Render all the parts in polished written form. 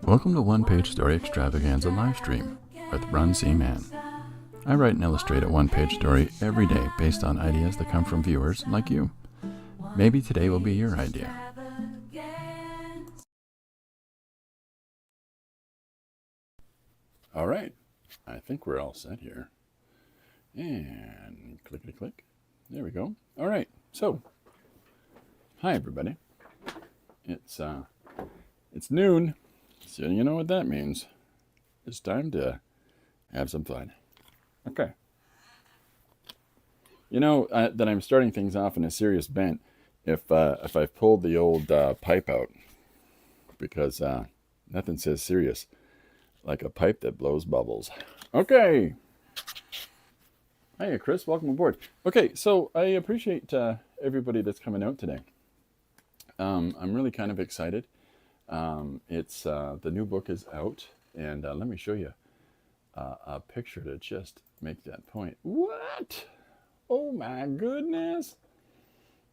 Welcome to One Page Story Extravaganza livestream with Run C Man. I write and illustrate a one-page story every day based on ideas that come from viewers like you. Maybe today will be your idea. All right, I think we're all set here. And clickety click. There we go. All right, so hi everybody. It's noon, so you know what that means. It's time to have some fun. Okay. You know that I'm starting things off in a serious bent if I've pulled the old pipe out, because nothing says serious like a pipe that blows bubbles. Okay. Hiya, Chris. Welcome aboard. Okay, so I appreciate everybody that's coming out today. I'm really kind of excited. It's the new book is out, and let me show you a picture to just make that point. What? Oh my goodness!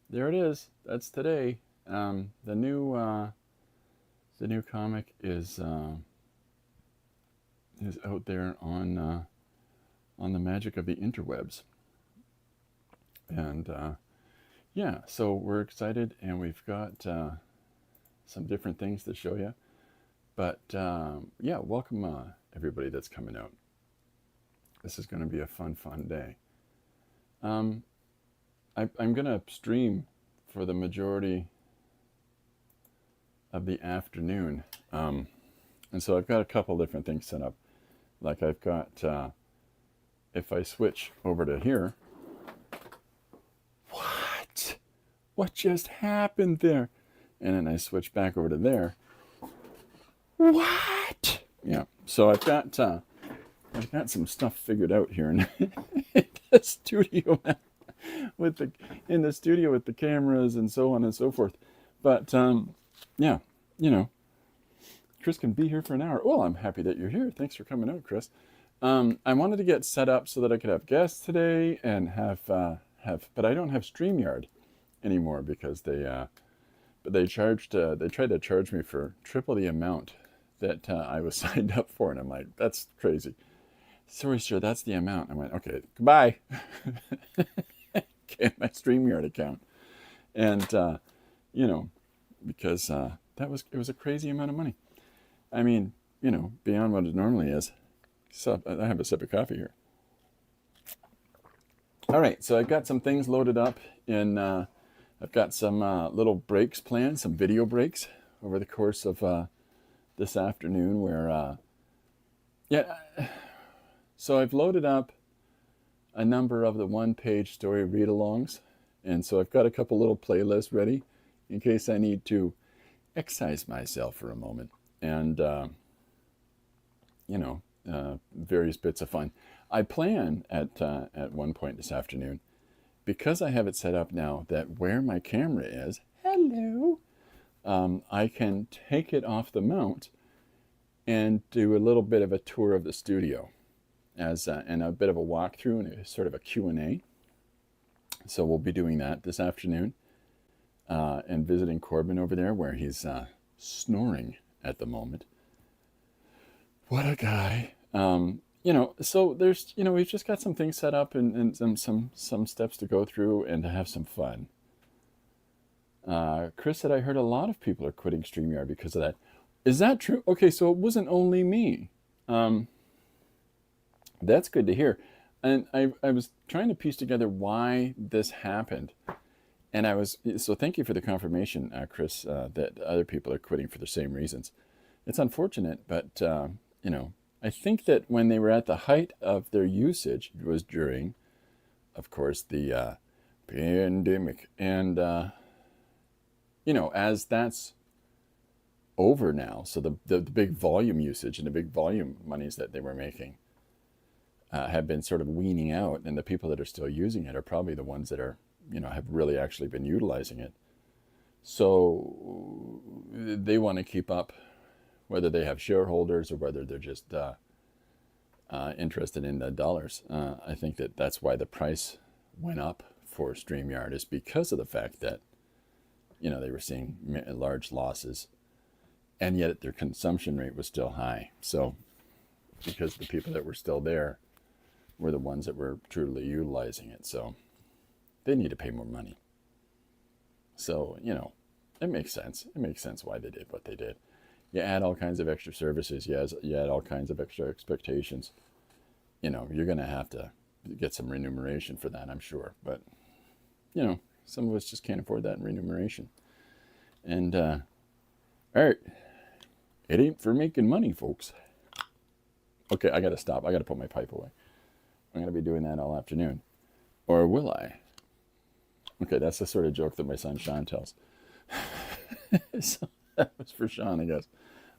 There it is. That's today. The new comic is out there on the magic of the interwebs, and yeah. So we're excited, and we've got some different things to show you. But yeah, welcome everybody that's coming out. This is going to be a fun day. I'm going to stream for the majority of the afternoon. And so I've got a couple different things set up. Like I've got, if I switch over to here, what just happened there? And then I switch back over to there. What? Yeah. So I've got some stuff figured out here in the studio with the cameras and so on and so forth. But yeah, you know, Chris can be here for an hour. Well, I'm happy that you're here. Thanks for coming out, Chris. I wanted to get set up so that I could have guests today and but I don't have StreamYard anymore because they tried to charge me for triple the amount that I was signed up for, and I'm like, that's crazy. Sorry, sir, that's the amount. I went, okay, goodbye. Get my StreamYard account, and you know, because it was a crazy amount of money. I mean, you know, beyond what it normally is. So I have a sip of coffee here. All right, so I've got some things loaded up in. I've got some little breaks planned, some video breaks over the course of this afternoon where, yeah, so I've loaded up a number of the one-page story read-alongs, and so I've got a couple little playlists ready in case I need to excise myself for a moment and, you know, various bits of fun. I plan at one point this afternoon, because I have it set up now that where my camera is, hello, I can take it off the mount and do a little bit of a tour of the studio and a bit of a walkthrough and a sort of a Q&A. So we'll be doing that this afternoon and visiting Corbin over there where he's snoring at the moment. What a guy. You know, so there's, you know, we've just got some things set up and some steps to go through and to have some fun. Chris said, I heard a lot of people are quitting StreamYard because of that. Is that true? Okay, so it wasn't only me. That's good to hear. And I was trying to piece together why this happened. And so thank you for the confirmation, Chris, that other people are quitting for the same reasons. It's unfortunate, but, you know, I think that when they were at the height of their usage, it was during, of course, the pandemic. And, you know, as that's over now, so the big volume usage and the big volume monies that they were making have been sort of weaning out. And the people that are still using it are probably the ones that are, you know, have really actually been utilizing it. So they want to keep up, whether they have shareholders or whether they're just interested in the dollars. I think that's why the price went up for StreamYard, is because of the fact that, you know, they were seeing large losses and yet their consumption rate was still high. So because the people that were still there were the ones that were truly utilizing it. So they need to pay more money. So, it makes sense. It makes sense why they did what they did. You add all kinds of extra services. You add all kinds of extra expectations. You're going to have to get some remuneration for that, I'm sure. But, some of us just can't afford that remuneration. And, all right, it ain't for making money, folks. Okay, I got to stop. I got to put my pipe away. I'm going to be doing that all afternoon. Or will I? Okay, that's the sort of joke that my son Sean tells. So that was for Sean, I guess.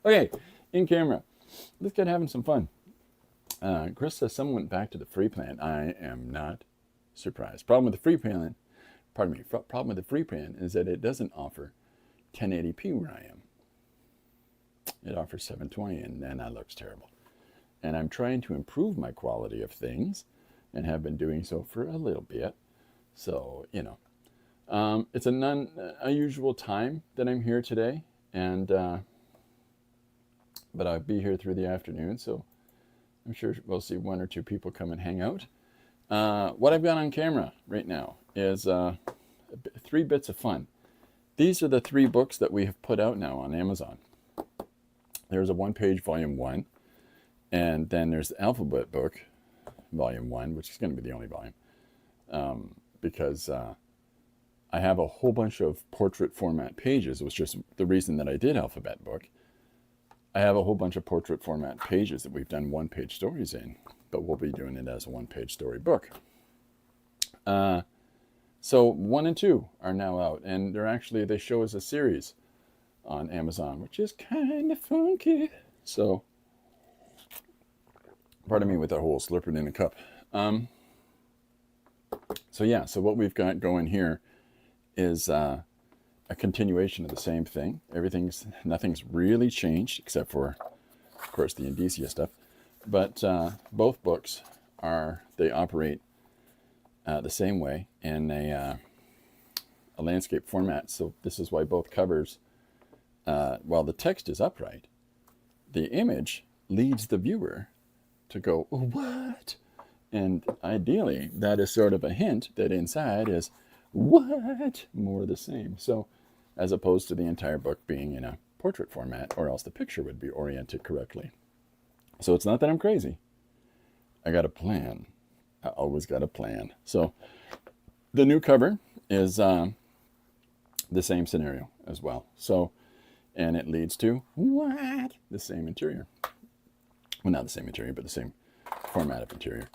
Okay, in camera. Let's get having some fun. Chris says someone went back to the free plan. I am not surprised. Problem with the free plan is that it doesn't offer 1080p where I am. It offers 720, and that looks terrible. And I'm trying to improve my quality of things and have been doing so for a little bit. So, it's an unusual time that I'm here today, and but I'll be here through the afternoon, so I'm sure we'll see one or two people come and hang out. What I've got on camera right now is 3 bits of fun. These are the 3 books that we have put out now on Amazon. There's a 1-page volume 1, and then there's the alphabet book, volume 1, which is going to be the only volume, because I have a whole bunch of portrait format pages. It was just the reason that I did alphabet book. I have a whole bunch of portrait format pages that we've done 1-page stories in, but we'll be doing it as a 1-page story book. So 1 and 2 are now out, and they show as a series on Amazon, which is kind of funky. So, pardon me with that whole slurping in a cup. So what we've got going here is a continuation of the same thing. Nothing's really changed except for, of course, the indicia stuff. But both books operate the same way in a landscape format. So this is why both covers, while the text is upright, the image leads the viewer to go, oh, what? And ideally, that is sort of a hint that inside is what? More of the same. So as opposed to the entire book being in a portrait format, or else the picture would be oriented correctly. So it's not that I'm crazy. I got a plan. I always got a plan. So the new cover is the same scenario as well. So, and it leads to what? The same interior. Well, not the same interior, but the same format of interior.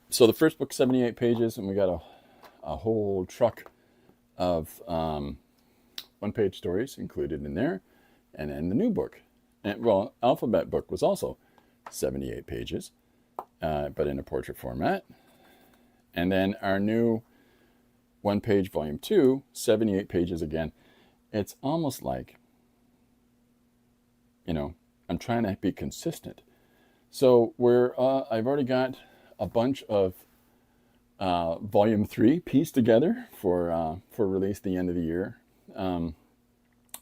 So the first book, 78 pages, and we got a whole truck of 1-page stories included in there. And then the new book, alphabet book was also 78 pages, but in a portrait format. And then our new 1-page volume 2, 78 pages again. It's almost like, I'm trying to be consistent. So I've already got a bunch of volume 3 pieced together for release the end of the year. And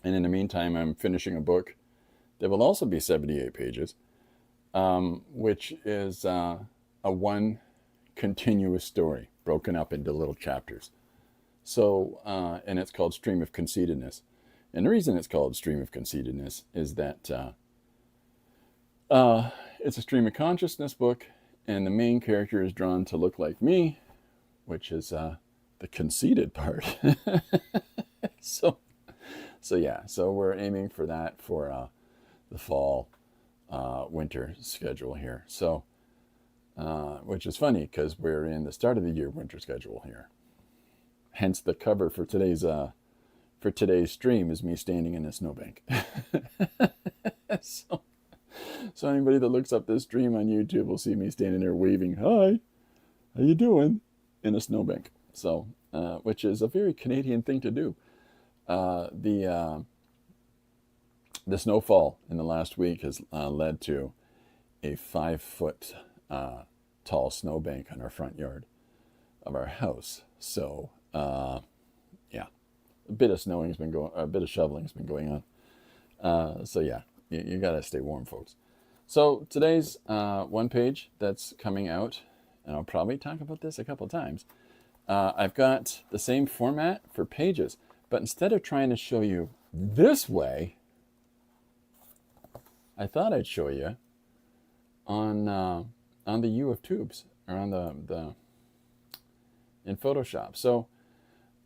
in the meantime, I'm finishing a book that will also be 78 pages, which is a one continuous story broken up into little chapters. So, and it's called Stream of Conceitedness. And the reason it's called Stream of Conceitedness is that it's a stream of consciousness book, and the main character is drawn to look like me, which is the conceited part. So we're aiming for that for the fall winter schedule here. So, which is funny because we're in the start of the year winter schedule here. Hence the cover for today's stream is me standing in a snowbank. So anybody that looks up this stream on YouTube will see me standing there waving, "Hi, how you doing?" in a snowbank. So, which is a very Canadian thing to do. The snowfall in the last week has led to a 5-foot tall snowbank on our front yard of our house. So, a bit of shoveling has been going on. So yeah, you got to stay warm, folks. So today's one page that's coming out, and I'll probably talk about this a couple times. I've got the same format for pages, but instead of trying to show you this way, I thought I'd show you on the U of tubes, or on the in Photoshop. So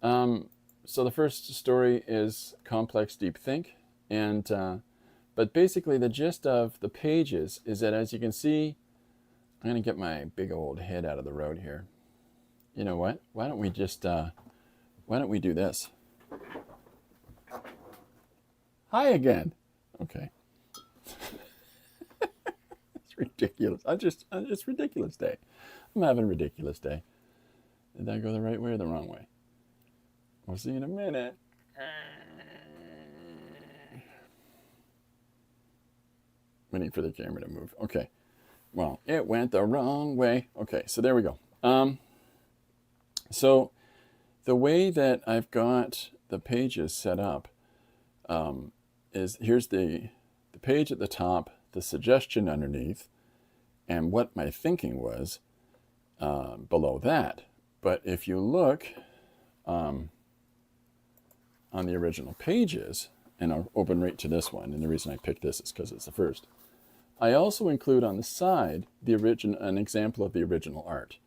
the first story is Complex Deep Think, and but basically the gist of the pages is that, as you can see, I'm going to get my big old head out of the road here. You know what? Why don't we do this? Hi again. Okay. It's ridiculous. It's ridiculous day. I'm having a ridiculous day. Did I go the right way or the wrong way? We'll see in a minute. Waiting for the camera to move. Okay. Well, it went the wrong way. Okay, so there we go. So the way that I've got the pages set up is here's the page at the top, the suggestion underneath, and what my thinking was below that. But if you look on the original pages, and I'll open right to this one, and the reason I picked this is because it's the first. I also include on the side an example of the original art.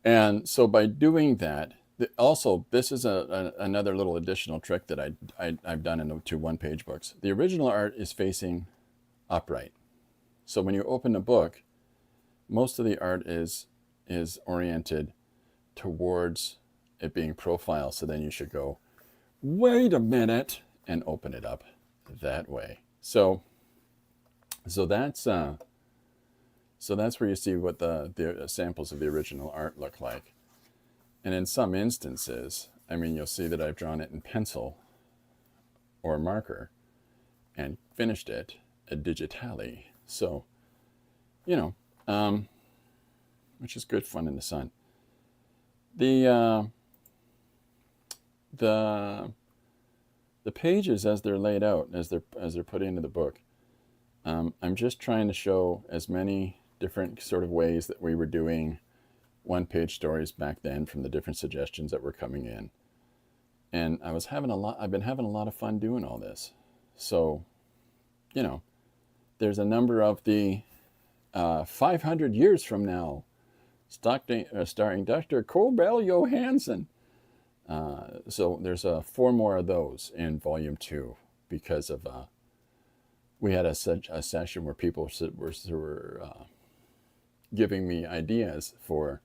And so by doing that, also this is another little additional trick that I've done in the 2 one-page books. The original art is facing upright. So when you open a book, most of the art is oriented towards it being profile. So then you should go, wait a minute, and open it up that way. So that's where you see what the samples of the original art look like. And in some instances, I mean, you'll see that I've drawn it in pencil or marker and finished it digitally. So, which is good fun in the sun. The pages as they're laid out, as they're put into the book, I'm just trying to show as many different sort of ways that we were doing one-page stories back then from the different suggestions that were coming in. And I've been having a lot of fun doing all this. So, there's a number of the 500 years from now, starring Dr. Corbell Johansson. So there's 4 more of those in volume 2 because of we had a session where people were giving me ideas for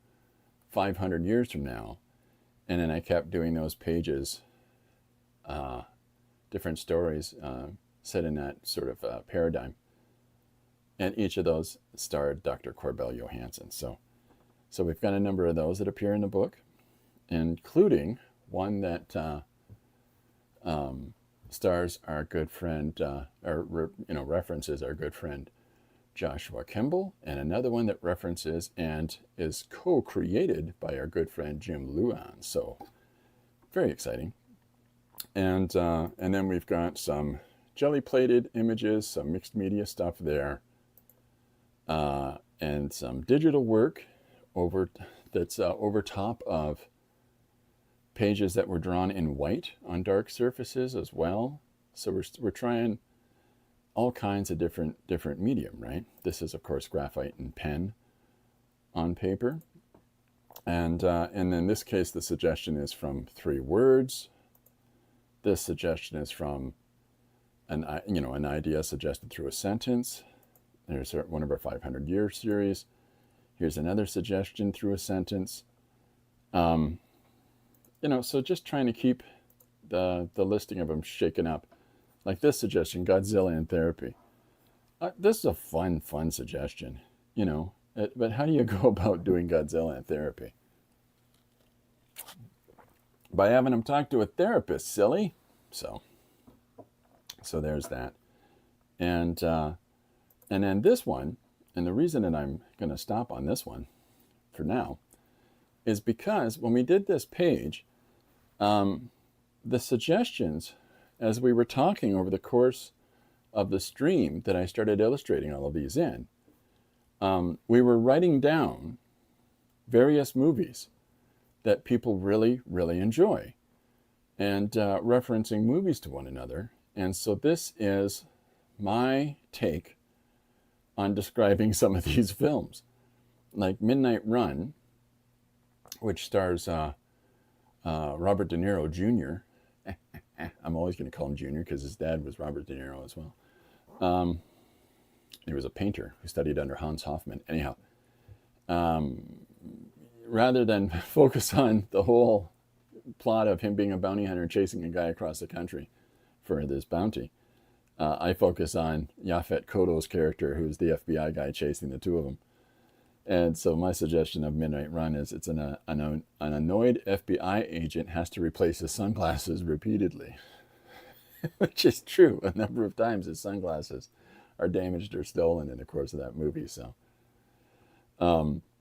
500 years from now, and then I kept doing those pages, different stories set in that sort of paradigm, and each of those starred Dr. Corbell Johansson. So we've got a number of those that appear in the book, including one that stars our good friend, references our good friend Joshua Kimball, and another one that references and is co-created by our good friend Jim Luan. So very exciting. And then we've got some jelly-plated images, some mixed media stuff there, and some digital work over top of pages that were drawn in white on dark surfaces as well. So we're trying all kinds of different medium, right? This is, of course, graphite and pen on paper. And in this case, the suggestion is from 3 words. This suggestion is from an idea suggested through a sentence. There's one of our 500-year series. Here's another suggestion through a sentence. So just trying to keep the listing of them shaken up. Like this suggestion, Godzilla in therapy. This is a fun suggestion, but how do you go about doing Godzilla in therapy? By having him talk to a therapist, silly. So there's that. And then this one, and the reason that I'm going to stop on this one for now is because when we did this page, the suggestions as we were talking over the course of the stream that I started illustrating all of these in, we were writing down various movies that people really, really enjoy and referencing movies to one another. And so this is my take on describing some of these films. Like Midnight Run, which stars Robert De Niro Jr. I'm always going to call him Jr. because his dad was Robert De Niro as well. He was a painter who studied under Hans Hofmann. Anyhow, rather than focus on the whole plot of him being a bounty hunter and chasing a guy across the country for this bounty, I focus on Yaphet Kotto's character, who's the FBI guy chasing the two of them. And so my suggestion of Midnight Run is it's an annoyed FBI agent has to replace his sunglasses repeatedly, which is true. A number of times his sunglasses are damaged or stolen in the course of that movie. So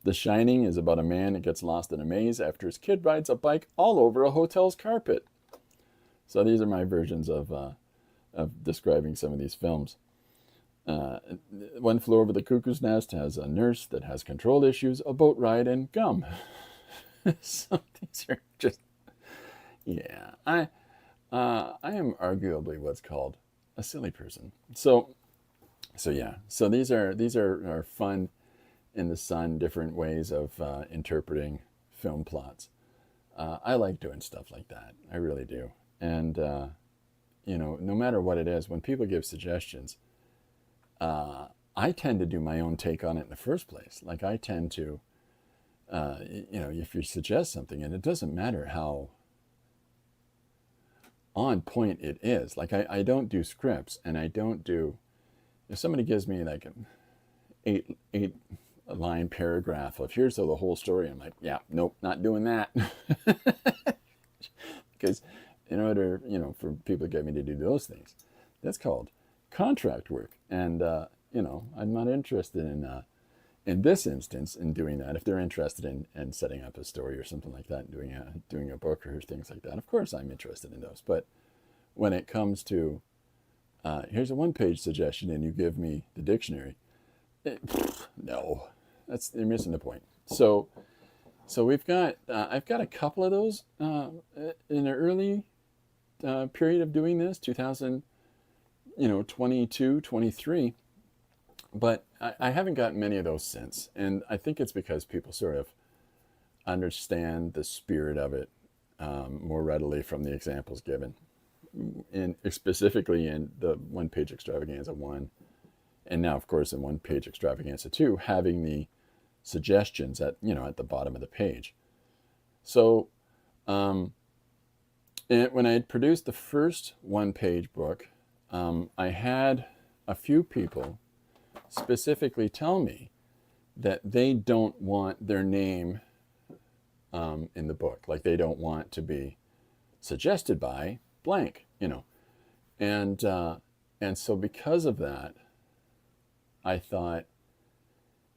The Shining is about a man that gets lost in a maze after his kid rides a bike all over a hotel's carpet. So these are my versions of describing some of these films. One Flew Over the Cuckoo's Nest has a nurse that has control issues, a boat ride, and gum. So these are just, yeah. I am arguably what's called a silly person. So yeah. So these are fun in the sun, different ways of interpreting film plots. I like doing stuff like that. I really do. And no matter what it is, when people give suggestions, I tend to do my own take on it in the first place. Like I tend to, if you suggest something, and it doesn't matter how on point it is. Like I don't do scripts, and I don't do, if somebody gives me like an eight line paragraph of here's the whole story, I'm like, yeah, nope, not doing that. Because in order, for people to get me to do those things, that's called contract work. And, I'm not interested in this instance in doing that. If they're interested in setting up a story or something like that, doing a book or things like that, of course I'm interested in those. But when it comes to, here's a one-page suggestion and you give me the dictionary, no, you're missing the point. So we've got, I've got a couple of those in the early period of doing this, 2022, 23. But I haven't gotten many of those since. And I think it's because people sort of understand the spirit of it more readily from the examples given. And specifically in the one-page Extravaganza 1. And now, of course, in one-page Extravaganza 2, having the suggestions at the bottom of the page. So when I had produced the first one-page book, I had a few people specifically tell me that they don't want their name in the book. Like they don't want to be suggested by blank, And so because of that, I thought,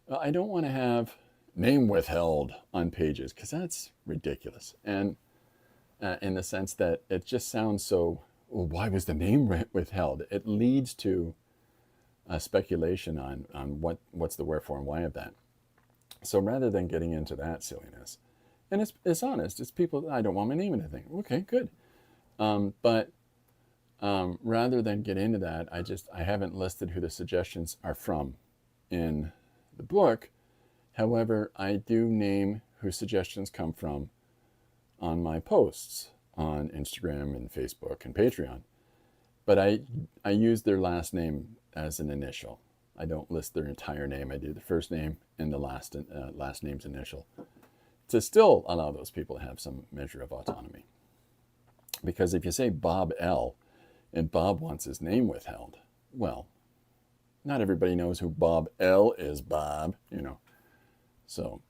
well, I don't want to have name withheld on pages because that's ridiculous. And in the sense that it just sounds so, well, why was the name withheld? It leads to speculation on what's the wherefore and why of that. So rather than getting into that silliness, and it's honest, it's people, I don't want my name in anything. Okay, good. But rather than get into that, I haven't listed who the suggestions are from in the book. However, I do name who suggestions come from on my posts on Instagram and Facebook and Patreon. But I use their last name as an initial. I don't list their entire name. I do the first name and the last name's initial to still allow those people to have some measure of autonomy. Because if you say Bob L. and Bob wants his name withheld, well, not everybody knows who Bob L. is, Bob, So,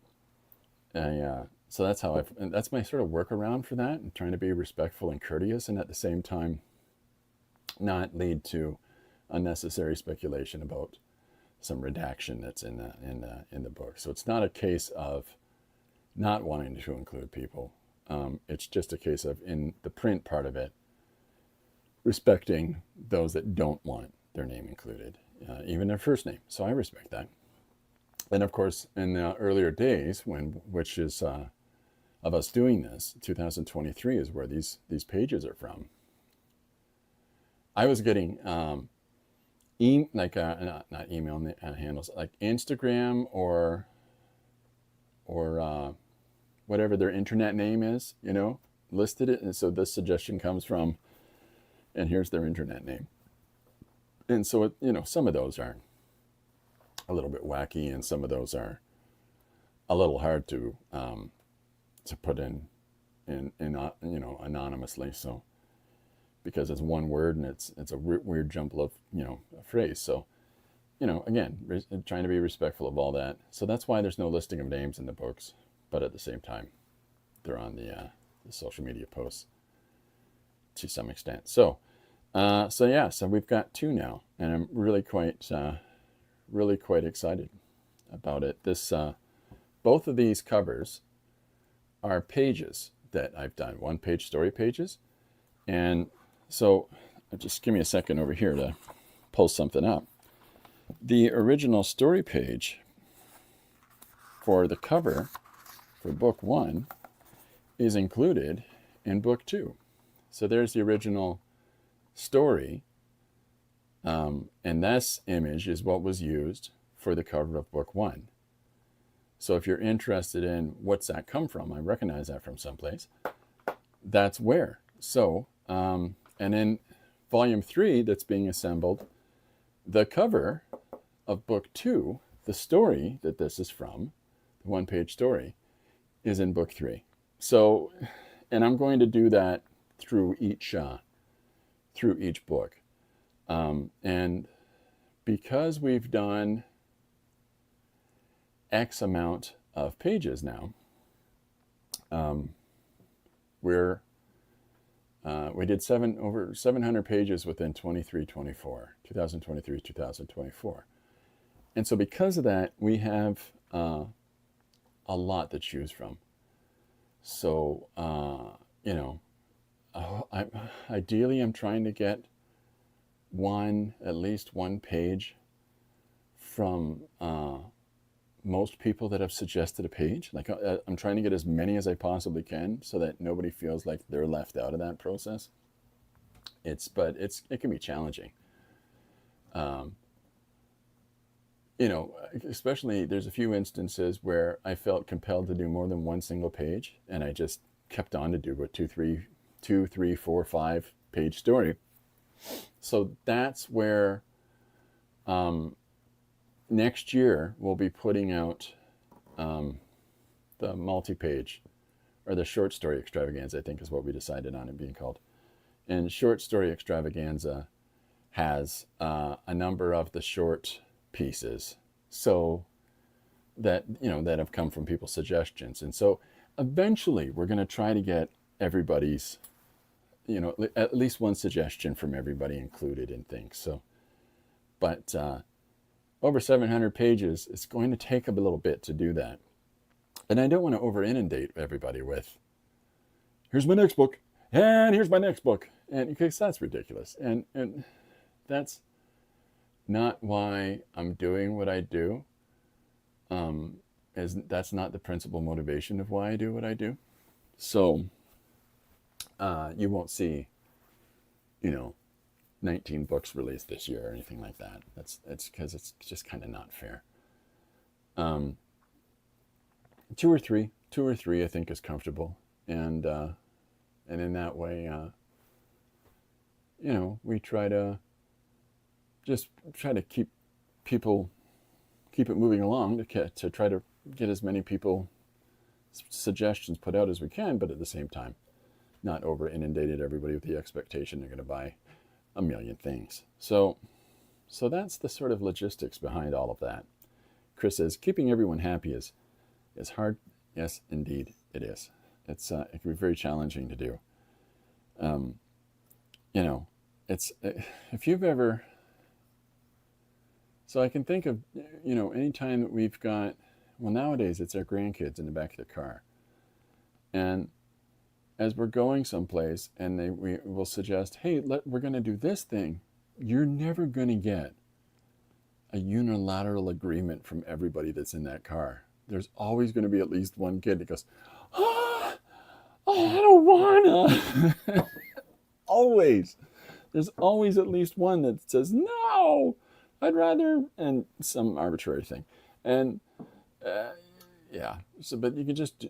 so that's how that's my sort of workaround for that, and trying to be respectful and courteous, and at the same time, not lead to unnecessary speculation about some redaction that's in the book. So it's not a case of not wanting to include people. It's just a case of, in the print part of it, respecting those that don't want their name included, even their first name. So I respect that. And of course, in the earlier days, which is of us doing this, 2023 is where these pages are from. I was getting not email handles, like Instagram or whatever their internet name is, listed it. And so this suggestion comes from, and here's their internet name. And so, some of those are a little bit wacky, and some of those are a little hard to put in anonymously. So because it's one word and it's a weird jumble of a phrase. So again, trying to be respectful of all that. So that's why there's no listing of names in the books, but at the same time, they're on the social media posts to some extent. So we've got 2 now, and I'm really quite excited about it. Both of these covers are pages that I've done, 1-page story pages. And so just give me a second over here to pull something up. The original story page for the cover for book 1 is included in book 2. So there's the original story, and this image is what was used for the cover of book 1. So if you're interested in what's that come from, I recognize that from someplace, that's where. So, and in volume 3 that's being assembled, the cover of book 2, the story that this is from, the 1-page story, is in book 3. So, and I'm going to do that through each book. And because we've done X amount of pages now, we did over 700 pages within 2023-24. And so because of that, we have a lot to choose from. So, ideally I'm trying to get at least one page from most people that have suggested a page. Like I'm trying to get as many as I possibly can so that nobody feels like they're left out of that process. It can be challenging. Especially there's a few instances where I felt compelled to do more than one single page, and I just kept on to do a 2, 3, 4, 5 page story. So that's where next year we'll be putting out the multi-page, or the short story extravaganza, I think is what we decided on it being called. And short story extravaganza has a number of the short pieces, so that that have come from people's suggestions. And so eventually we're going to try to get everybody's, at least one suggestion from everybody included in things. So, but over 700 pages, it's going to take a little bit to do that. And I don't want to over inundate everybody with, here's my next book, and here's my next book. And because that's ridiculous. And that's not why I'm doing what I do. That's not the principal motivation of why I do what I do. So you won't see, 19 books released this year or anything like that. It's because it's just kind of not fair. 2 or 3 I think is comfortable, and in that way, we try to keep it moving along to try to get as many people suggestions put out as we can, but at the same time, not over inundated everybody with the expectation they're going to buy a million things. So that's the sort of logistics behind all of that. Chris says, keeping everyone happy is hard. Yes, indeed, it is. It can be very challenging to do. It's if you've ever. So I can think of, any time that we've got, well, nowadays it's our grandkids in the back of the car, and as we're going someplace and we will suggest, hey, we're going to do this thing, you're never going to get a unilateral agreement from everybody that's in that car. There's always going to be at least one kid that goes, oh, I don't wanna. Always. There's always at least one that says, no, I'd rather, and some arbitrary thing. And yeah, so, but you can just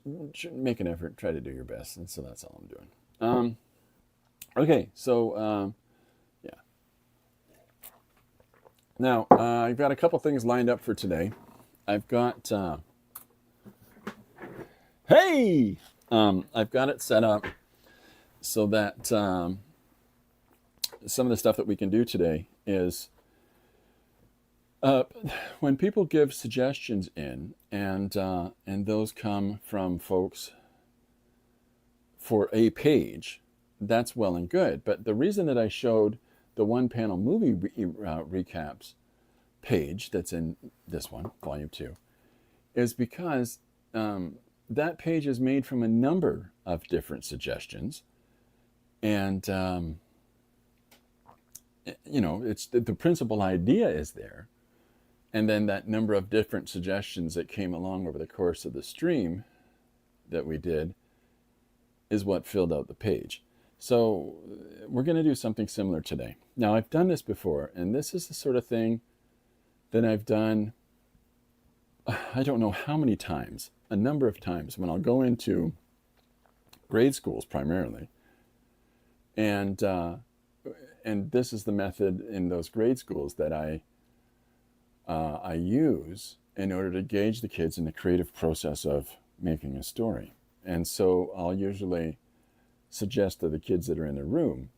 make an effort, try to do your best. And so that's all I'm doing. Okay, so yeah. Now, I've got a couple things lined up for today. I've got, I've got it set up so that some of the stuff that we can do today is when people give suggestions in, and those come from folks for a page, that's well and good. But the reason that I showed the one panel movie recaps page that's in this one, volume 2, is because that page is made from a number of different suggestions. And, it's the principal idea is there. And then that number of different suggestions that came along over the course of the stream that we did is what filled out the page. So we're going to do something similar today. Now, I've done this before, and this is the sort of thing that I've done, I don't know how many times, a number of times, when I'll go into grade schools primarily. And this is the method in those grade schools that I use in order to gauge the kids in the creative process of making a story. And so I'll usually suggest to the kids that are in the room,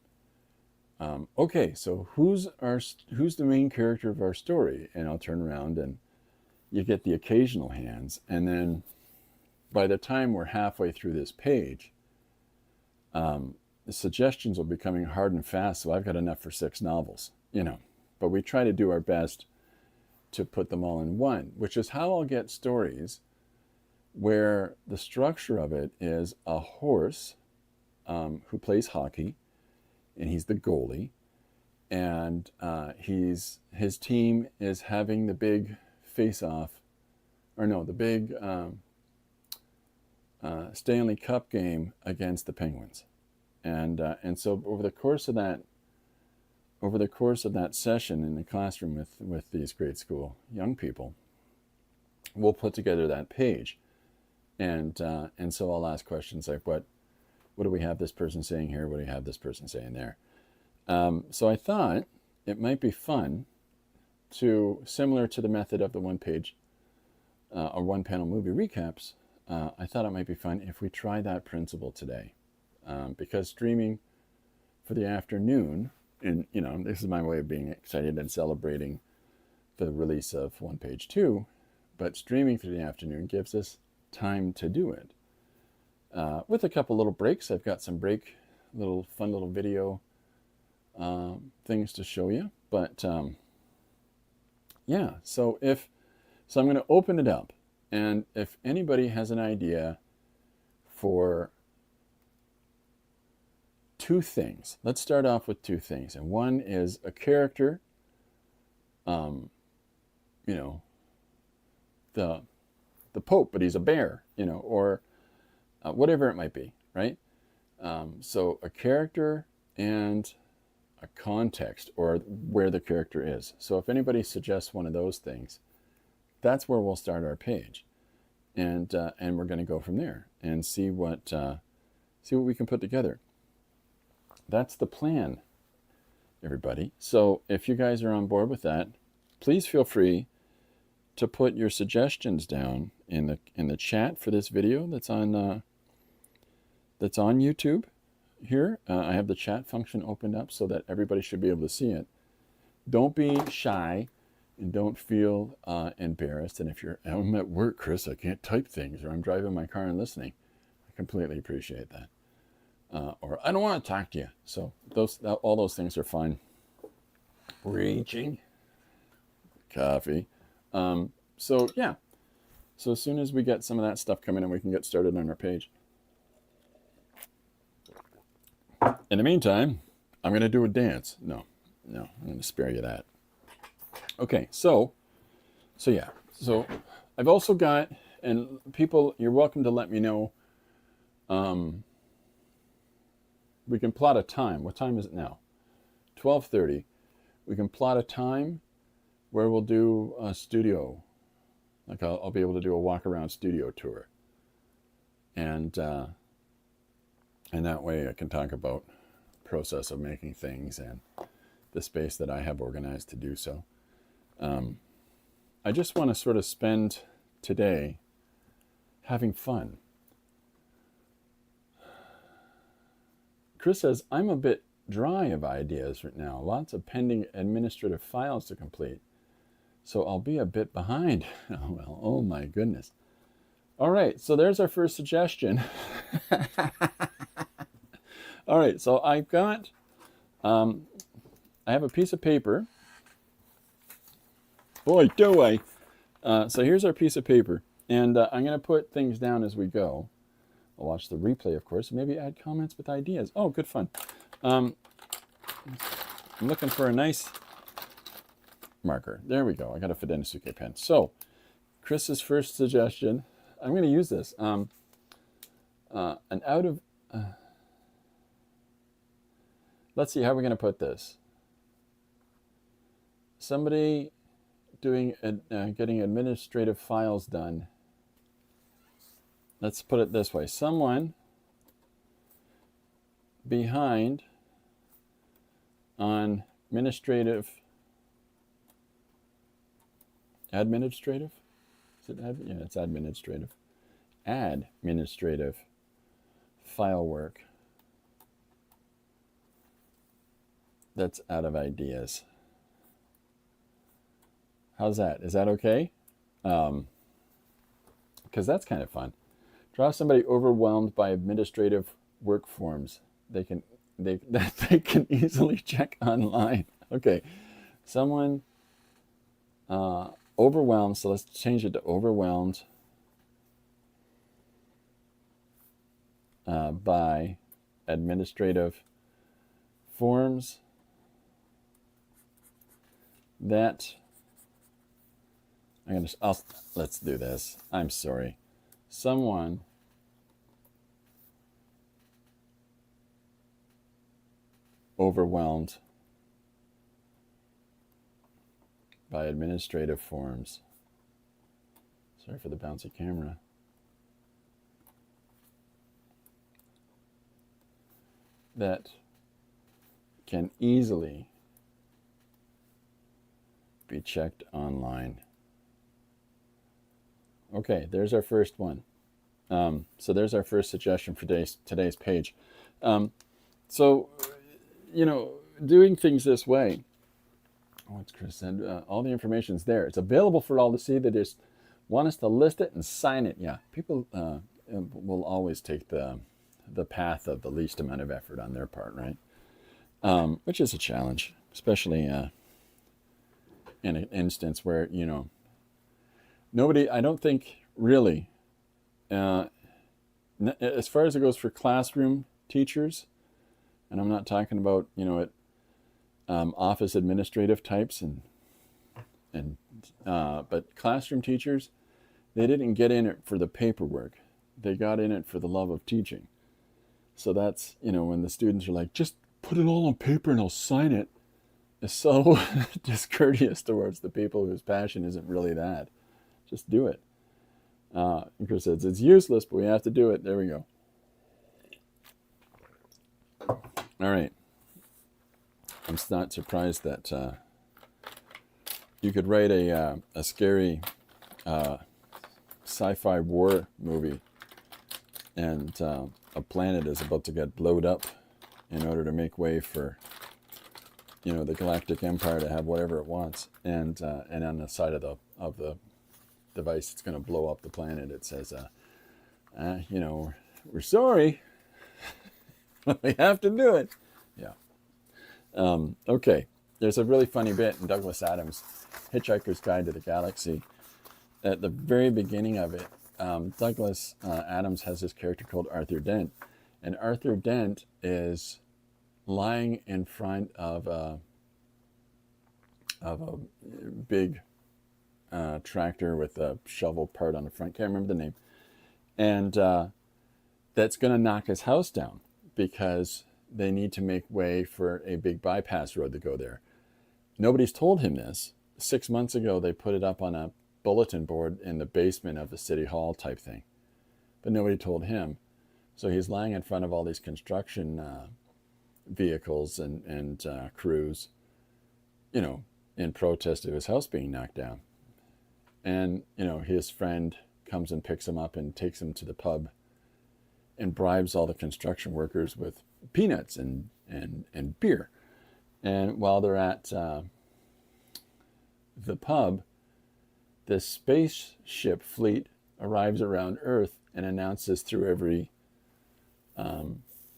okay, so who's the main character of our story? And I'll turn around and you get the occasional hands. And then by the time we're halfway through this page, the suggestions will be coming hard and fast. So I've got enough for 6 novels, but we try to do our best to put them all in one, which is how I'll get stories where the structure of it is a horse who plays hockey, and he's the goalie, and his team is having the big face-off, the big Stanley Cup game against the Penguins, and so over the course of that session in the classroom with these grade school young people, we'll put together that page, and so I'll ask questions like, what do we have this person saying here? What do we have this person saying there? So I thought it might be fun to, similar to the method of the one page or one panel movie recaps, I thought it might be fun if we try that principle today, because streaming for the afternoon, and this is my way of being excited and celebrating the release of One Page 2, but streaming through the afternoon gives us time to do it. With a couple little breaks. I've got some fun little video things to show you. But yeah, so I'm going to open it up, and if anybody has an idea for 2 things, let's start off with 2 things. And one is a character, the Pope, but he's a bear, or whatever it might be, right? So a character and a context, or where the character is. So if anybody suggests one of those things, that's where we'll start our page, and we're going to go from there and see what we can put together. That's the plan, everybody. So if you guys are on board with that, please feel free to put your suggestions down in the chat for this video that's on YouTube here. I have the chat function opened up so that everybody should be able to see it. Don't be shy and don't feel embarrassed. And if I'm at work, Chris, I can't type things, or I'm driving my car and listening, I completely appreciate that. Or I don't want to talk to you. So all those things are fine. Reaching. Coffee. So yeah. So as soon as we get some of that stuff coming in, we can get started on our page. In the meantime, I'm going to do a dance. No, I'm going to spare you that. Okay, so yeah. So I've also got, and people, you're welcome to let me know. We can plot a time. What time is it now? 12:30. We can plot a time where we'll do a studio. Like I'll be able to do a walk around studio tour. And that way I can talk about process of making things and the space that I have organized to do so. I just want to sort of spend today having fun. Chris says, I'm a bit dry of ideas right now. Lots of pending administrative files to complete. So I'll be a bit behind. Oh, well, oh my goodness. All right, so there's our first suggestion. All right, so I've got, I have a piece of paper. Boy, do I. So here's our piece of paper. And I'm going to put things down as we go. I'll watch the replay, of course. Maybe add comments with ideas. Oh, good fun. I'm looking for a nice marker. There we go. I got a Fidenosuke pen. So Chris's first suggestion, I'm going to use this. Let's see how we're going to put this. Somebody doing getting administrative files done. Let's put it this way. Someone behind on administrative. Is it yeah, it's administrative. Administrative file work. That's out of ideas. How's that? Is that okay? Because that's kind of fun. Draw somebody overwhelmed by administrative work forms. They can easily check online. Okay, someone overwhelmed. So let's change it to overwhelmed by administrative forms that let's do this. I'm sorry. Someone overwhelmed by administrative forms. Sorry for the bouncy camera. That can easily be checked online. Okay, there's our first one. So there's our first suggestion for today's page. So, doing things this way, what's Chris said, all the information's there. It's available for all to see. They just want us to list it and sign it. Yeah, people will always take the path of the least amount of effort on their part, right? Which is a challenge, especially in an instance where, nobody, I don't think really, as far as it goes for classroom teachers, and I'm not talking about, office administrative types but classroom teachers, they didn't get in it for the paperwork. They got in it for the love of teaching. So that's, when the students are like, just put it all on paper and I'll sign it, is so discourteous towards the people whose passion isn't really that. Just do it. Chris says, it's useless, but we have to do it. There we go. All right. I'm not surprised that you could write a scary sci-fi war movie and a planet is about to get blowed up in order to make way for the Galactic Empire to have whatever it wants, and on the side of the device it's going to blow up the planet, it says we're sorry we have to do it. Yeah. Okay, there's a really funny bit in Douglas Adams' Hitchhiker's Guide to the Galaxy. At the very beginning of it, Douglas Adams has this character called Arthur Dent, and Arthur Dent is lying in front of a big tractor with a shovel part on the front. Can't remember the name. And that's going to knock his house down because they need to make way for a big bypass road to go there. Nobody's told him this. 6 months ago, they put it up on a bulletin board in the basement of the city hall type thing. But nobody told him. So he's lying in front of all these construction vehicles and crews, in protest of his house being knocked down. And, his friend comes and picks him up and takes him to the pub and bribes all the construction workers with peanuts and beer. And while they're at the pub, this spaceship fleet arrives around Earth and announces through every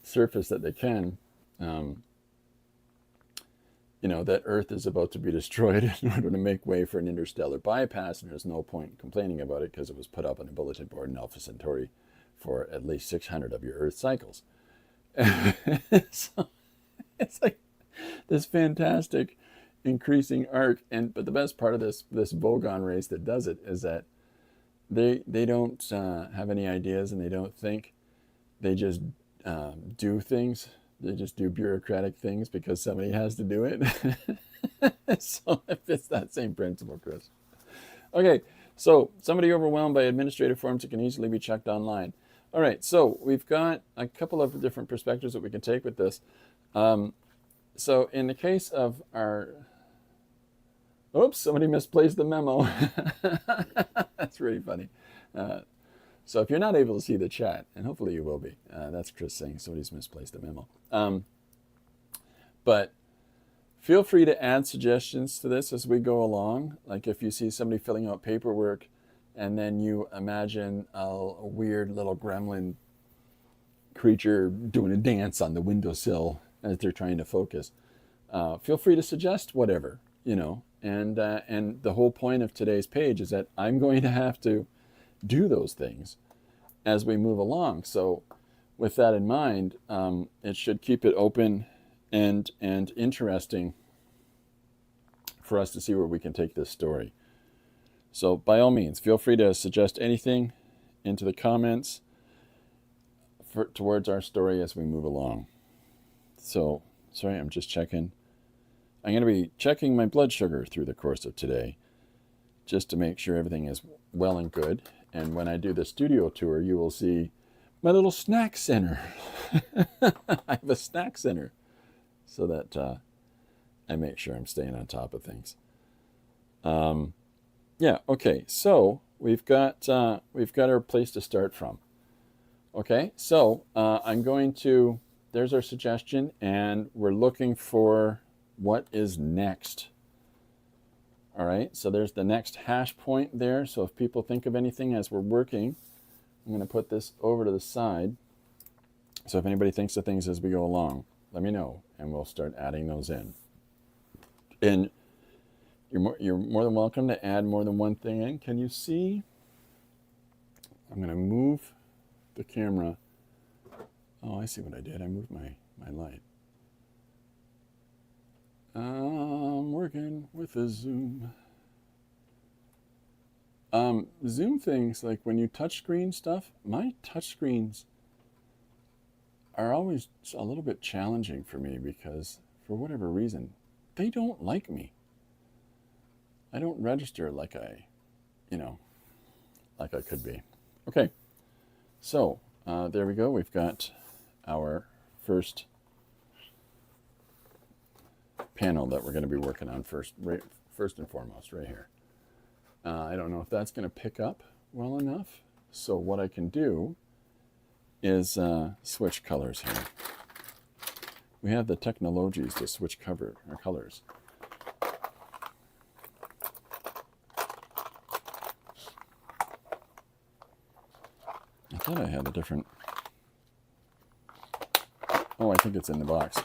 surface that they can, that Earth is about to be destroyed in order to make way for an interstellar bypass, and there's no point in complaining about it because it was put up on a bulletin board in Alpha Centauri for at least 600 of your Earth cycles. So it's like this fantastic increasing arc, but the best part of this Vogon race that does it is that they don't have any ideas and they don't think. They just do things. They just do bureaucratic things because somebody has to do it. So it's that same principle, Chris. Okay, so somebody overwhelmed by administrative forms that can easily be checked online. All right, so we've got a couple of different perspectives that we can take with this. So in the case of our... Oops, somebody misplaced the memo. That's really funny. So if you're not able to see the chat, and hopefully you will be, that's Chris saying somebody's misplaced a memo. But feel free to add suggestions to this as we go along. Like if you see somebody filling out paperwork and then you imagine a weird little gremlin creature doing a dance on the windowsill as they're trying to focus, feel free to suggest whatever, And the whole point of today's page is that I'm going to have to do those things as we move along. So with that in mind, it should keep it open and interesting for us to see where we can take this story. So by all means, feel free to suggest anything into the comments towards our story as we move along. So, sorry, I'm just checking. I'm going to be checking my blood sugar through the course of today just to make sure everything is well and good. And when I do the studio tour, you will see my little snack center. I have a snack center so that I make sure I'm staying on top of things. Yeah, okay, so we've got our place to start from. Okay, so I'm going to, there's our suggestion, and we're looking for what is next. All right, so there's the next hash point there. So if people think of anything as we're working, I'm going to put this over to the side. So if anybody thinks of things as we go along, let me know, and we'll start adding those in. And you're more than welcome to add more than one thing in. Can you see? I'm going to move the camera. Oh, I see what I did. I moved my light. I'm working with a zoom. Zoom things, like when you touch screen stuff, my touch screens are always a little bit challenging for me because for whatever reason, they don't like me. I don't register like I could be. Okay, so there we go. We've got our first panel that we're going to be working on first and foremost right here. I don't know if that's going to pick up well enough. So what I can do is switch colors here. We have the technologies to switch colors. I thought I had a different... Oh, I think it's in the box.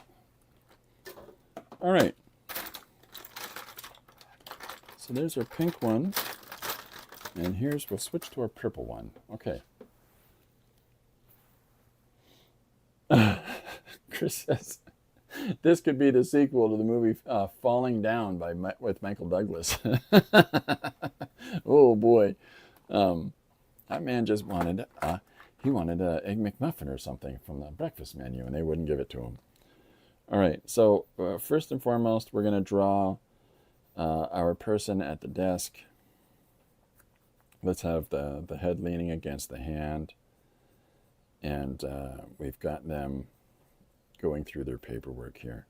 All right. So there's our pink one. And we'll switch to our purple one. Okay. Chris says, This could be the sequel to the movie Falling Down with Michael Douglas. Oh boy, um, that man just wanted he wanted an egg McMuffin or something from the breakfast menu, and they wouldn't give it to him. All right, so first and foremost, we're going to draw our person at the desk. Let's have the head leaning against the hand, and we've got them going through their paperwork here.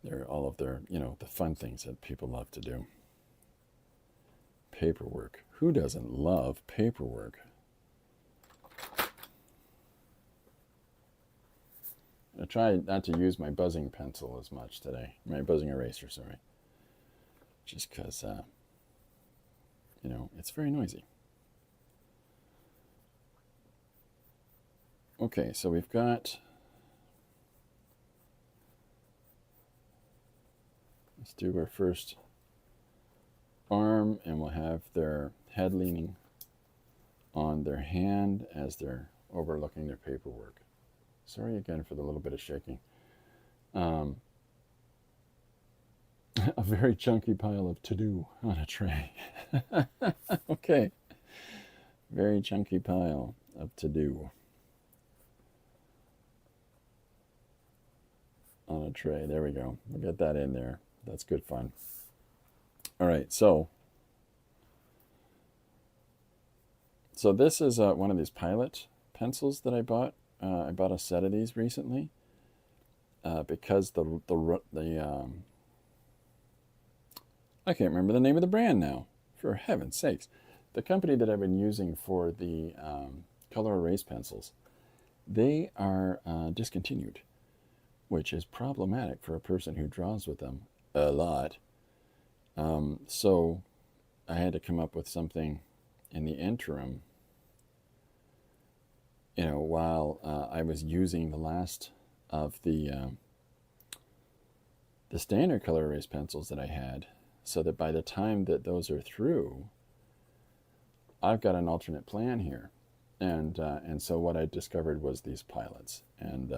They're all of their, the fun things that people love to do. Paperwork. Who doesn't love paperwork? I try not to use my buzzing pencil as much today. My buzzing eraser, sorry. Just because, it's very noisy. Okay, so we've got... Let's do our first arm, and we'll have their head leaning on their hand as they're overlooking their paperwork. Sorry again for the little bit of shaking. A very chunky pile of to-do on a tray. Okay. Very chunky pile of to-do on a tray. There we go. We'll get that in there. That's good fun. All right, so this is one of these Pilot pencils that I bought. I bought a set of these recently because I can't remember the name of the brand now. For heaven's sakes, the company that I've been using for the color erase pencils, they are discontinued, which is problematic for a person who draws with them a lot. So I had to come up with something in the interim, while I was using the last of the standard color erase pencils that I had, so that by the time that those are through, I've got an alternate plan here. And so what I discovered was these Pilots. And,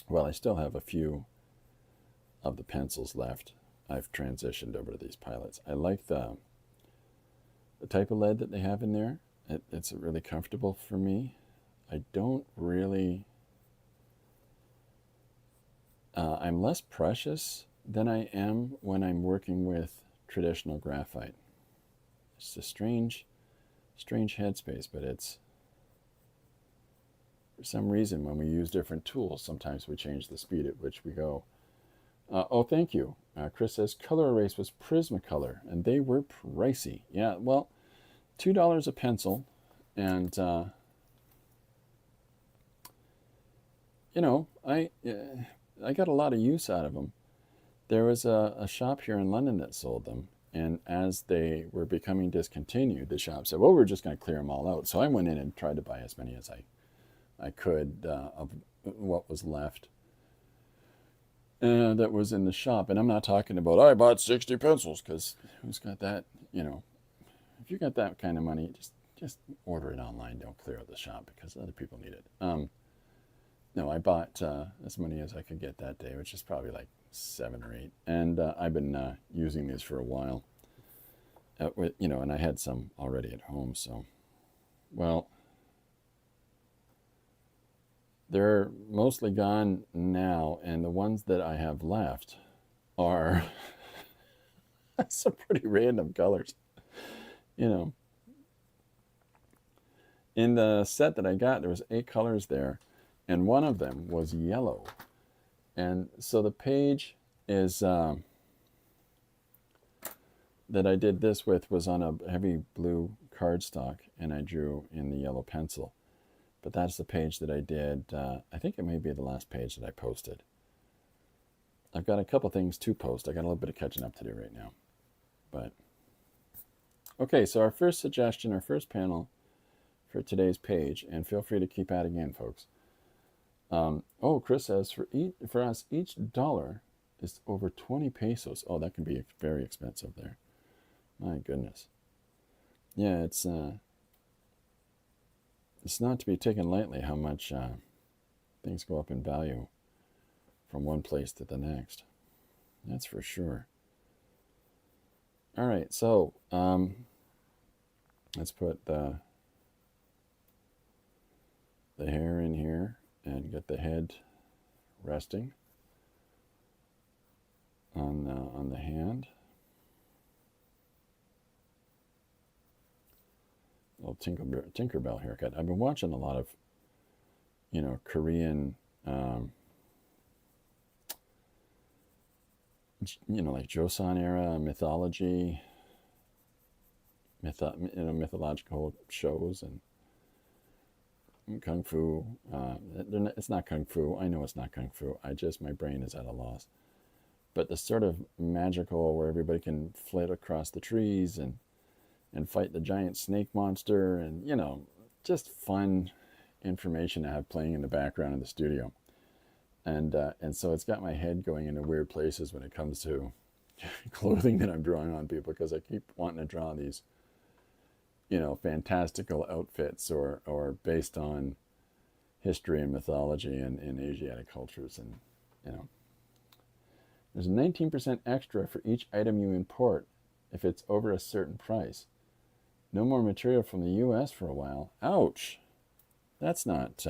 well, I still have a few of the pencils left. I've transitioned over to these Pilots. I like the type of lead that they have in there. It's really comfortable for me. I don't really... I'm less precious than I am when I'm working with traditional graphite. It's a strange headspace, but it's... For some reason, when we use different tools, sometimes we change the speed at which we go. Oh, thank you. Chris says, color erase was Prismacolor, and they were pricey. Yeah, well, $2 a pencil, and, I got a lot of use out of them. There was a shop here in London that sold them, and as they were becoming discontinued, the shop said, well, we're just going to clear them all out. So I went in and tried to buy as many as I could of what was left. That was in the shop. And I'm not talking about, I bought 60 pencils, because who's got that, if you got that kind of money, just order it online. Don't clear out the shop, because other people need it. No, I bought as many as I could get that day, which is probably like 7 or 8. And I've been using these for a while. And I had some already at home, so, well, they're mostly gone now, and the ones that I have left are some pretty random colors. In the set that I got, there was 8 colors there, and one of them was yellow. And so the page is that I did this with was on a heavy blue cardstock, and I drew in the yellow pencil. But that's the page that I did. I think it may be the last page that I posted. I've got a couple things to post. I got a little bit of catching up to do right now. But okay, so our first suggestion, our first panel for today's page, and feel free to keep adding in, folks. Chris says, for us, each dollar is over 20 pesos. Oh, that can be very expensive there. My goodness. Yeah, it's not to be taken lightly how much things go up in value from one place to the next. That's for sure. All right, so let's put the hair in here and get the head resting on the hand. Little Tinkerbell haircut. I've been watching a lot of, Korean, like Joseon era mythology, mythological shows and kung fu. It's not kung fu. I know it's not kung fu. My brain is at a loss. But the sort of magical where everybody can flit across the trees and fight the giant snake monster, and just fun information to have playing in the background in the studio. And so it's got my head going into weird places when it comes to clothing that I'm drawing on people, because I keep wanting to draw these fantastical outfits or based on history and mythology and Asiatic cultures. And there's a 19% extra for each item you import if it's over a certain price. No more material from the US for a while. Ouch. That's not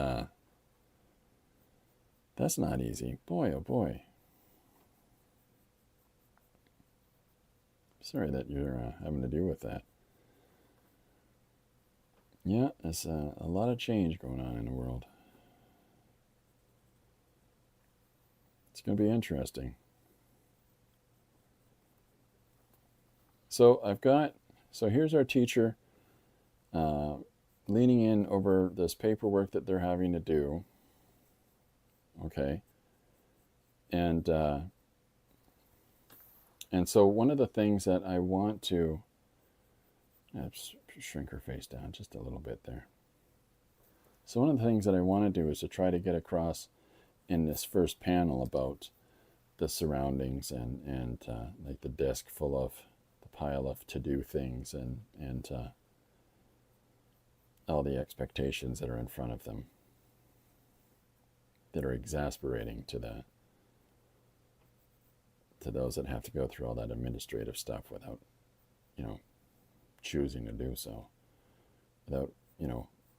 easy. Boy, oh boy. Sorry that you're having to deal with that. Yeah, there's a lot of change going on in the world. It's going to be interesting. So here's our teacher leaning in over this paperwork that they're having to do. Okay. And so one of the things that I want to shrink her face down just a little bit there. So one of the things that I want to do is to try to get across in this first panel about the surroundings and like the desk full of the pile of to-do things and all the expectations that are in front of them that are exasperating to those that have to go through all that administrative stuff without, choosing to do so, without,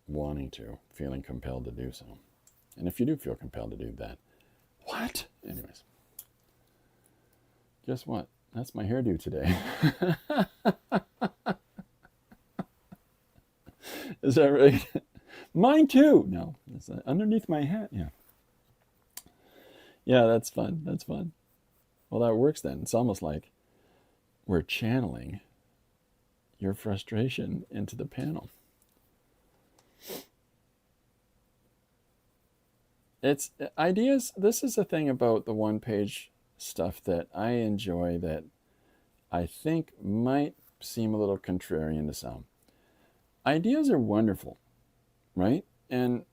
wanting to, feeling compelled to do so. And if you do feel compelled to do that, what? Anyways, guess what? That's my hairdo today. Is that right? Mine too. No, it's underneath my hat. Yeah. Yeah, that's fun. That's fun. Well, that works then. It's almost like we're channeling your frustration into the panel. It's ideas. This is the thing about the one-page stuff that I enjoy that I think might seem a little contrarian to some. Ideas are wonderful, right? And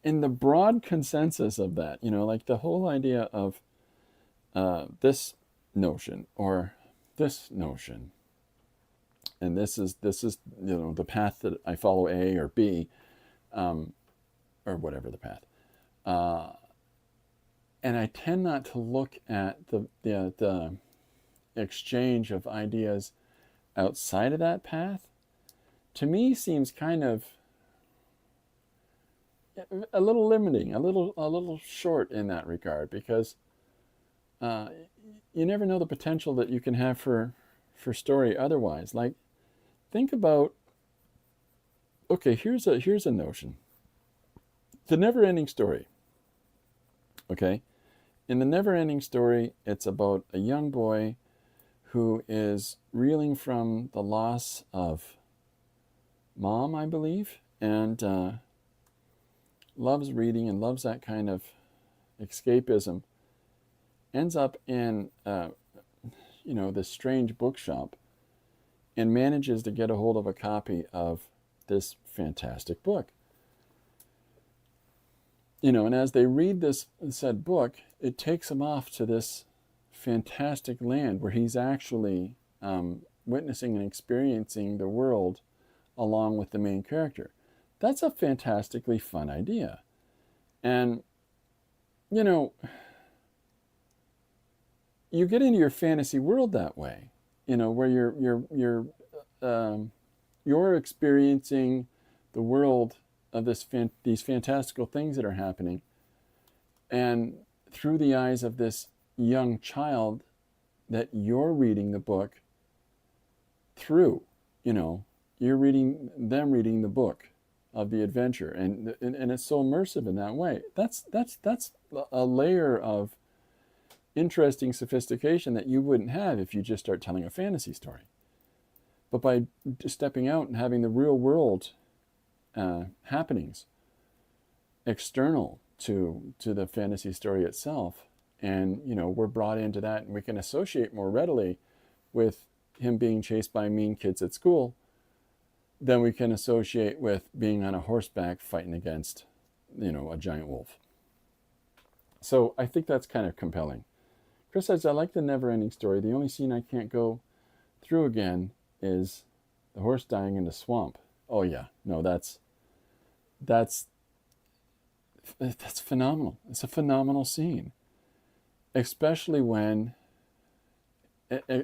in the broad consensus of that, like the whole idea of this notion or this notion, and this is the path that I follow, A or B, or whatever the path. And I tend not to look at the exchange of ideas outside of that path. To me, seems kind of a little limiting, a little short in that regard, because you never know the potential that you can have for story otherwise. Like, think about, okay, here's a notion. The never-ending story. Okay? In the never-ending story, it's about a young boy who is reeling from the loss of mom, I believe, and loves reading and loves that kind of escapism. Ends up in this strange bookshop and manages to get a hold of a copy of this fantastic book. And as they read this said book, it takes him off to this fantastic land where he's actually witnessing and experiencing the world along with the main character. That's a fantastically fun idea. And you know, you get into your fantasy world that way, where you're experiencing the world of these fantastical things that are happening, and through the eyes of this young child that you're reading the book through. You know, you're reading them reading the book of the adventure, and it's so immersive in that way. That's a layer of interesting sophistication that you wouldn't have if you just start telling a fantasy story. But by just stepping out and having the real world happenings external to the fantasy story itself, and we're brought into that, and we can associate more readily with him being chased by mean kids at school than we can associate with being on a horseback fighting against a giant wolf. So I think that's kind of compelling. Chris says, I like the never-ending story. The only scene I can't go through again is the horse dying in the swamp. Oh yeah, no, that's phenomenal. It's a phenomenal scene, especially when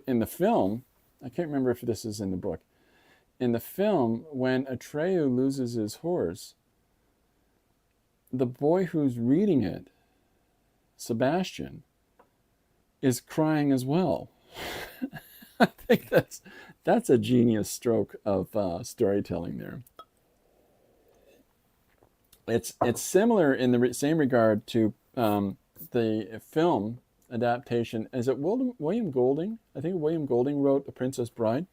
in the film, I can't remember if this is in the book. In the film, when Atreyu loses his horse, the boy who's reading it, Sebastian, is crying as well. I think that's a genius stroke of storytelling there. It's similar in the same regard to the film adaptation. Is it William Golding? I think William Golding wrote The Princess Bride,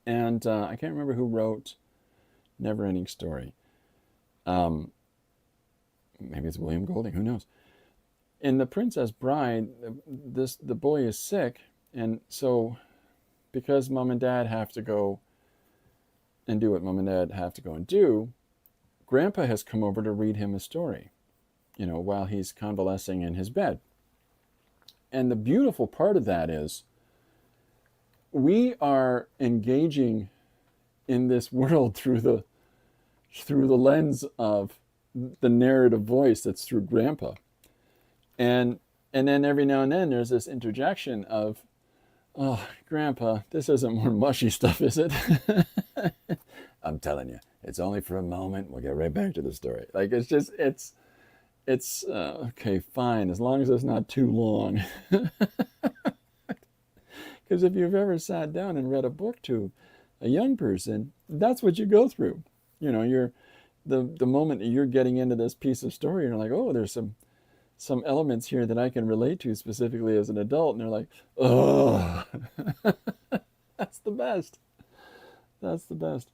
and I can't remember who wrote Neverending Story. Maybe it's William Golding. Who knows? In The Princess Bride, the boy is sick, and so because mom and dad have to go and do what mom and dad have to go and do, Grandpa has come over to read him a story, while he's convalescing in his bed. And the beautiful part of that is we are engaging in this world through the lens of the narrative voice that's through Grandpa. And then every now and then there's this interjection of, oh, Grandpa, this isn't more mushy stuff, is it? I'm telling you, it's only for a moment. We'll get right back to the story. Like, it's okay, fine, as long as it's not too long. Because if you've ever sat down and read a book to a young person, that's what you go through. You're the moment that you're getting into this piece of story, you're like, oh, there's some elements here that I can relate to specifically as an adult, and they're like, oh, that's the best. That's the best.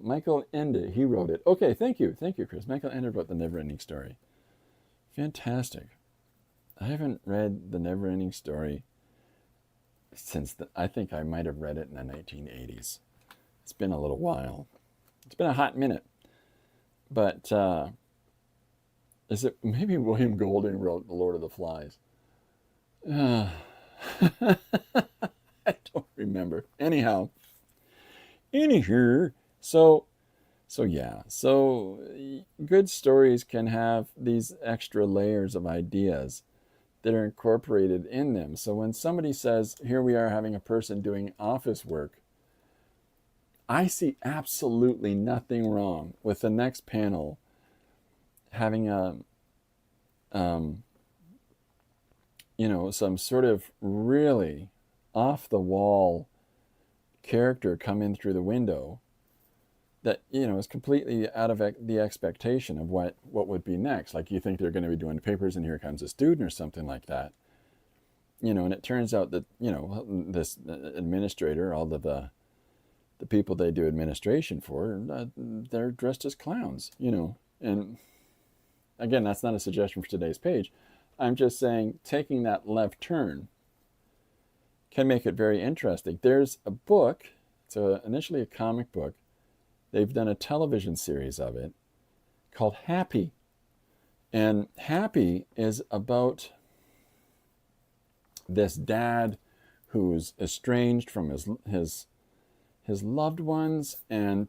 Michael Ende, he wrote it. Okay, thank you, Chris. Michael Ende wrote The Neverending Story. Fantastic. I haven't read The Neverending Story since I think I might have read it in the 1980s. It's been a little while. It's been a hot minute. But is it maybe William Golding wrote The Lord of the Flies? I don't remember. Anywho, so yeah. So good stories can have these extra layers of ideas that are incorporated in them. So when somebody says, here we are having a person doing office work, I see absolutely nothing wrong with the next panel having some sort of really off the wall character come in through the window that is completely out of the expectation of what would be next. Like, you think they're going to be doing papers, and here comes a student or something like that. And it turns out that this administrator, all of the people they do administration for, they're dressed as clowns. And again, that's not a suggestion for today's page. I'm just saying taking that left turn can make it very interesting. There's a book. It's initially a comic book. They've done a television series of it called Happy. And Happy is about this dad who's estranged from his loved ones, and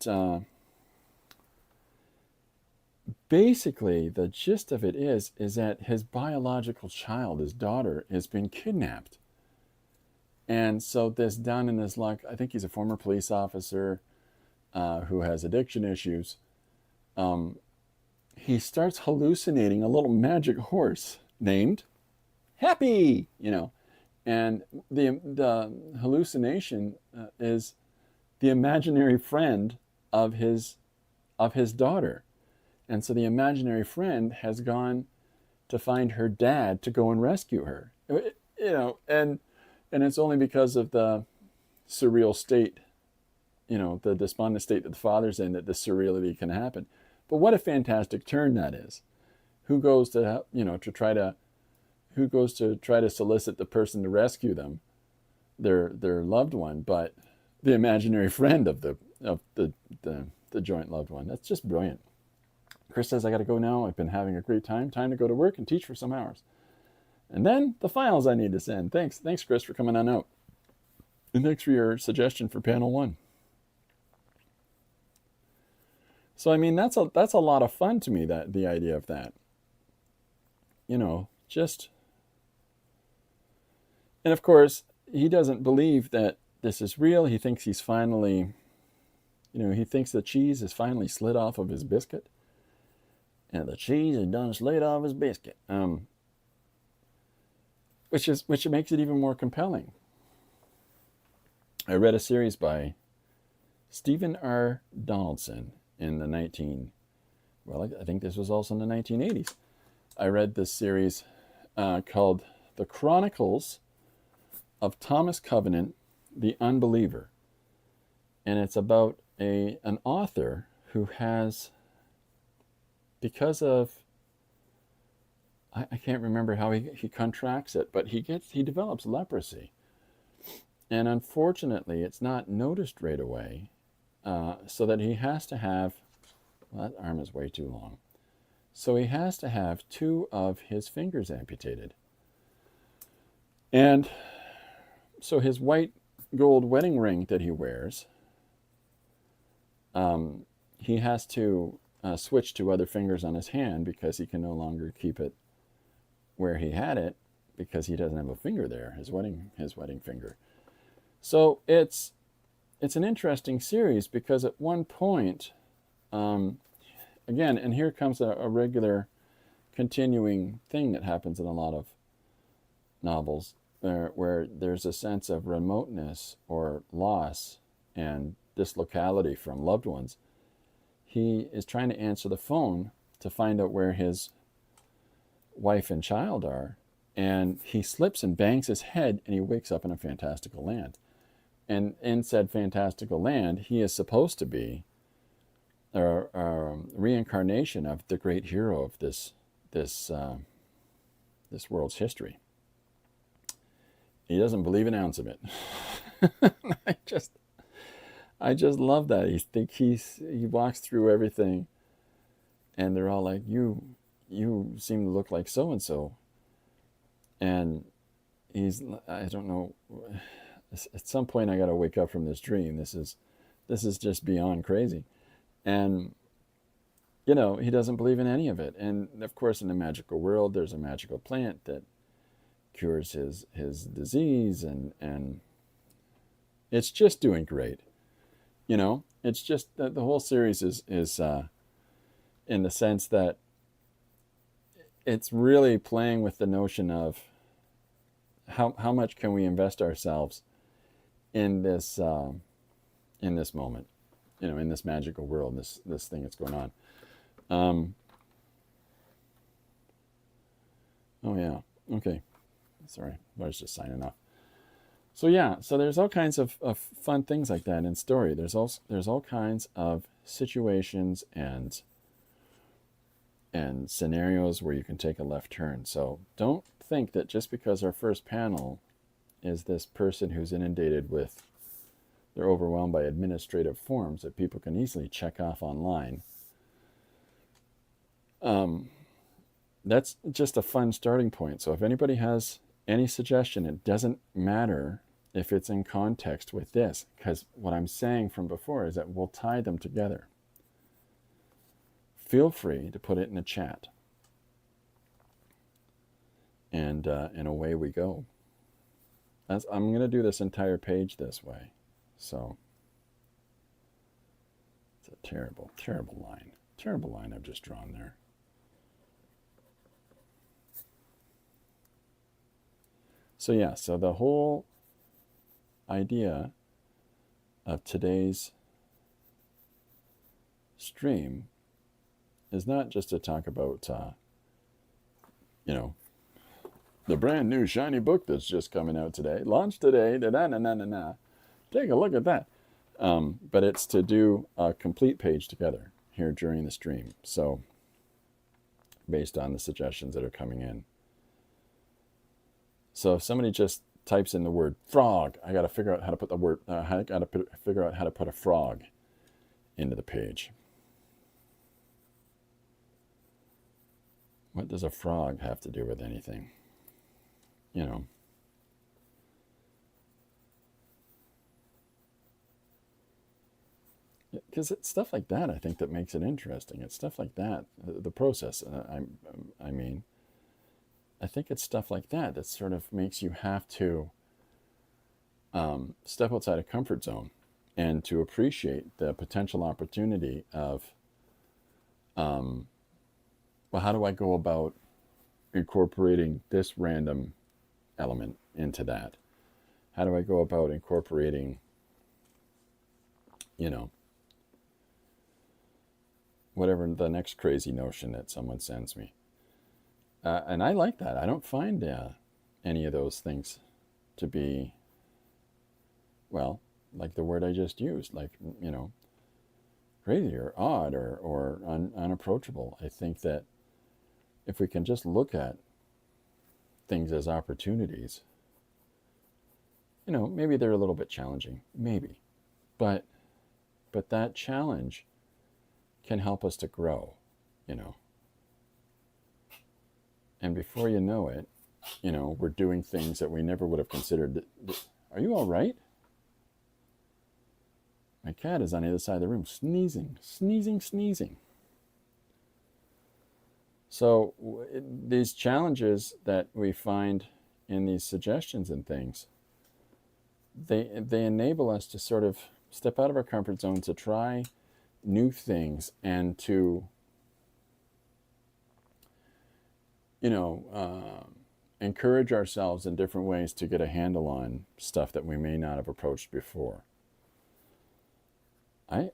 basically, the gist of it is that his biological child, his daughter, has been kidnapped. And so this down in his luck, I think he's a former police officer who has addiction issues. He starts hallucinating a little magic horse named Happy, and the hallucination is the imaginary friend of his daughter. And so the imaginary friend has gone to find her dad to go and rescue her. And it's only because of the surreal state, the despondent state that the father's in, that the surreality can happen. But what a fantastic turn that is. Who goes to try to solicit the person to rescue them, their loved one, but the imaginary friend of the joint loved one. That's just brilliant. Chris says, I got to go now. I've been having a great time. Time to go to work and teach for some hours. And then the files I need to send. Thanks, Chris, for coming on out. And thanks for your suggestion for panel 1. So, I mean, that's a lot of fun to me, that the idea of that. Just... And of course, he doesn't believe that this is real. He thinks he's finally, he thinks the cheese is finally slid off of his biscuit. And the cheese is done slid off his biscuit. Which makes it even more compelling. I read a series by Stephen R. Donaldson in the I think this was also in the 1980s. I read this series called The Chronicles of Thomas Covenant, the Unbeliever. And it's about an author who has, because of, I can't remember how he contracts it, but he develops leprosy. And unfortunately, it's not noticed right away, so that he has to have, that arm is way too long. So he has to have 2 of his fingers amputated. And so his white gold wedding ring that he wears, he has to switch to other fingers on his hand because he can no longer keep it where he had it because he doesn't have a finger there, his wedding finger. So it's an interesting series because at one point, again, and here comes a regular continuing thing that happens in a lot of novels, where there's a sense of remoteness or loss and dislocality from loved ones. He is trying to answer the phone to find out where his wife and child are, and he slips and bangs his head, and he wakes up in a fantastical land. And in said fantastical land, he is supposed to be a reincarnation of the great hero of this world's history. He doesn't believe an ounce of it. I just love that. He walks through everything, and they're all like, you seem to look like so and so, and I don't know. At some point, I got to wake up from this dream. This is just beyond crazy, and he doesn't believe in any of it. And of course, in the magical world, there's a magical plant that cures his disease, and it's just doing great. It's just that the whole series is in the sense that it's really playing with the notion of how much can we invest ourselves in this moment, in this magical world, this thing that's going on. Oh yeah, okay. Sorry, I was just signing off. So yeah, so there's all kinds of fun things like that in story. There's all kinds of situations and scenarios where you can take a left turn. So don't think that just because our first panel is this person who's inundated with, they're overwhelmed by administrative forms that people can easily check off online. That's just a fun starting point. So if anybody has any suggestion, it doesn't matter if it's in context with this, because what I'm saying from before is that we'll tie them together. feel free to put it in the chat. And away we go. I'm going to do this entire page this way. So it's a terrible, terrible line. Terrible line I've just drawn there. So yeah, so the whole idea of today's stream is not just to talk about, the brand new shiny book that's just coming out today, launched today, da-da-na-na-na-na. Take a look at that. But it's to do a complete page together here during the stream. So based on the suggestions that are coming in. So if somebody just types in the word frog, I got to figure out how to put the word, figure out how to put a frog into the page. What does a frog have to do with anything? You know. Because it's stuff like that, I think, that makes it interesting. It's stuff like that, the process. I think it's stuff like that that sort of makes you have to step outside a comfort zone and to appreciate the potential opportunity of, well, how do I go about incorporating this random element into that? How do I go about incorporating, whatever the next crazy notion that someone sends me? And I like that. I don't find any of those things to be, well, like the word I just used, like, crazy or odd or unapproachable. I think that if we can just look at things as opportunities, maybe they're a little bit challenging, maybe, but that challenge can help us to grow, And before you know it, we're doing things that we never would have considered. Are you all right? My cat is on the other side of the room, sneezing. So these challenges that we find in these suggestions and things, they enable us to sort of step out of our comfort zone, to try new things, and to encourage ourselves in different ways to get a handle on stuff that we may not have approached before. I'm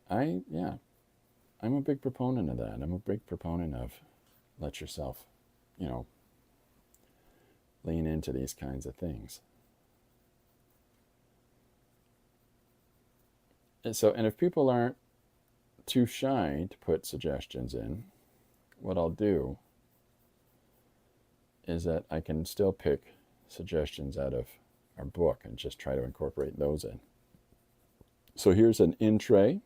a big proponent of that. I'm a big proponent of let yourself, lean into these kinds of things. And if people aren't too shy to put suggestions in, what I'll do is that I can still pick suggestions out of our book and just try to incorporate those in. So here's an in tray.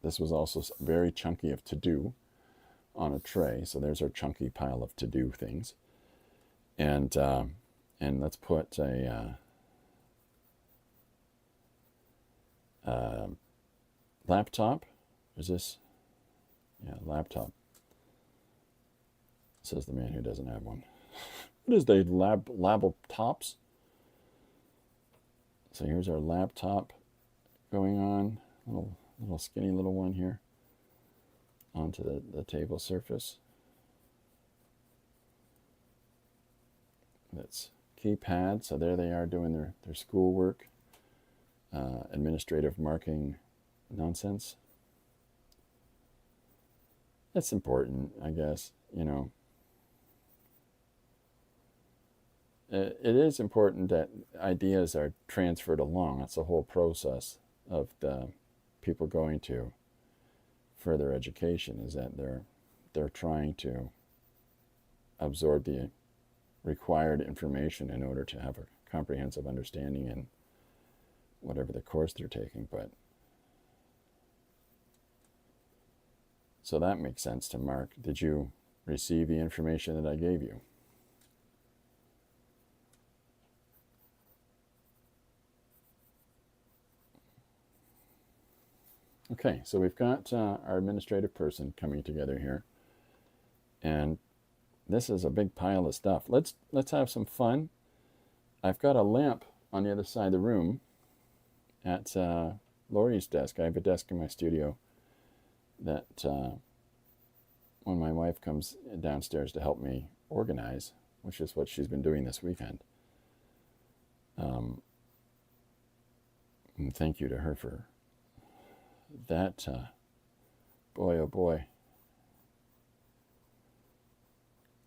This was also very chunky of to-do on a tray. So there's our chunky pile of to-do things. And let's put a laptop. Is this? Yeah, laptop. Says the man who doesn't have one. What is the laptops? So here's our laptop going on. Little skinny little one here onto the table surface. That's keypad. So there they are doing their schoolwork, administrative marking nonsense. That's important, I guess, It is important that ideas are transferred along. That's the whole process of the people going to further education, is that they're trying to absorb the required information in order to have a comprehensive understanding in whatever the course they're taking. But so that makes sense to Mark. Did you receive the information that I gave you? Okay, so we've got our administrative person coming together here, and this is a big pile of stuff. Let's have some fun. I've got a lamp on the other side of the room at Lori's desk. I have a desk in my studio that when my wife comes downstairs to help me organize, which is what she's been doing this weekend. And thank you to her for that. Boy, oh boy.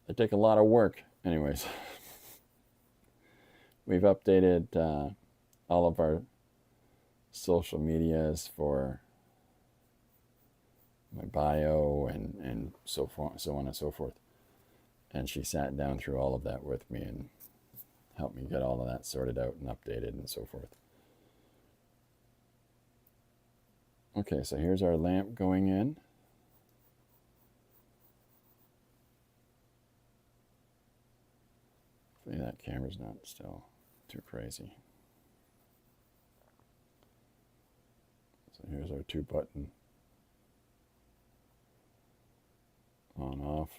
They take a lot of work. Anyways, we've updated all of our social medias for my bio and so on and so forth. And she sat down through all of that with me and helped me get all of that sorted out and updated and so forth. Okay, so here's our lamp going in. Hopefully that camera's not still too crazy. So here's our 2-button on off.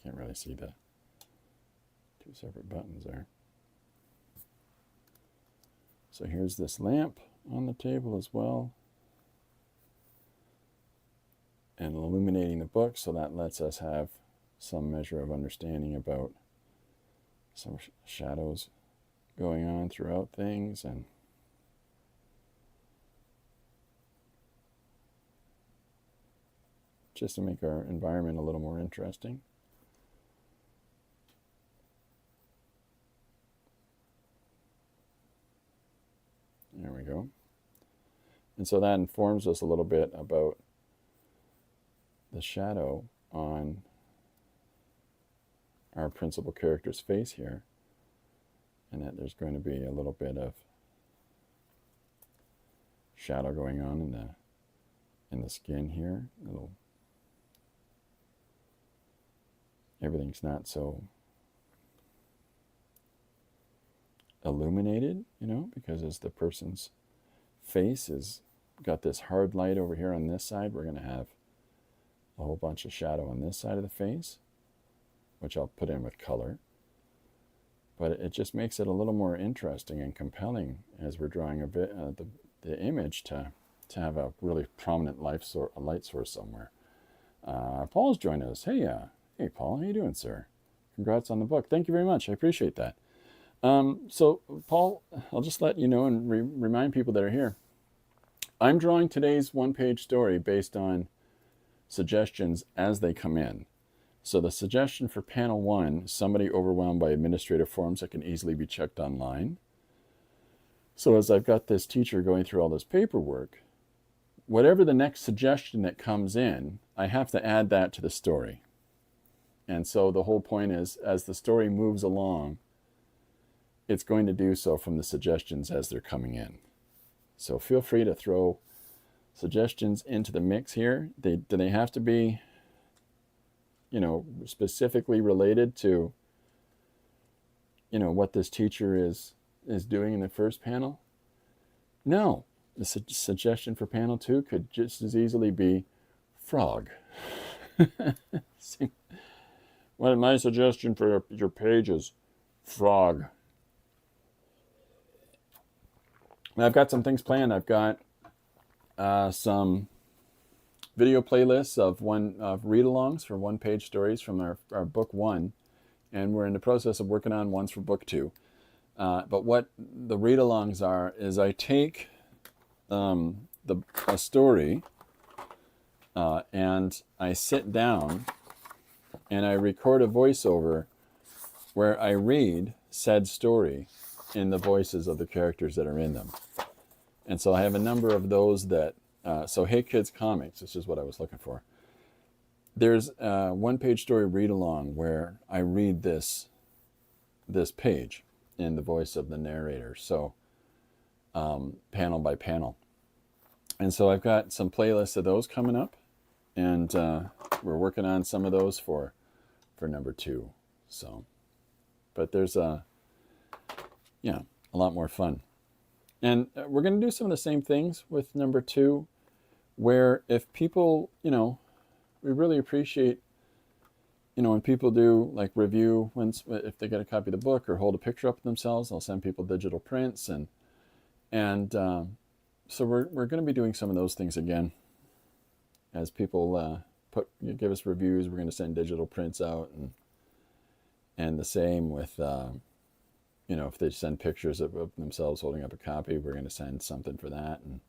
Can't really see the 2 separate buttons there. So here's this lamp on the table as well, and illuminating the book, so that lets us have some measure of understanding about some shadows going on throughout things, and just to make our environment a little more interesting. There we go. And so that informs us a little bit about the shadow on our principal character's face here, and that there's going to be a little bit of shadow going on in the skin here. Everything's not so illuminated, because as the person's face is got this hard light over here on this side, we're going to have a whole bunch of shadow on this side of the face, which I'll put in with color. But it just makes it a little more interesting and compelling as we're drawing a bit the image to have a really prominent light source somewhere. Paul's joined us. Hey Paul, how you doing, sir? Congrats on the book. Thank you very much. I appreciate that. So Paul, I'll just let you know and remind people that are here. I'm drawing today's one-page story based on suggestions as they come in. So the suggestion for panel 1, somebody overwhelmed by administrative forms that can easily be checked online. So as I've got this teacher going through all this paperwork, whatever the next suggestion that comes in, I have to add that to the story. And so the whole point is, as the story moves along, it's going to do so from the suggestions as they're coming in. So feel free to throw suggestions into the mix here. Do they have to be, specifically related to, what this teacher is doing in the first panel? No. The suggestion for panel 2 could just as easily be frog. Well, my suggestion for your page is frog. I've got some things planned. I've got some video playlists of read-alongs for one-page stories from our book 1, and we're in the process of working on ones for book 2. But what the read-alongs are is I take a story and I sit down and I record a voiceover where I read said story in the voices of the characters that are in them. And so I have a number of those that, so Hey Kids Comics, this is what I was looking for. There's a one-page story read-along where I read this page in the voice of the narrator, so panel by panel. And so I've got some playlists of those coming up, and we're working on some of those for number 2. So, but there's a lot more fun. And we're going to do some of the same things with number 2, where if people, we really appreciate, when people do like review, if they get a copy of the book or hold a picture up of themselves, I'll send people digital prints. And so we're going to be doing some of those things again. As people give us reviews, we're going to send digital prints out, and the same with if they send pictures of themselves holding up a copy, we're going to send something for that. And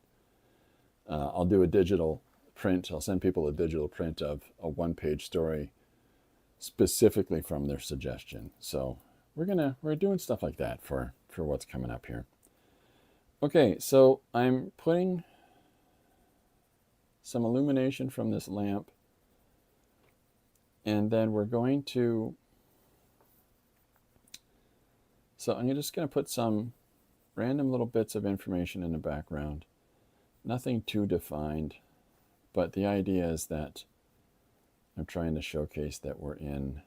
I'll do a digital print. I'll send people a digital print of a one-page story specifically from their suggestion. So we're doing stuff like that for what's coming up here. Okay, so I'm putting some illumination from this lamp, and then we're going to, so I'm just going to put some random little bits of information in the background. Nothing too defined, but the idea is that I'm trying to showcase that we're in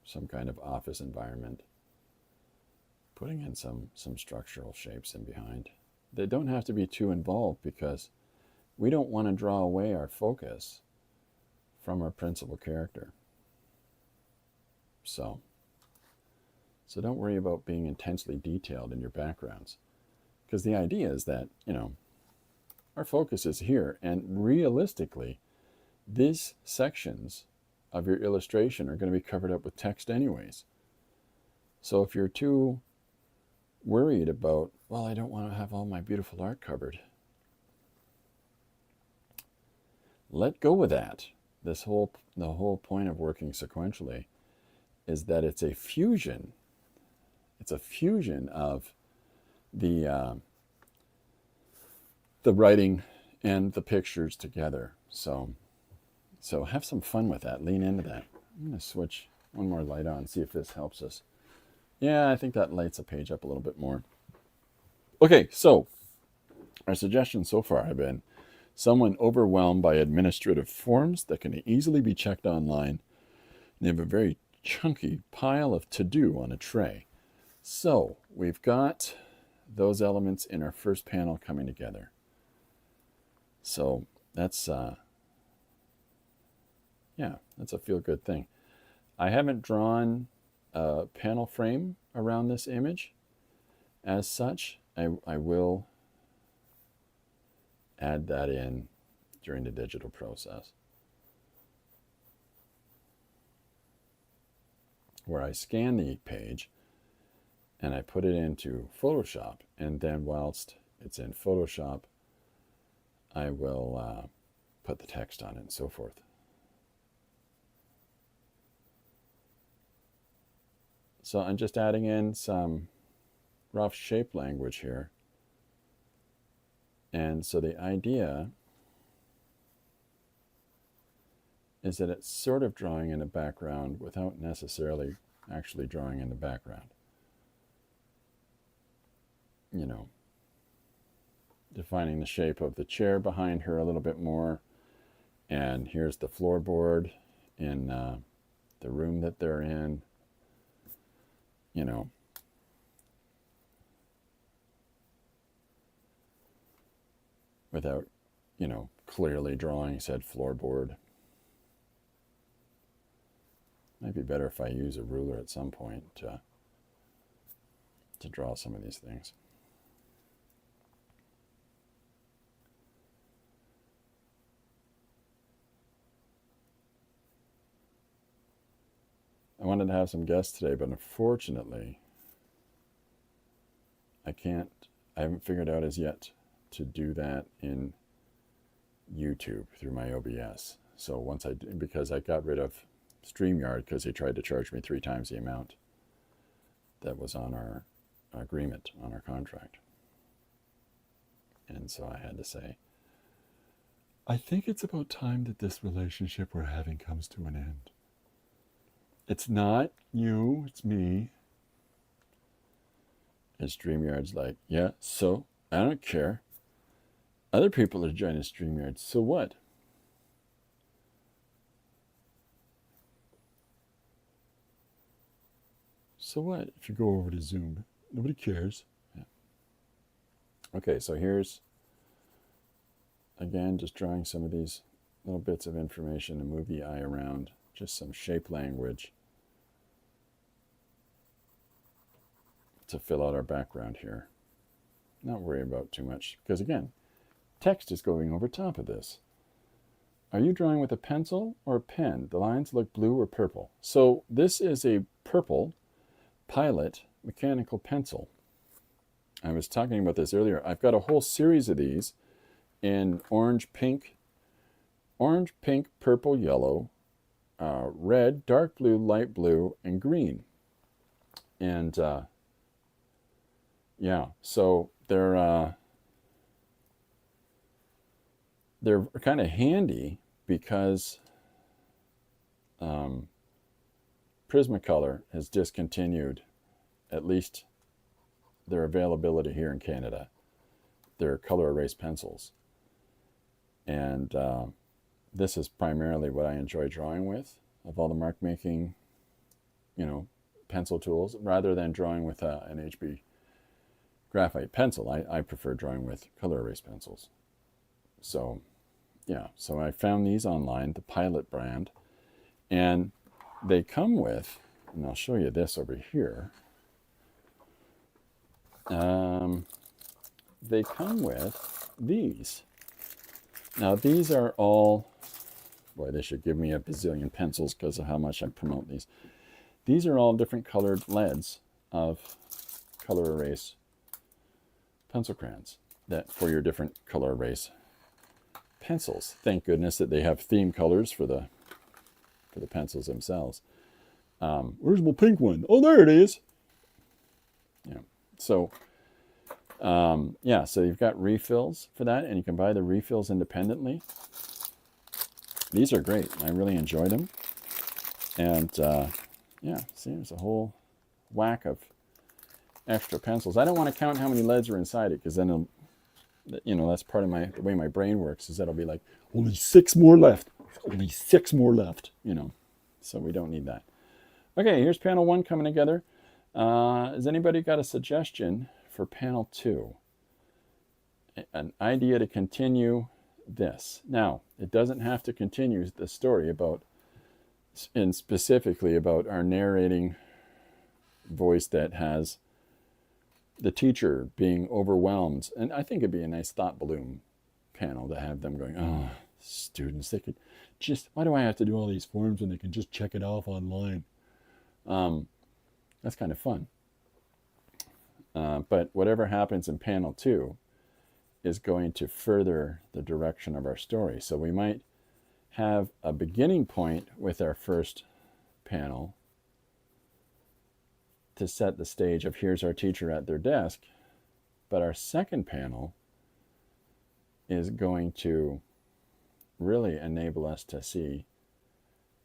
some kind of office environment. Putting in some structural shapes in behind. They don't have to be too involved because we don't want to draw away our focus from our principal character. So don't worry about being intensely detailed in your backgrounds, because the idea is that, our focus is here, and realistically, these sections of your illustration are going to be covered up with text anyways. So if you're too worried about, well, I don't want to have all my beautiful art covered, let go of that. The whole point of working sequentially is that it's a fusion. It's a fusion of the writing and the pictures together. So have some fun with that. Lean into that. I'm going to switch one more light on, see if this helps us. Yeah, I think that lights the page up a little bit more. Okay, so our suggestions so far have been someone overwhelmed by administrative forms that can easily be checked online. They have a very chunky pile of to-do on a tray. So we've got those elements in our first panel coming together. So that's a feel-good thing. I haven't drawn a panel frame around this image as such. I will add that in during the digital process, where I scan the page and I put it into Photoshop, and then whilst it's in Photoshop, I will put the text on it and so forth. So I'm just adding in some rough shape language here. And so the idea is that it's sort of drawing in the background without necessarily actually drawing in the background. Defining the shape of the chair behind her a little bit more. And here's the floorboard in the room that they're in. Without, clearly drawing said floorboard. Might be better if I use a ruler at some point to draw some of these things. I wanted to have some guests today, but unfortunately, I haven't figured out as yet to do that in YouTube through my OBS. So because I got rid of StreamYard because they tried to charge me 3 times the amount that was on our agreement, on our contract. And so I had to say, I think it's about time that this relationship we're having comes to an end. It's not you, it's me. And StreamYard's like, yeah, so I don't care. Other people are joining StreamYard, so what? So what if you go over to Zoom? Nobody cares. Yeah. Okay, so here's, again, just drawing some of these little bits of information to move the eye around, just some shape language to fill out our background here. Not worry about too much, because again, text is going over top of this. Are you drawing with a pencil or a pen? The lines look blue or purple. So this is a purple Pilot mechanical pencil. I was talking about this earlier. I've got a whole series of these in orange, pink, purple, yellow, red, dark blue, light blue, and green. And yeah, so they're kind of handy because Prismacolor has discontinued at least their availability here in Canada. They're color erase pencils. And this is primarily what I enjoy drawing with, of all the mark making, pencil tools, rather than drawing with an HB graphite pencil. I prefer drawing with color erase pencils. So yeah, so I found these online, the Pilot brand, and they come with, and I'll show you this over here. They come with these. Now these are all, boy, they should give me a bazillion pencils because of how much I promote these. These are all different colored leads of color erase pencil crayons that for your different color erase pencils. Thank goodness that they have theme colors for the pencils themselves. Where's my pink one? Oh, there it is. Yeah. So yeah, so you've got refills for that, and you can buy the refills independently. These are great. I really enjoy them. And yeah, see, there's a whole whack of extra pencils. I don't want to count how many leads are inside it, because then that's part of the way my brain works, is that it'll be like, only 6 more left. Only 6 more left, So we don't need that. Okay, here's panel 1 coming together. Has anybody got a suggestion for panel 2? An idea to continue this. Now, it doesn't have to continue the story and specifically about our narrating voice that has the teacher being overwhelmed. And I think it'd be a nice thought balloon panel to have them going, oh, students, they could just, why do I have to do all these forms when they can just check it off online? That's kind of fun. But whatever happens in panel 2 is going to further the direction of our story. So we might have a beginning point with our first panel to set the stage of here's our teacher at their desk, but our second panel is going to really enable us to see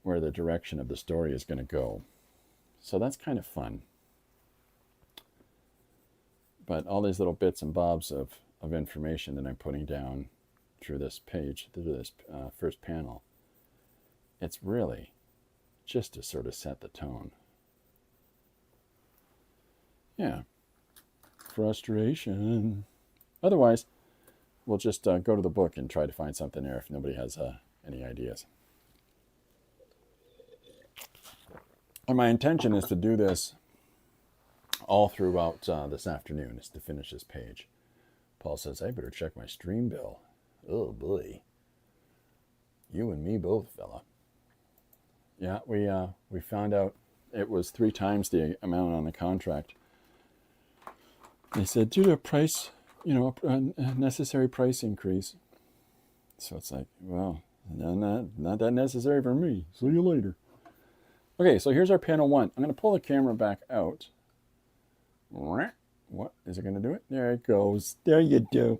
where the direction of the story is going to go. So that's kind of fun. But all these little bits and bobs of information that I'm putting down through this page, through this first panel, it's really just to sort of set the tone. Yeah. Frustration. Otherwise, we'll just go to the book and try to find something there if nobody has any ideas. And my intention is to do this all throughout this afternoon, is to finish this page. Paul says, I better check my stream bill. Oh, boy. You and me both, fella. Yeah, we found out it was 3 times the amount on the contract. They said, due to a price, a necessary price increase. So it's like, well, not that necessary for me. See you later. Okay, so here's our panel 1. I'm going to pull the camera back out. What? Is it going to do it? There it goes. There you do.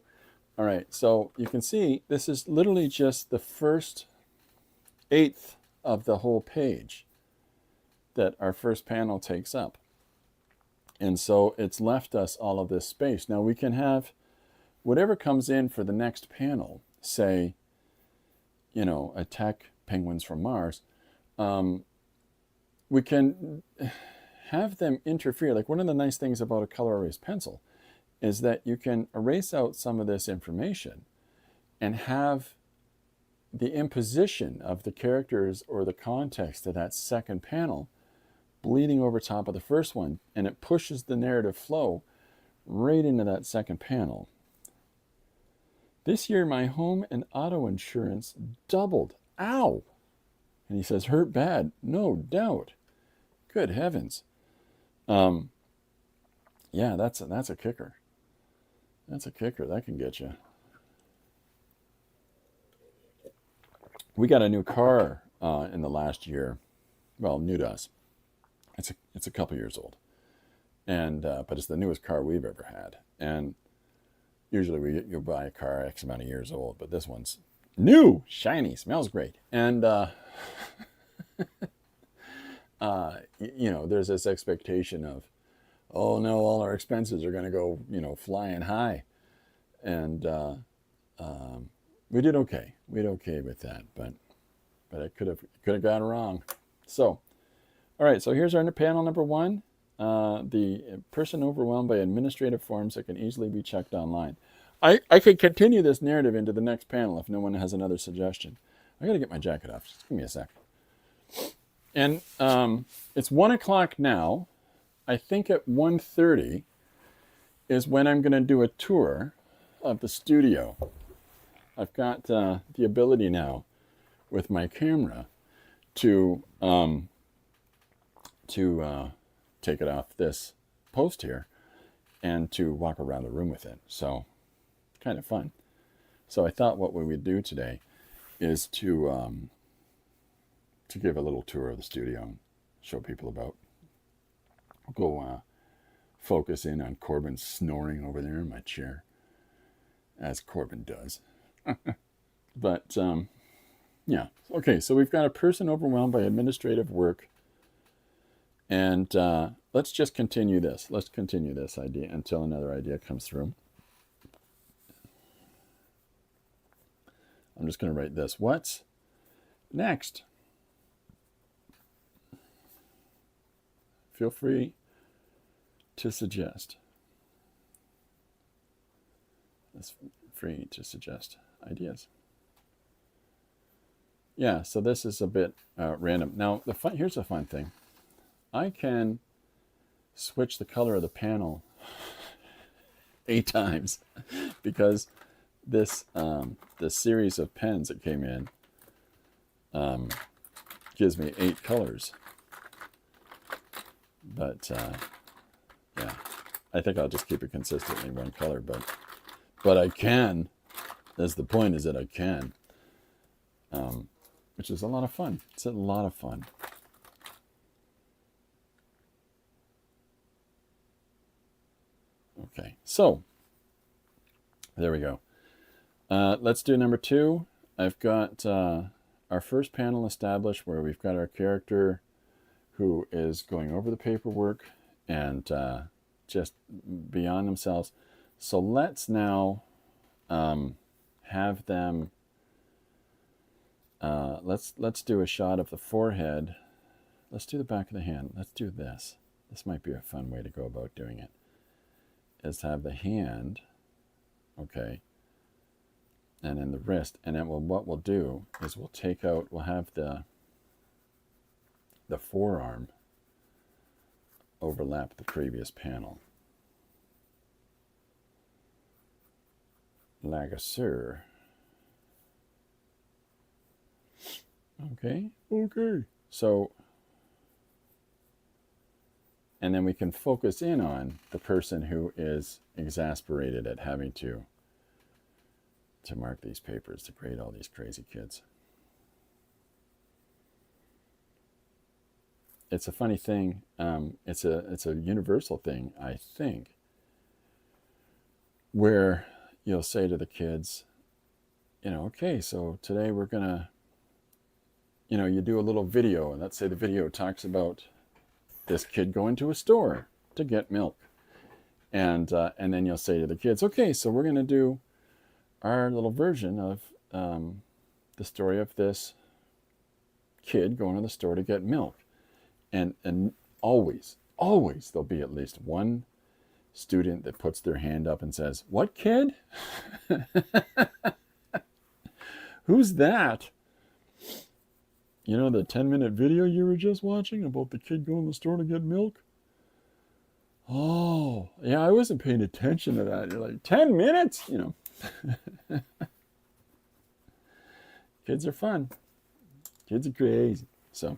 All right, so you can see this is literally just the first 1/8 of the whole page that our first panel takes up. And so it's left us all of this space. Now we can have whatever comes in for the next panel, say, attack penguins from Mars. We can have them interfere. Like, one of the nice things about a color erase pencil is that you can erase out some of this information and have the imposition of the characters or the context of that second panel bleeding over top of the first one, and it pushes the narrative flow right into that second panel. This year, my home and auto insurance doubled. Ow! And he says, hurt bad, no doubt. Good heavens. Yeah, that's a kicker. That's a kicker. That can get you. We got a new car in the last year. Well, new to us. It's a couple years old, and but it's the newest car we've ever had. And usually you'll buy a car X amount of years old, but this one's new, shiny, smells great, and there's this expectation of, oh no, all our expenses are going to go, flying high, and we did okay. We did okay with that, but it could have gone wrong. So, all right. So here's our panel number 1. The person overwhelmed by administrative forms that can easily be checked online. I could continue this narrative into the next panel if no one has another suggestion. I got to get my jacket off. Just give me a sec. And it's 1 o'clock now. I think at 1:30 is when I'm going to do a tour of the studio. I've got the ability now with my camera to take it off this post here and to walk around the room with it. So it's kind of fun. So I thought what we would do today is to give a little tour of the studio and show people about. I'll go focus in on Corbin snoring over there in my chair, as Corbin does. But yeah, okay, so we've got a person overwhelmed by administrative work, and let's just continue this. Let's continue this idea until another idea comes through. I'm just going to write this. What's next? Feel free to suggest. It's free to suggest ideas. Yeah, so this is a bit random. Now, here's a fun thing. I can switch the color of the panel 8 times because this series of pens that came in gives me 8 colors. But yeah, I think I'll just keep it consistently 1 color. But I can. That's the point, is that I can, which is a lot of fun. It's a lot of fun. Okay, so there we go. Let's do number 2. I've got our first panel established where we've got our character who is going over the paperwork and just beyond themselves. So let's now have them. Let's do a shot of the forehead. Let's do the back of the hand. Let's do this. This might be a fun way to go about doing it. Is to have the hand, okay, and then the wrist, and then what we'll do is we'll have the forearm overlap the previous panel. Like a sir. Okay. So, and then we can focus in on the person who is exasperated at having to mark these papers, to grade all these crazy kids. It's a funny thing. It's a universal thing, I think, where you'll say to the kids, okay, so today we're gonna, you do a little video, and let's say the video talks about this kid going to a store to get milk, and then you'll say to the kids, okay, so we're gonna do our little version of the story of this kid going to the store to get milk. And always there'll be at least one student that puts their hand up and says, "What kid? Who's that? You know the 10-minute video you were just watching about the kid going to the store to get milk? Oh, yeah, I wasn't paying attention to that." You're like, 10 minutes? Kids are fun. Kids are crazy. So,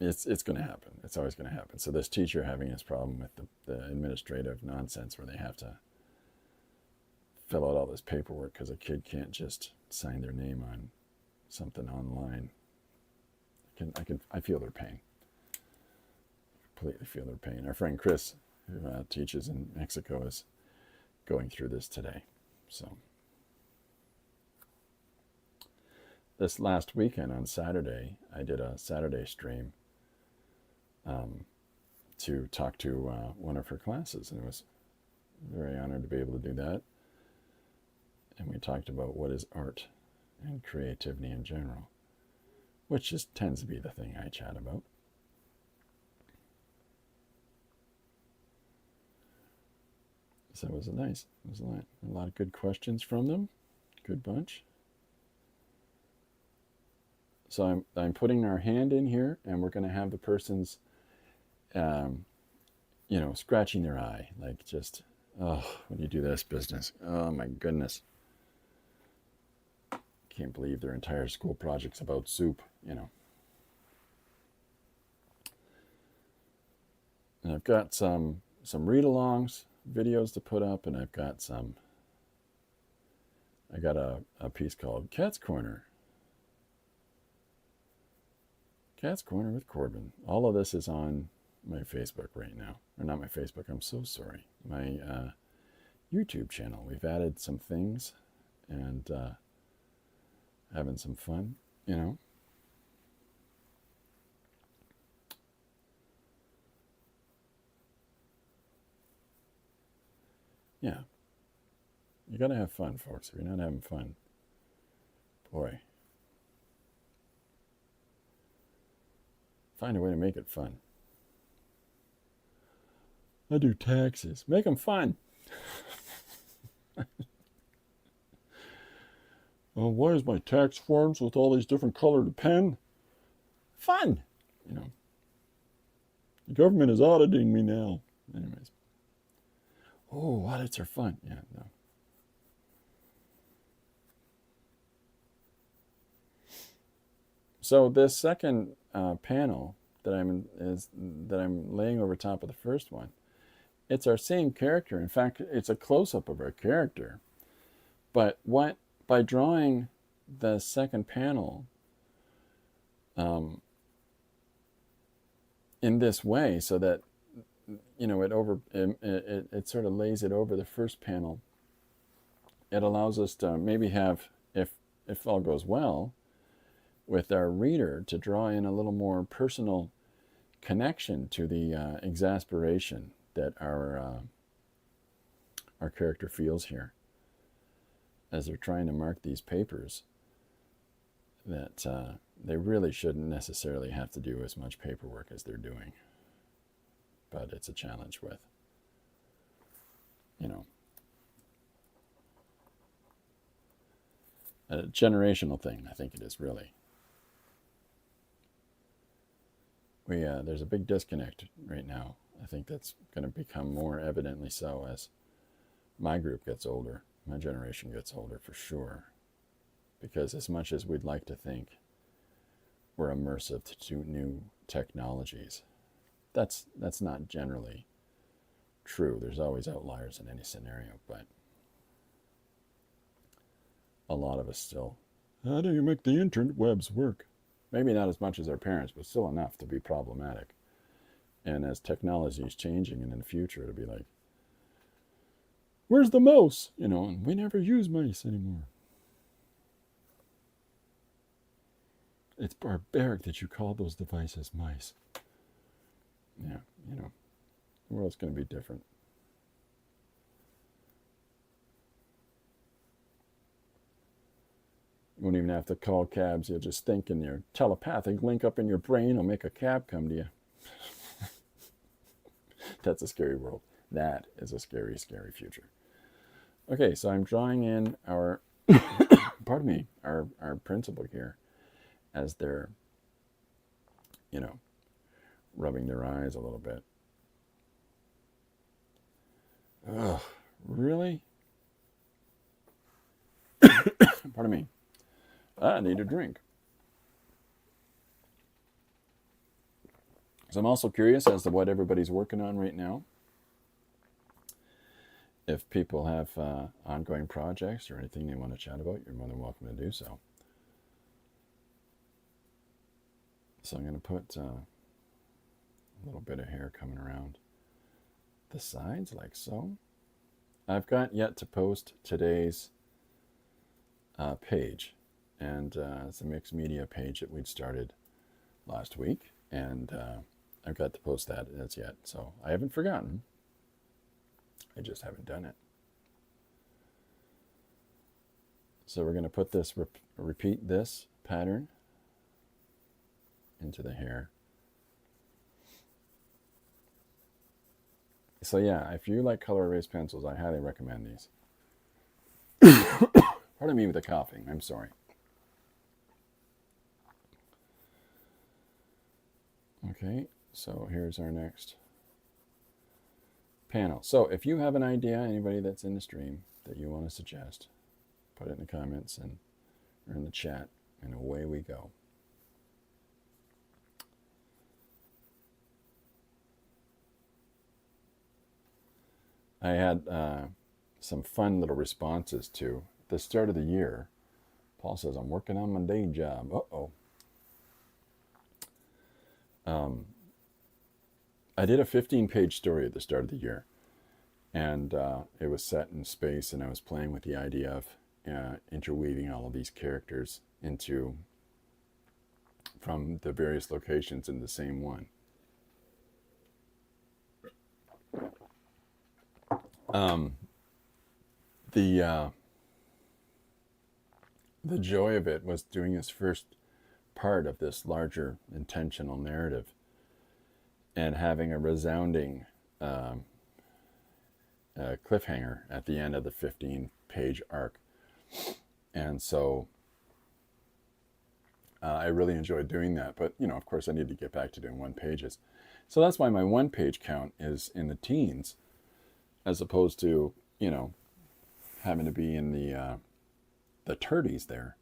it's going to happen. It's always going to happen. So this teacher having this problem with the administrative nonsense where they have to fill out all this paperwork because a kid can't just sign their name on something online. I feel their pain. Completely feel their pain. Our friend Chris, who teaches in Mexico, is going through this today. So this last weekend on Saturday, I did a Saturday stream to talk to one of her classes, and I was very honored to be able to do that. And we talked about what is art and creativity in general, which just tends to be the thing I chat about. So it was nice. It was a lot of good questions from them. Good bunch. So I'm putting our hand in here, and we're going to have the person's, scratching their eye, like just, oh, when you do this business, oh my goodness. Can't believe their entire school project's about soup, And I've got some read-alongs, videos to put up, and I got a piece called Cat's Corner. Cat's Corner with Corbin. All of this is on my Facebook right now. Or not my Facebook, I'm so sorry. My YouTube channel. We've added some things and having some fun, Yeah. You gotta have fun, folks. If you're not having fun, boy, find a way to make it fun. I do taxes. Make them fun. Oh, why is my tax forms with all these different colored pen? Fun. The government is auditing me now. Anyways. Oh, audits are fun. Yeah, no. So this second panel that I'm laying over top of the first one, it's our same character. In fact, it's a close-up of our character. But by drawing the second panel in this way, so that it sort of lays it over the first panel, it allows us to maybe have, if all goes well, with our reader, to draw in a little more personal connection to the exasperation that our character feels here as they're trying to mark these papers, that they really shouldn't necessarily have to do as much paperwork as they're doing. But it's a challenge with, a generational thing, I think it is, really. There's a big disconnect right now. I think that's going to become more evidently so as my group gets older, my generation gets older for sure. Because as much as we'd like to think we're immersive to new technologies, that's not generally true. There's always outliers in any scenario, but a lot of us still, how do you make the interwebs work? Maybe not as much as our parents, but still enough to be problematic. And as technology is changing, and in the future it'll be like, where's the mouse? And we never use mice anymore. It's barbaric that you call those devices mice. Yeah, the world's going to be different. You won't even have to call cabs. You'll just think, in your telepathic link up in your brain will make a cab come to you. That's a scary world. That is a scary, scary future. Okay, so I'm drawing in our, pardon me, our principal here as they're, rubbing their eyes a little bit. Ugh, really? Pardon me. I need a drink. So I'm also curious as to what everybody's working on right now. If people have ongoing projects or anything they want to chat about, you're more than welcome to do so. So I'm going to put a little bit of hair coming around the sides like so. I've got yet to post today's page, and it's a mixed media page that we'd started last week, and I've got to post that as yet. So I haven't forgotten. I just haven't done it. So we're going to put this, repeat this pattern into the hair. So yeah, if you like color erase pencils, I highly recommend these. Pardon me with the coughing, I'm sorry. Okay, so here's our next panel. So if you have an idea, anybody that's in the stream that you want to suggest, put it in the comments or in the chat, and away we go. I had some fun little responses to the start of the year. Paul says, I'm working on my day job. Uh-oh. I did a 15-page story at the start of the year, and it was set in space, and I was playing with the idea of interweaving all of these characters from the various locations in the same one. The joy of it was doing this first part of this larger intentional narrative and having a resounding cliffhanger at the end of the 15-page arc. And so I really enjoyed doing that. But, of course, I need to get back to doing one-pages. So that's why my one-page count is in the teens, as opposed to, having to be in the 30s there.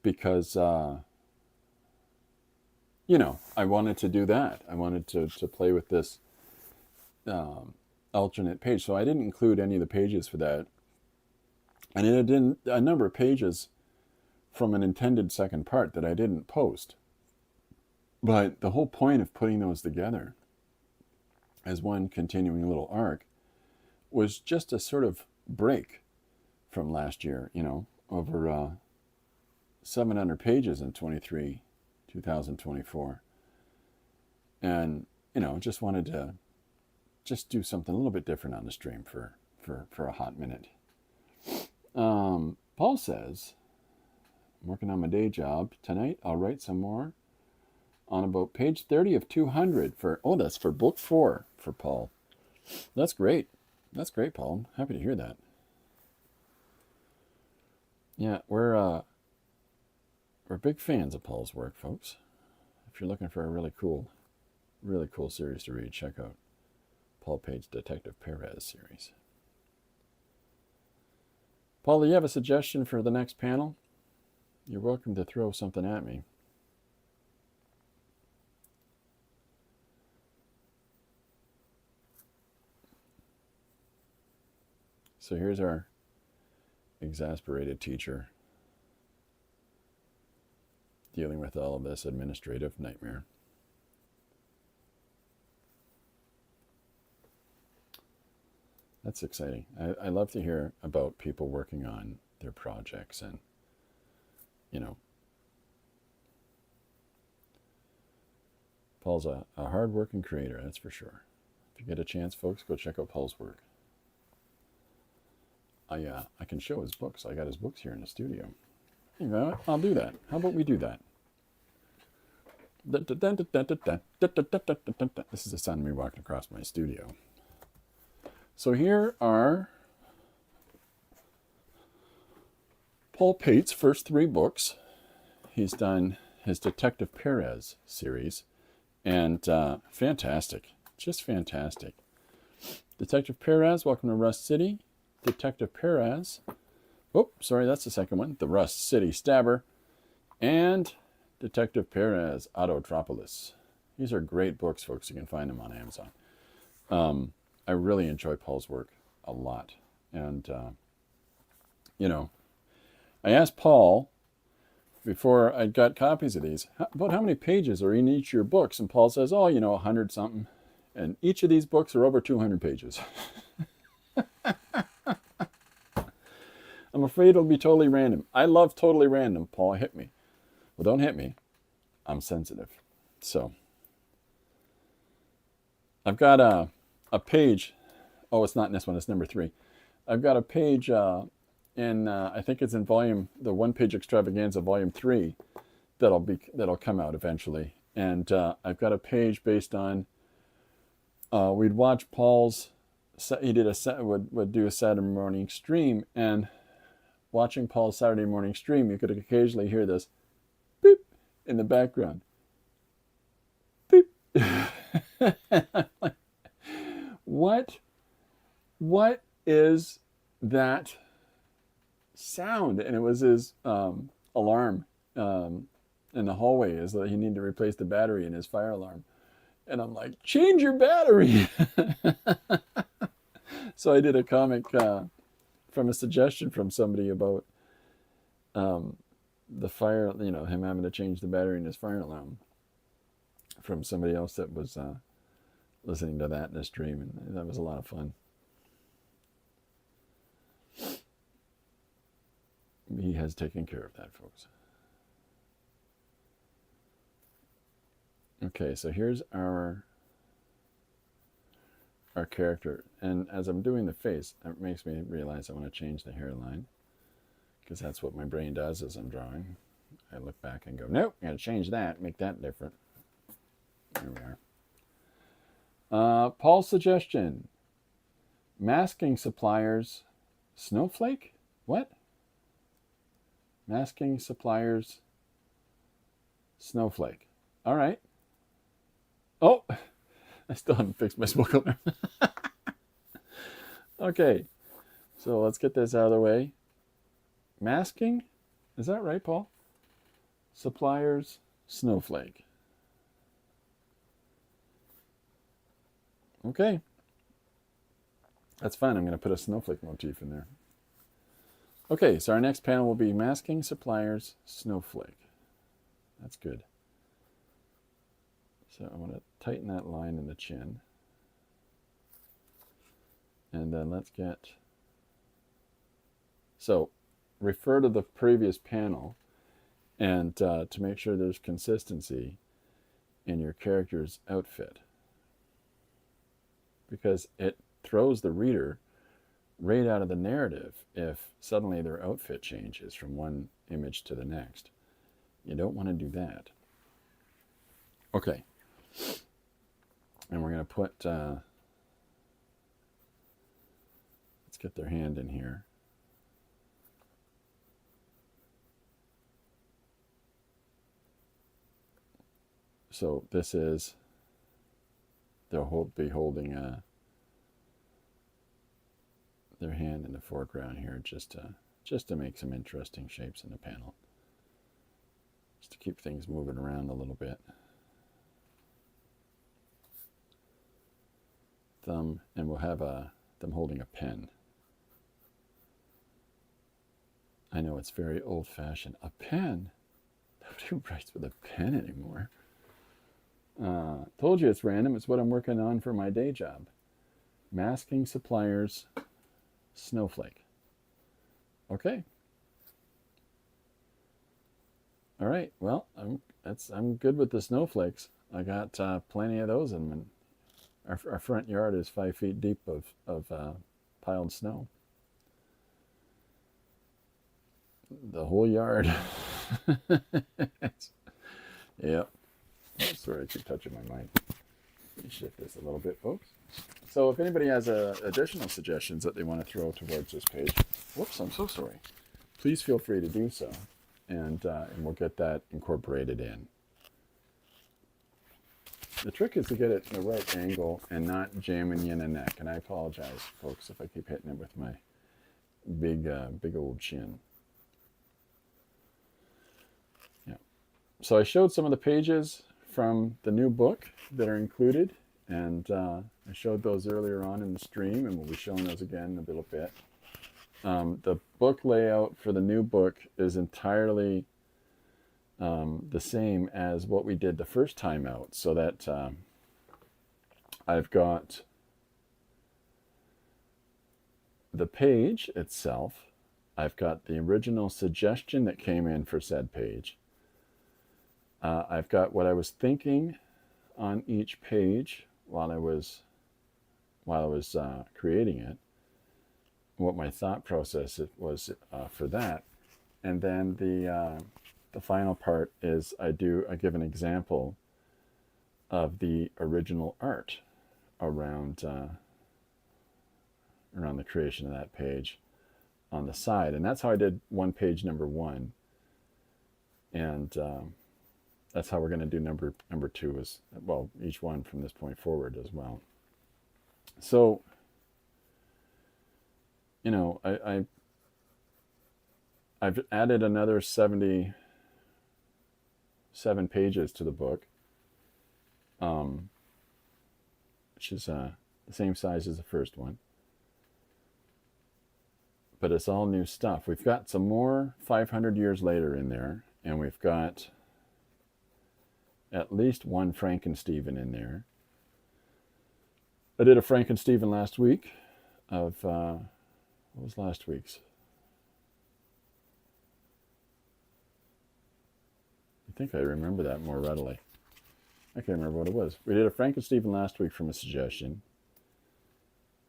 Because, I wanted to do that. I wanted to play with this alternate page. So I didn't include any of the pages for that. And it didn't a number of pages from an intended second part that I didn't post. But the whole point of putting those together as one continuing little arc was just a sort of break from last year, over 700 pages in 2024. And, just wanted to just do something a little bit different on the stream for a hot minute. Paul says, I'm working on my day job. Tonight I'll write some more on about page 30 of 200 that's for book 4 for Paul. That's great. That's great, Paul. I'm happy to hear that. Yeah, we're big fans of Paul's work, folks. If you're looking for a really cool series to read, check out Paul Page's Detective Perez series. Paul, do you have a suggestion for the next panel? You're welcome to throw something at me. So here's our exasperated teacher dealing with all of this administrative nightmare. That's exciting. I love to hear about people working on their projects and, Paul's a hard-working creator, that's for sure. If you get a chance, folks, go check out Paul's work. I can show his books. I got his books here in the studio. You know what? I'll do that. How about we do that? This is the sound of me walking across my studio. So here are Paul Pate's first 3 books. He's done his Detective Perez series, and fantastic, just fantastic. Detective Perez, Welcome to Rust City. Detective Perez, oh, sorry, that's the second one, The Rust City Stabber, and Detective Perez, Autotropolis. These are great books, folks. You can find them on Amazon. I really enjoy Paul's work a lot. And, you know, I asked Paul before I got copies of these, about how many pages are in each of your books? And Paul says, 100 something. And each of these books are over 200 pages. I'm afraid it'll be totally random. I love totally random. Paul, hit me. Well, don't hit me. I'm sensitive. So I've got a page. Oh, it's not in this one. It's number 3. I've got a page in, I think it's in the one-page Extravaganza, volume 3, that'll come out eventually. And I've got a page based on, we'd watch Paul's, he did would do a Saturday morning stream, and watching Paul's Saturday morning stream, you could occasionally hear this beep in the background. Beep. What is that sound? And it was his alarm in the hallway, is that he needed to replace the battery in his fire alarm. And I'm like, change your battery. So I did a comic from a suggestion from somebody about the fire, him having to change the battery in his fire alarm, from somebody else that was listening to that in a stream, and that was a lot of fun. He has taken care of that, folks. Okay, so here's our character, and as I'm doing the face, it makes me realize I want to change the hairline, because that's what my brain does as I'm drawing. I look back and go, nope, I got to change that, make that different. There we are. Paul's suggestion: masking suppliers, snowflake? What? Masking suppliers, snowflake. All right. Oh, I still haven't fixed my smoke alarm. Okay, so let's get this out of the way. Masking? Is that right, Paul? Suppliers, snowflake. Okay. That's fine. I'm going to put a snowflake motif in there. Okay, so our next panel will be masking suppliers, snowflake. That's good. So I want to tighten that line in the chin. And then let's get... So refer to the previous panel, and to make sure there's consistency in your character's outfit, because it throws the reader right out of the narrative if suddenly their outfit changes from one image to the next. You don't want to do that. Okay. And we're going to put, let's get their hand in here. So this is, they'll be holding their hand in the foreground here, just to make some interesting shapes in the panel, just to keep things moving around a little bit. Thumb, and we'll have them holding a pen. I know it's very old-fashioned. A pen? Nobody writes with a pen anymore. Told you it's random. It's what I'm working on for my day job. Masking suppliers, snowflake. Okay. All right. Well, I'm good with the snowflakes. I got plenty of those in them. Our front yard is 5 feet deep of piled snow. the whole yard. Yep. Sorry, I keep touching my mic. Let me shift this a little bit, folks. So if anybody has additional suggestions that they want to throw towards this page, whoops, I'm so sorry. Please feel free to do so, and we'll get that incorporated in. The trick is to get it in the right angle and not jamming you in the neck. And I apologize, folks, if I keep hitting it with my big old chin. Yeah. So I showed some of the pages from the new book that are included, and I showed those earlier on in the stream, and we'll be showing those again in a little bit. The book layout for the new book is entirely the same as what we did the first time out, so that I've got the page itself, I've got the original suggestion that came in for said page, I've got what I was thinking on each page while I was creating it, what my thought process was for that, and then the final part is I give an example of the original art around the creation of that page on the side, and that's how I did one page number one, and that's how we're going to do number two as well, each one from this point forward as well. So, you know, I've added another 77 pages to the book, which is the same size as the first one, but it's all new stuff. We've got some more 500 years later in there, and we've got at least one Frankensteven in there. I did a Frankensteven last week of, what was last week's? I think I remember that more readily. I can't remember what it was. We did a Frankensteven last week from a suggestion.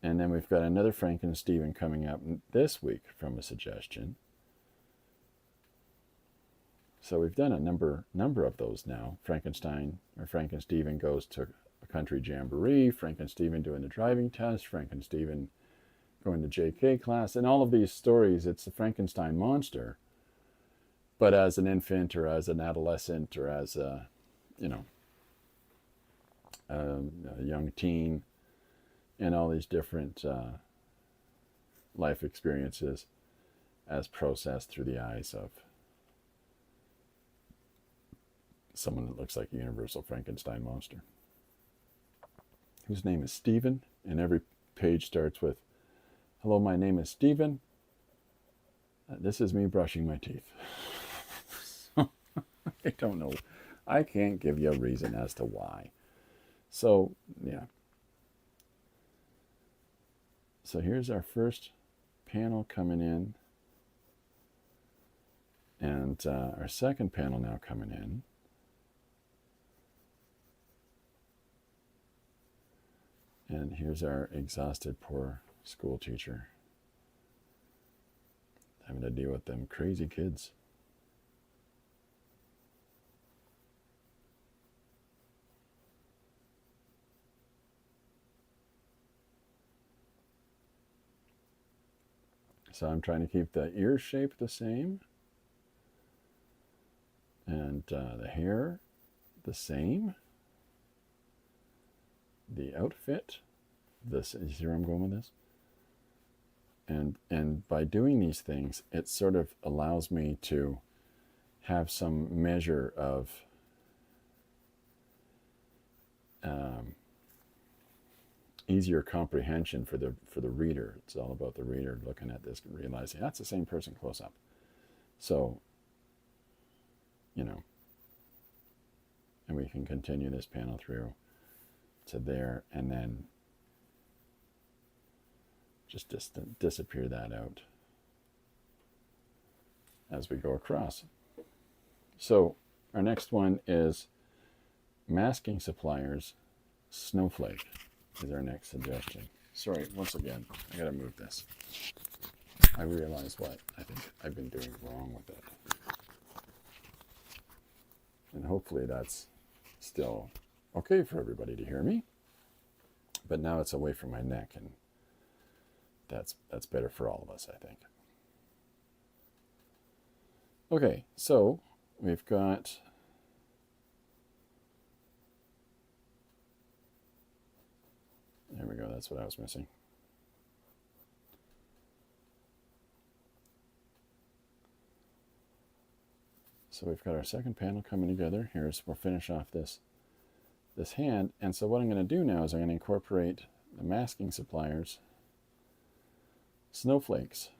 And then we've got another Frankensteven coming up this week from a suggestion. So we've done a number of those now. Frankensteven goes to a country jamboree, Frankensteven doing the driving test, Frankensteven going to JK class, and all of these stories, it's the Frankenstein monster, but as an infant or as an adolescent or as a young teen, and all these different life experiences as processed through the eyes of someone that looks like a universal Frankenstein monster, whose name is Stephen, and every page starts with, "Hello, my name is Stephen. This is me brushing my teeth." I don't know. I can't give you a reason as to why. So, yeah. So here's our first panel coming in, and our second panel now coming in. And here's our exhausted poor school teacher having to deal with them crazy kids. So I'm trying to keep the ear shape the same, and the hair the same. The outfit, you see where I'm going with this? And by doing these things, it sort of allows me to have some measure of easier comprehension for the reader. It's all about the reader looking at this and realizing that's the same person close up. So, and we can continue this panel through to there, and then just disappear that out as we go across. So our next one is masking suppliers. Snowflake is our next suggestion. Sorry, once again, I gotta move this. I realize what I think I've been doing wrong with it. And hopefully that's still okay for everybody to hear me. But now it's away from my neck, and that's better for all of us, I think. Okay, so we've got there we go, that's what I was missing. So we've got our second panel coming together. We'll finish off this hand. And so what I'm going to do now is I'm going to incorporate the masking suppliers, snowflakes,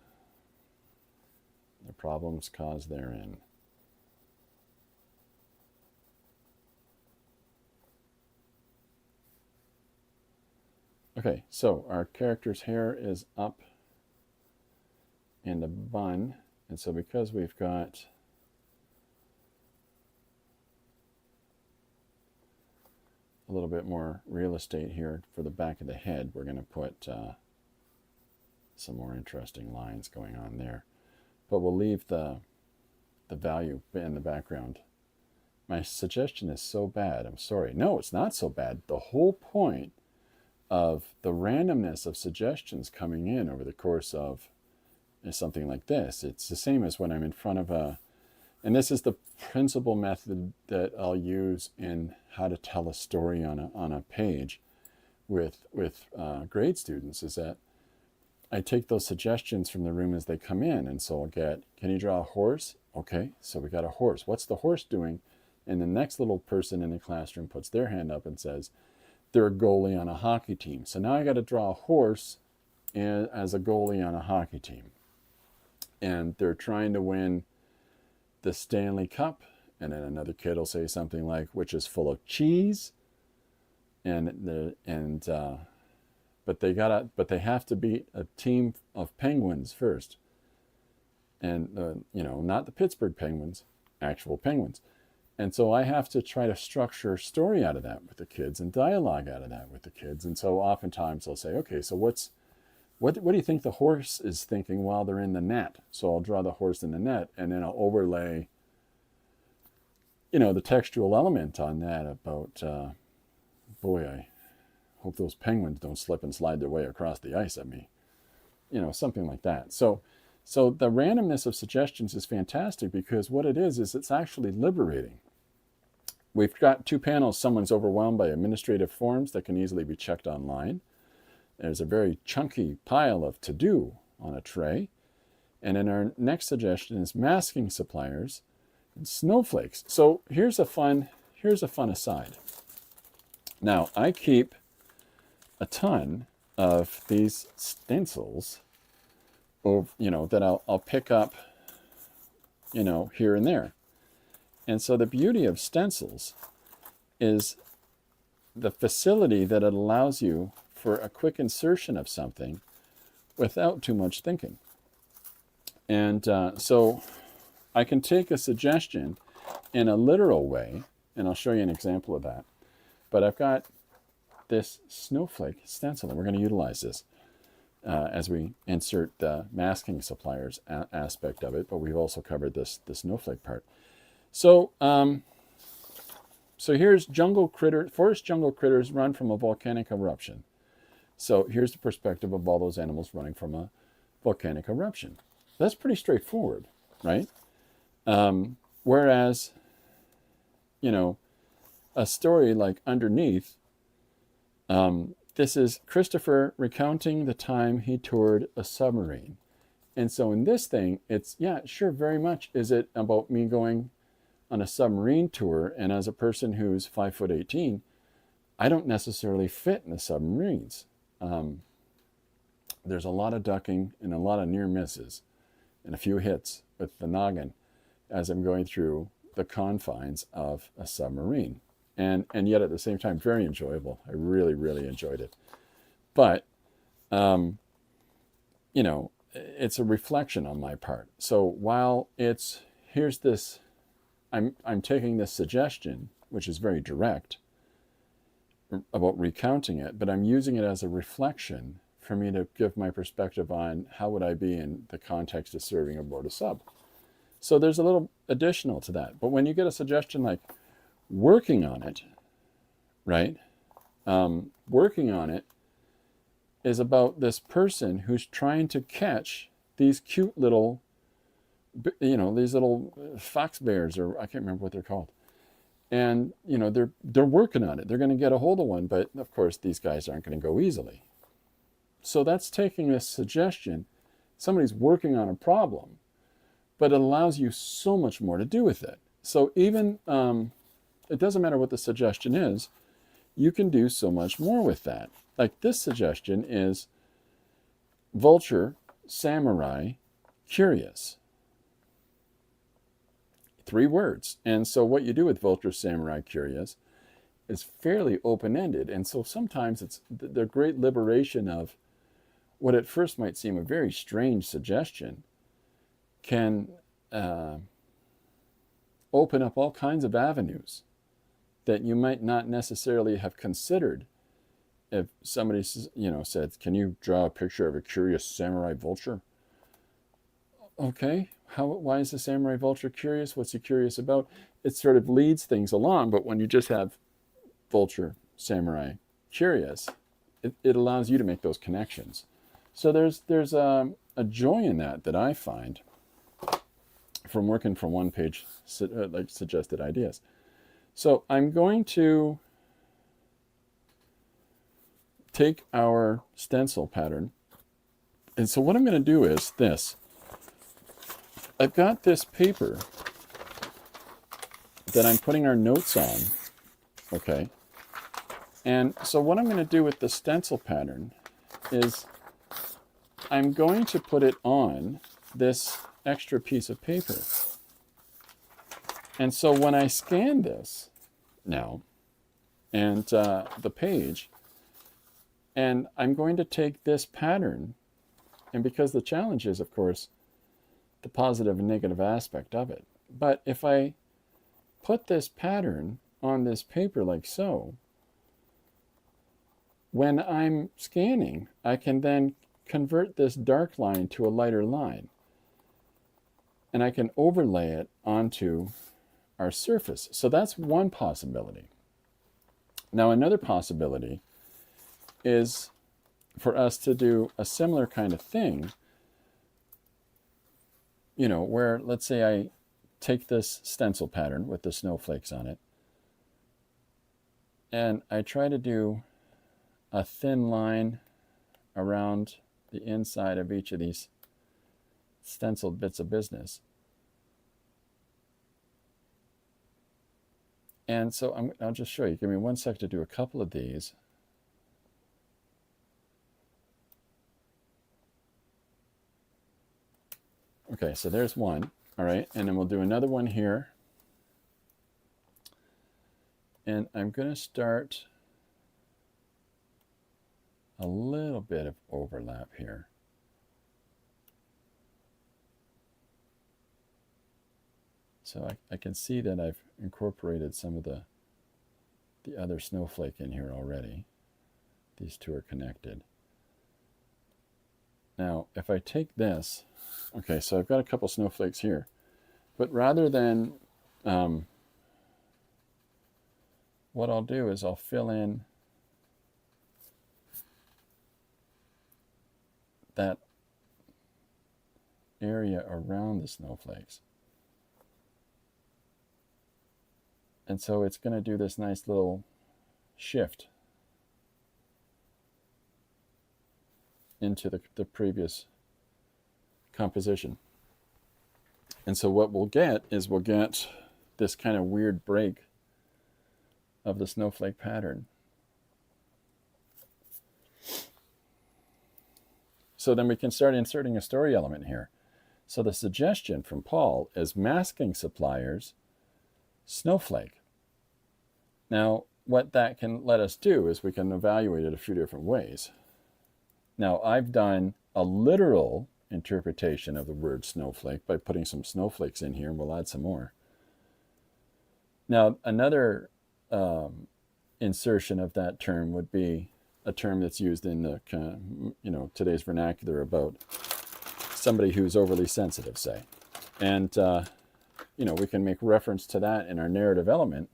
the problems caused therein. Okay, so our character's hair is up in the bun. And so because we've got a little bit more real estate here for the back of the head, we're going to put some more interesting lines going on there. But we'll leave the value in the background. My suggestion is so bad. I'm sorry. No, it's not so bad. The whole point of the randomness of suggestions coming in over the course of something like this, it's the same as when I'm in front of and this is the principal method that I'll use in how to tell a story on a page with grade students, is that I take those suggestions from the room as they come in. And so I'll get, can you draw a horse? Okay, so we got a horse. What's the horse doing? And the next little person in the classroom puts their hand up and says, they're a goalie on a hockey team. So now I got to draw a horse as a goalie on a hockey team. And they're trying to win the Stanley Cup. And then another kid will say something like, which is full of cheese. But they have to beat a team of Penguins first. And, not the Pittsburgh Penguins, actual Penguins. And so I have to try to structure story out of that with the kids and dialogue out of that with the kids. And so oftentimes they'll say, okay, so what do you think the horse is thinking while they're in the net? So I'll draw the horse in the net, and then I'll overlay, the textual element on that about, boy, I hope those penguins don't slip and slide their way across the ice at me. Something like that. So the randomness of suggestions is fantastic, because what it is it's actually liberating. We've got two panels. Someone's overwhelmed by administrative forms that can easily be checked online. There's a very chunky pile of to-do on a tray. And then our next suggestion is masking suppliers and snowflakes. So here's a fun aside. Now, I keep a ton of these stencils that I'll pick up, here and there. And so the beauty of stencils is the facility that it allows you for a quick insertion of something without too much thinking. And so I can take a suggestion in a literal way, and I'll show you an example of that. But I've got this snowflake stencil, and we're going to utilize this as we insert the masking suppliers aspect of it, but we've also covered the snowflake part. So here's forest jungle critters run from a volcanic eruption. So here's the perspective of all those animals running from a volcanic eruption. That's pretty straightforward, right? Whereas, a story like Underneath, this is Christopher recounting the time he toured a submarine. And so in this thing, it's, very much is it about me going on a submarine tour, and as a person who's 5'18", I don't necessarily fit in the submarines. There's a lot of ducking and a lot of near misses and a few hits with the noggin as I'm going through the confines of a submarine. And yet at the same time, very enjoyable. I really, really enjoyed it. But, it's a reflection on my part. So while here's this, I'm taking this suggestion, which is very direct, about recounting it, but I'm using it as a reflection for me to give my perspective on how would I be in the context of serving aboard a sub. So there's a little additional to that. But when you get a suggestion like working on it, right? Working on it is about this person who's trying to catch these cute little, these little fox bears, or I can't remember what they're called. And, they're working on it. They're going to get a hold of one, but of course these guys aren't going to go easily. So that's taking this suggestion. Somebody's working on a problem, but it allows you so much more to do with it. So even, it doesn't matter what the suggestion is, you can do so much more with that. Like this suggestion is vulture, samurai, curious. 3 words. And so what you do with vulture, samurai, curious is fairly open-ended. And so sometimes it's the great liberation of what at first might seem a very strange suggestion can open up all kinds of avenues that you might not necessarily have considered if somebody, said, can you draw a picture of a curious samurai vulture? Okay, why is the samurai vulture curious? What's he curious about? It sort of leads things along, but when you just have vulture, samurai, curious, it allows you to make those connections. So there's a joy in that I find from working from one page, like suggested ideas. So I'm going to take our stencil pattern. And so what I'm going to do is this. I've got this paper that I'm putting our notes on, okay? And so what I'm going to do with the stencil pattern is I'm going to put it on this extra piece of paper. And so when I scan this now, and the page, and I'm going to take this pattern, and because the challenge is, of course, the positive and negative aspect of it. But if I put this pattern on this paper like so, when I'm scanning, I can then convert this dark line to a lighter line. And I can overlay it onto our surface. So that's one possibility. Now, another possibility is for us to do a similar kind of thing, where let's say I take this stencil pattern with the snowflakes on it, and I try to do a thin line around the inside of each of these stenciled bits of business. And so I'll just show you. Give me 1 sec to do a couple of these. Okay, so there's one. All right, and then we'll do another one here. And I'm going to start a little bit of overlap here. So I can see that I've incorporated some of the other snowflake in here already. These two are connected. Now, if I take this, okay, so I've got a couple snowflakes here, but rather than, what I'll do is I'll fill in that area around the snowflakes. And so it's going to do this nice little shift into the previous composition. And so what we'll get is we'll get this kind of weird break of the snowflake pattern. So then we can start inserting a story element here. So the suggestion from Paul is masking suppliers, snowflake. Now, what that can let us do is we can evaluate it a few different ways. Now, I've done a literal interpretation of the word snowflake by putting some snowflakes in here, and we'll add some more. Now, another insertion of that term would be a term that's used in the today's vernacular about somebody who's overly sensitive, say. And we can make reference to that in our narrative element.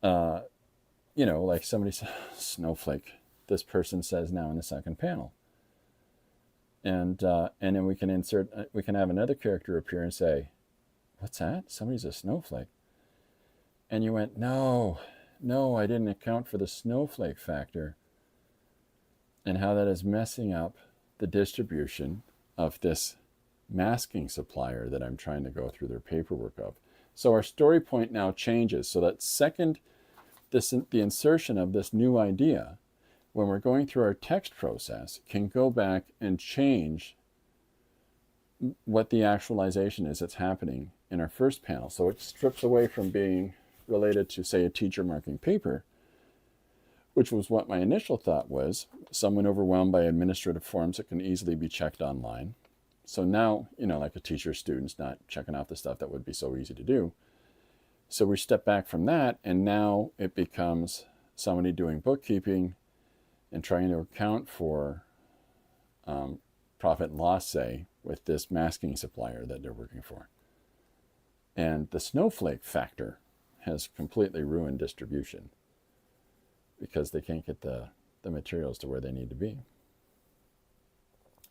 Like somebody says, snowflake, this person says now in the second panel. And then we can have another character appear and say, what's that? Somebody's a snowflake. And you went, no, I didn't account for the snowflake factor and how that is messing up the distribution of this masking supplier that I'm trying to go through their paperwork of. So our story point now changes. So that the insertion of this new idea, when we're going through our text process, can go back and change what the actualization is that's happening in our first panel. So it strips away from being related to, say, a teacher marking paper, which was what my initial thought was, someone overwhelmed by administrative forms that can easily be checked online. So now, like a teacher, students not checking off the stuff that would be so easy to do. So we step back from that, and now it becomes somebody doing bookkeeping and trying to account for profit and loss, say, with this masking supplier that they're working for. And the snowflake factor has completely ruined distribution because they can't get the materials to where they need to be.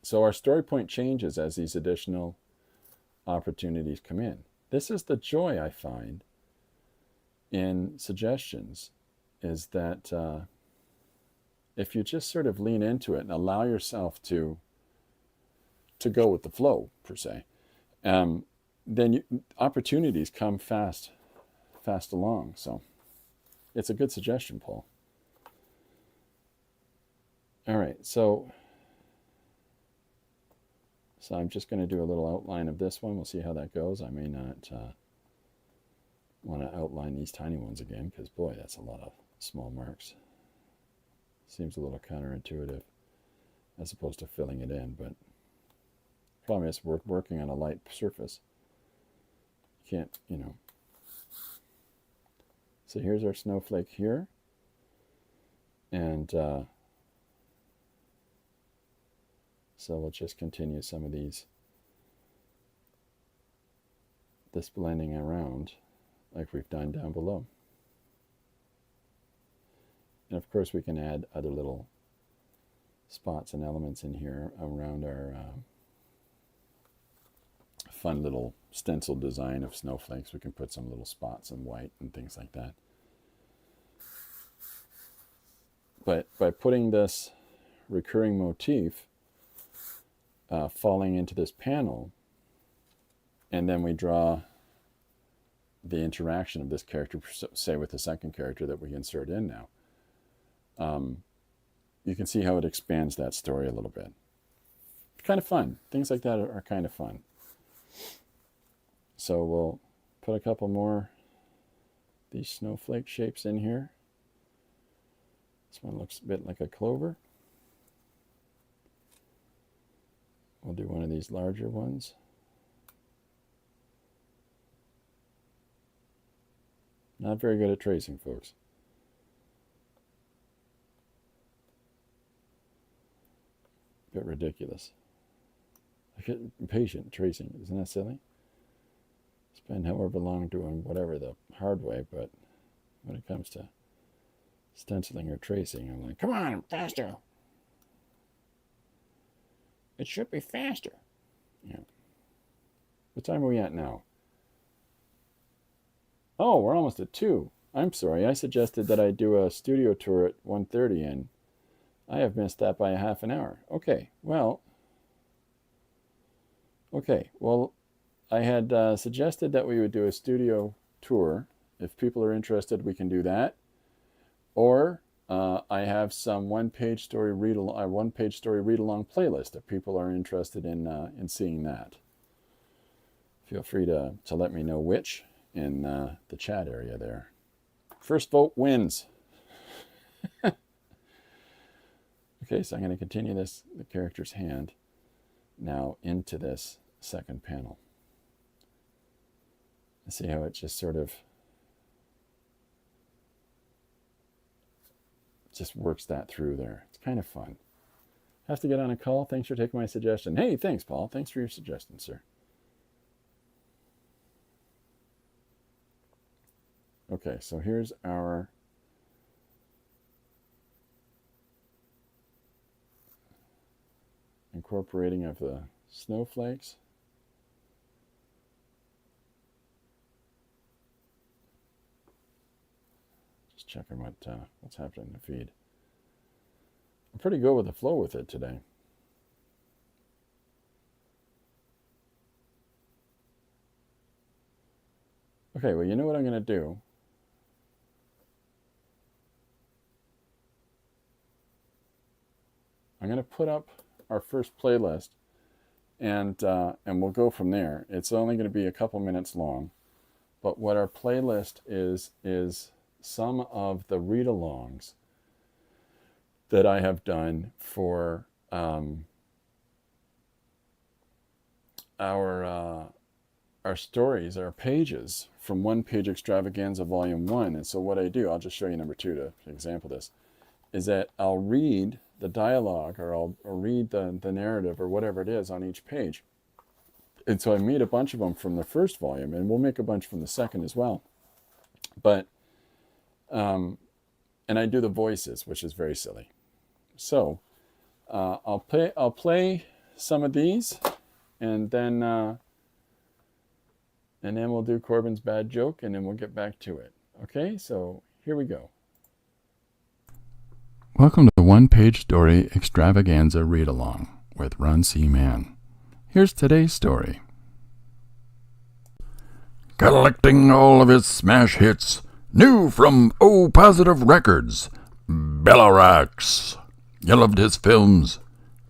So our story point changes as these additional opportunities come in. This is the joy I find in suggestions, is that if you just sort of lean into it and allow yourself to go with the flow, per se, then opportunities come fast along. So it's a good suggestion, Paul. All right, so I'm just going to do a little outline of this one. We'll see how that goes. I may not want to outline these tiny ones again, because boy, that's a lot of small marks. Seems a little counterintuitive as opposed to filling it in, but problem is working on a light surface. You can't, So here's our snowflake here, and so we'll just continue some of this blending around like we've done down below. And of course we can add other little spots and elements in here around our fun little stencil design of snowflakes. We can put some little spots in white and things like that. But by putting this recurring motif falling into this panel, and then we draw the interaction of this character, say with the second character that we insert in now, you can see how it expands that story a little bit. It's kind of fun. Things like that are kind of fun. So we'll put a couple more these snowflake shapes in here. This one looks a bit like a clover. We'll do one of these larger ones. Not very good at tracing, folks. Bit ridiculous. I get impatient tracing. Isn't that silly? Spend however long doing whatever the hard way, but when it comes to stenciling or tracing, I'm like, come on, faster. It should be faster. Yeah. What time are we at now? Oh, we're almost at 2. I'm sorry. I suggested that I do a studio tour at 1:30, and I have missed that by a half an hour. Okay, well, I had suggested that we would do a studio tour. If people are interested, we can do that. Or I have some one-page story read-along playlist if people are interested in seeing that. Feel free to let me know which in the chat area there. First vote wins. Okay, so I'm going to continue the character's hand now into this second panel. And see how it just sort of just works that through there. It's kind of fun. Have to get on a call. Thanks for taking my suggestion. Hey, thanks, Paul. Thanks for your suggestion, sir. Okay, so here's our incorporating of the snowflakes. Just checking what's happening in the feed. I'm pretty good with the flow with it today. Okay, well, you know what I'm going to do? I'm going to put up our first playlist, and we'll go from there. It's only going to be a couple minutes long, but what our playlist is some of the read-alongs that I have done for our stories, our pages from One Page Extravaganza Volume 1. And so what I do, I'll just show you number 2 to example this, is that I'll read the dialogue, or I'll read the narrative or whatever it is on each page. And so I made a bunch of them from the first volume, and we'll make a bunch from the second as well. But, and I do the voices, which is very silly. So I'll play some of these, and then we'll do Corbin's bad joke, and then we'll get back to it. Okay, so here we go. Welcome to the One Page Story Extravaganza Read Along with Ron C. Mann. Here's today's story. Collecting all of his smash hits, new from O Positive Records, Bellarox. You loved his films.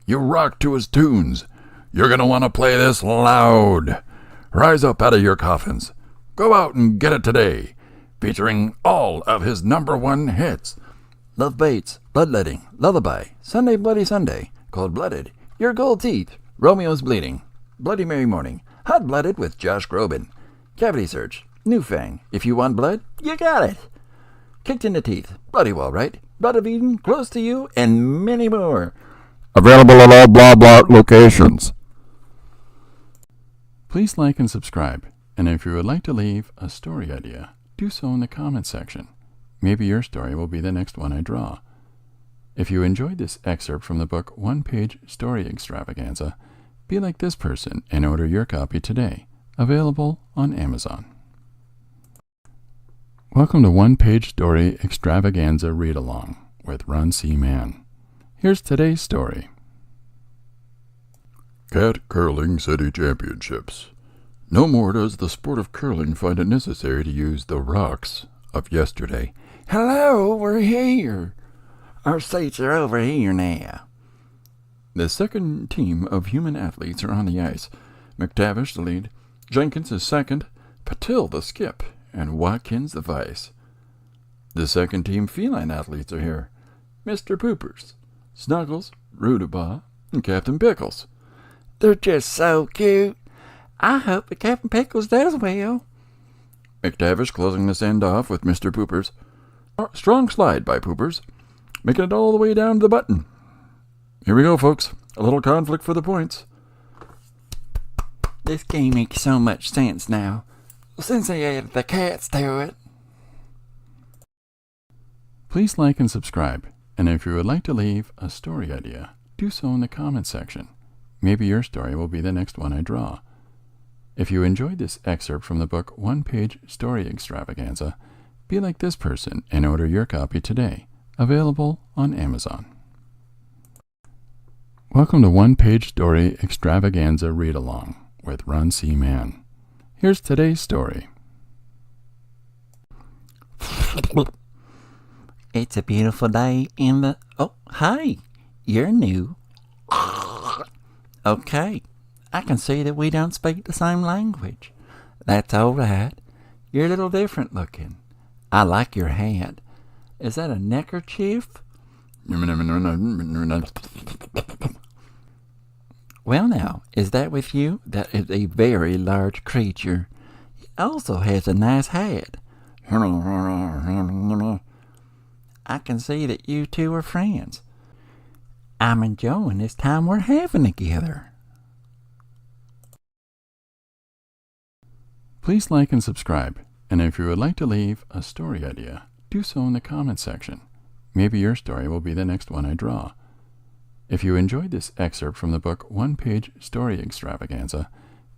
You rocked to his tunes. You're going to want to play this loud. Rise up out of your coffins. Go out and get it today. Featuring all of his #1 hits. Love Bates, Bloodletting, Lullaby, Sunday Bloody Sunday, Cold-Blooded, Your Gold Teeth, Romeo's Bleeding, Bloody Mary Morning, Hot-Blooded with Josh Groban, Cavity Search, New Fang, If You Want Blood, You Got It. Kicked in the Teeth, Bloody Well Right, Blood of Eden, Close to You, and many more. Available at all blah blah locations. Please like and subscribe, and if you would like to leave a story idea, do so in the comments section. Maybe your story will be the next one I draw. If you enjoyed this excerpt from the book One Page Story Extravaganza, be like this person and order your copy today. Available on Amazon. Welcome to One Page Story Extravaganza Read Along with Ron C. Mann. Here's today's story. Cat Curling City Championships. No more does the sport of curling find it necessary to use the rocks of yesterday. Hello, we're here. Our seats are over here now. The second team of human athletes are on the ice. McTavish the lead, Jenkins is second, Patil the skip, and Watkins the vice. The second team feline athletes are here. Mr. Poopers, Snuggles, Rudabaugh, and Captain Pickles. They're just so cute. I hope that Captain Pickles does well. McTavish closing this end off with Mr. Poopers. Strong slide by Poopers, making it all the way down to the button. Here we go, folks. A little conflict for the points. This game makes so much sense now, since they added the cats to it. Please like and subscribe, and if you would like to leave a story idea, do so in the comments section. Maybe your story will be the next one I draw. If you enjoyed this excerpt from the book One Page Story Extravaganza, be like this person and order your copy today. Available on Amazon. Welcome to One Page Story Extravaganza Read Along with Ron C. Mann. Here's today's story. It's a beautiful day in the... Oh, hi. You're new. Okay. I can see that we don't speak the same language. That's all right. You're a little different looking. I like your hat. Is that a neckerchief? Well now, is that with you? That is a very large creature. He also has a nice hat. I can see that you two are friends. I'm enjoying this time we're having together. Please like and subscribe, and if you would like to leave a story idea, do so in the comments section. Maybe your story will be the next one I draw. If you enjoyed this excerpt from the book One Page Story Extravaganza,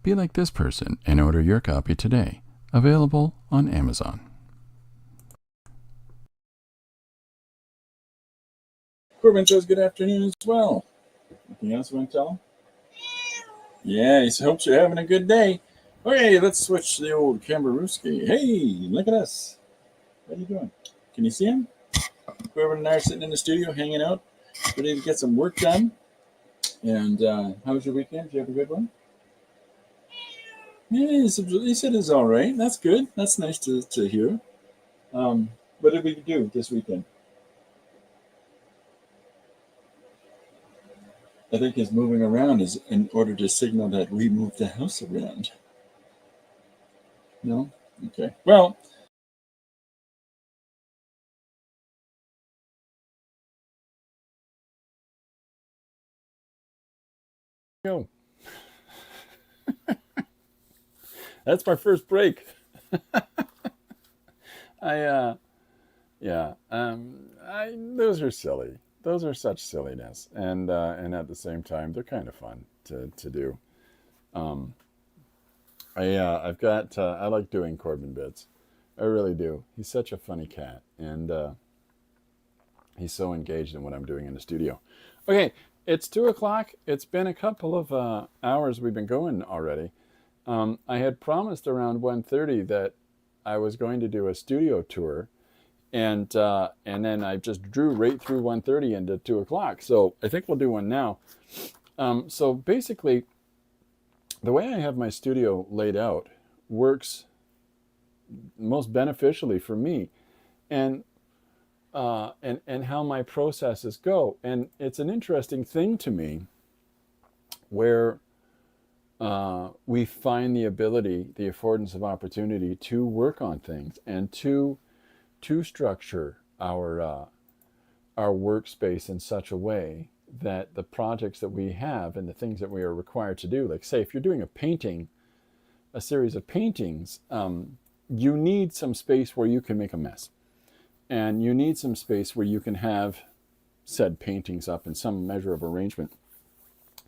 be like this person and order your copy today. Available on Amazon. Corbin says good afternoon as well. Anything else you want to tell him? Yeah, he hopes you're having a good day. Okay, let's switch to the old Kambarooski. Hey, look at us. What are you doing? Can you see him? Corbin and I are sitting in the studio hanging out, ready to get some work done. And how was your weekend? Did you have a good one? Yeah, he said it's all right. That's good. That's nice to hear. What did we do this weekend? I think his moving around is in order to signal that we moved the house around. No? Okay. Well, go. That's my first break. Those are silly. Those are such silliness, and at the same time, they're kind of fun to do. Um, I like doing Corbin bits. I really do. He's such a funny cat, and he's so engaged in what I'm doing in the studio. Okay, it's 2:00. It's been a couple of hours we've been going already. I had promised around 1:30 that I was going to do a studio tour, and then I just drew right through 1:30 into 2:00. So I think we'll do one now. So basically, the way I have my studio laid out works most beneficially for me, and how my processes go. And it's an interesting thing to me where we find the ability, the affordance of opportunity to work on things and to structure our workspace in such a way that the projects that we have and the things that we are required to do, like say if you're doing a painting, a series of paintings, you need some space where you can make a mess, and you need some space where you can have said paintings up in some measure of arrangement,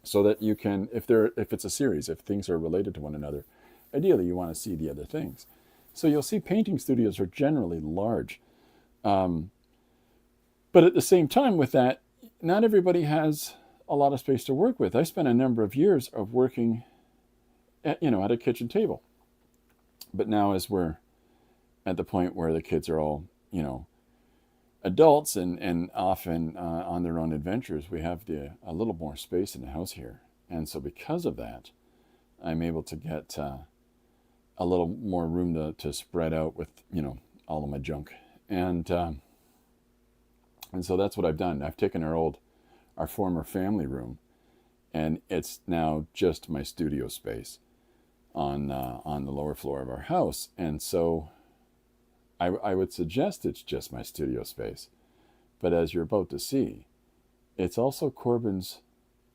so that you can, if it's a series, if things are related to one another, ideally you want to see the other things. So you'll see painting studios are generally large. But at the same time with that, not everybody has a lot of space to work with. I spent a number of years of working at a kitchen table. But now as we're at the point where the kids are all, adults and often on their own adventures, we have a little more space in the house here. And so because of that, I'm able to get a little more room to spread out with, all of my junk. And so that's what I've done. I've taken our former family room, and it's now just my studio space on the lower floor of our house. And so I would suggest it's just my studio space. But as you're about to see, it's also Corbin's.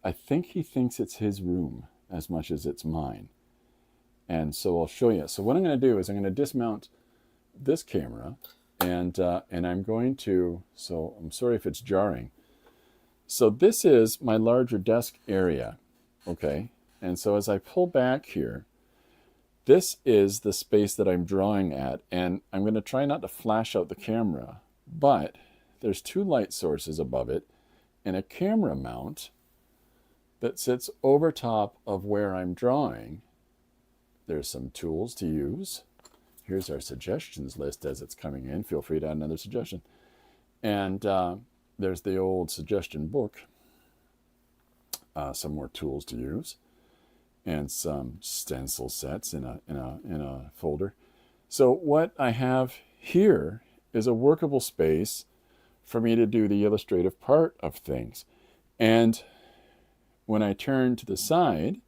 I think he thinks it's his room as much as it's mine. And so I'll show you. So what I'm going to do is I'm going to dismount this camera, and I'm going to, so I'm sorry if it's jarring. So this is my larger desk area, okay? And so as I pull back here, this is the space that I'm drawing at, and I'm going to try not to flash out the camera, but there's two light sources above it and a camera mount that sits over top of where I'm drawing. There's some tools to use. Here's our suggestions list as it's coming in. Feel free to add another suggestion. And there's the old suggestion book. Some more tools to use, and some stencil sets in a folder. So what I have here is a workable space for me to do the illustrative part of things. And when I turn to the side,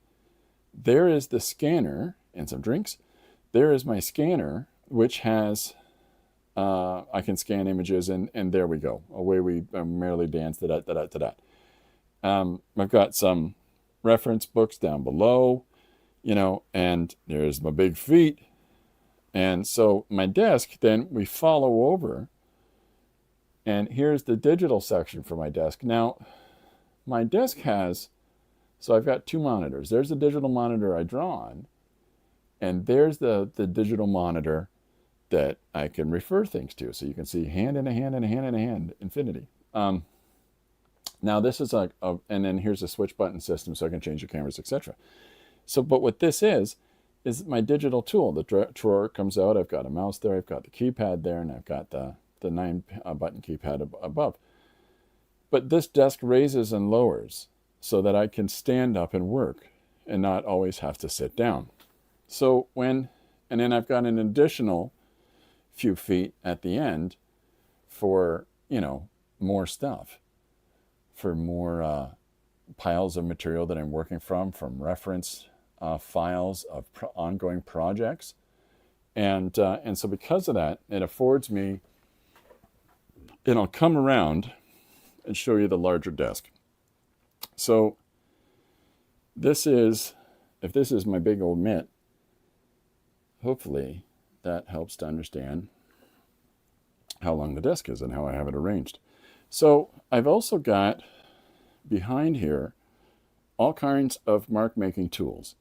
there is the scanner and some drinks. There is my scanner, which has I can scan images, and there we go. Away we merrily dance. I've got some reference books down below, and there's my big feet. And so my desk, then we follow over, and here's the digital section for my desk. Now, my desk so I've got two monitors. There's the digital monitor I draw on, and there's the digital monitor that I can refer things to. So you can see hand in a hand and a hand in a hand, infinity. Now this is and then here's a switch button system so I can change the cameras, etc. So, but what this is my digital tool. The drawer comes out. I've got a mouse there. I've got the keypad there, and I've got the 9-button keypad above. But this desk raises and lowers so that I can stand up and work and not always have to sit down. So and then I've got an additional few feet at the end for, more stuff, for more piles of material that I'm working from reference files of ongoing projects. And so because of that, it affords me, and I'll come around and show you the larger desk. So if this is my big old mitt, hopefully that helps to understand how long the desk is and how I have it arranged. So I've also got behind here all kinds of mark making tools.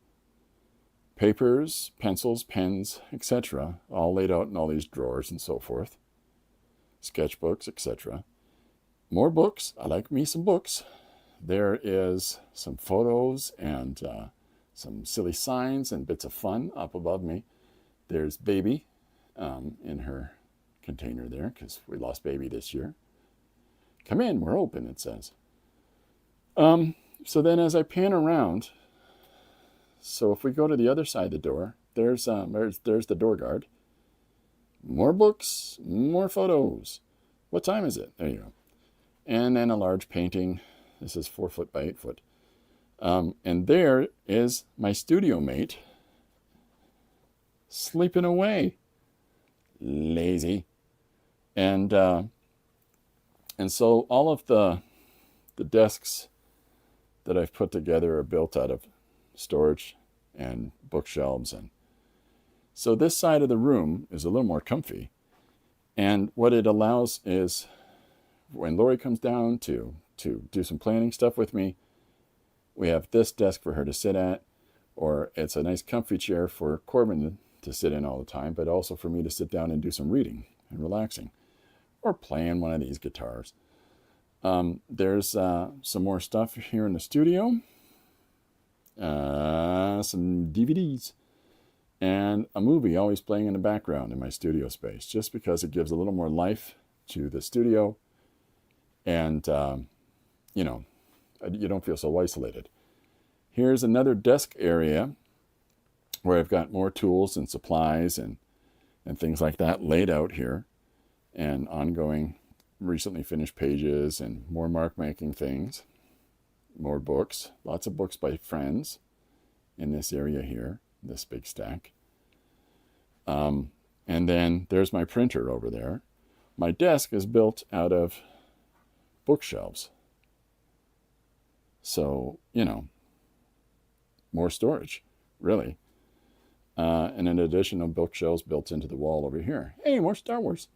Papers, pencils, pens, etc., all laid out in all these drawers and so forth. Sketchbooks, etc. More books. I like me some books. There is some photos and some silly signs and bits of fun up above me. There's Baby in her container there, because we lost Baby this year. Come in, we're open, it says. So then as I pan around, so if we go to the other side of the door, there's the door guard. More books, more photos. What time is it? There you go. And then a large painting. This is 4 foot by 8 foot. And there is my studio mate sleeping away. Lazy. And so all of the desks that I've put together are built out of storage and bookshelves. And so this side of the room is a little more comfy. And what it allows is when Lori comes down to do some planning stuff with me, we have this desk for her to sit at, or it's a nice comfy chair for Corbin to sit in all the time, but also for me to sit down and do some reading and relaxing, or playing one of these guitars. There's some more stuff here in the studio, some DVDs, and a movie always playing in the background in my studio space, just because it gives a little more life to the studio, and you don't feel so isolated. Here's another desk area where I've got more tools and supplies and things like that laid out here, and ongoing recently finished pages and more mark making things, more books, lots of books by friends in this area here, this big stack. And then there's my printer over there. My desk is built out of bookshelves. So, more storage, really. And an additional bookshelves built into the wall over here. Hey, more Star Wars.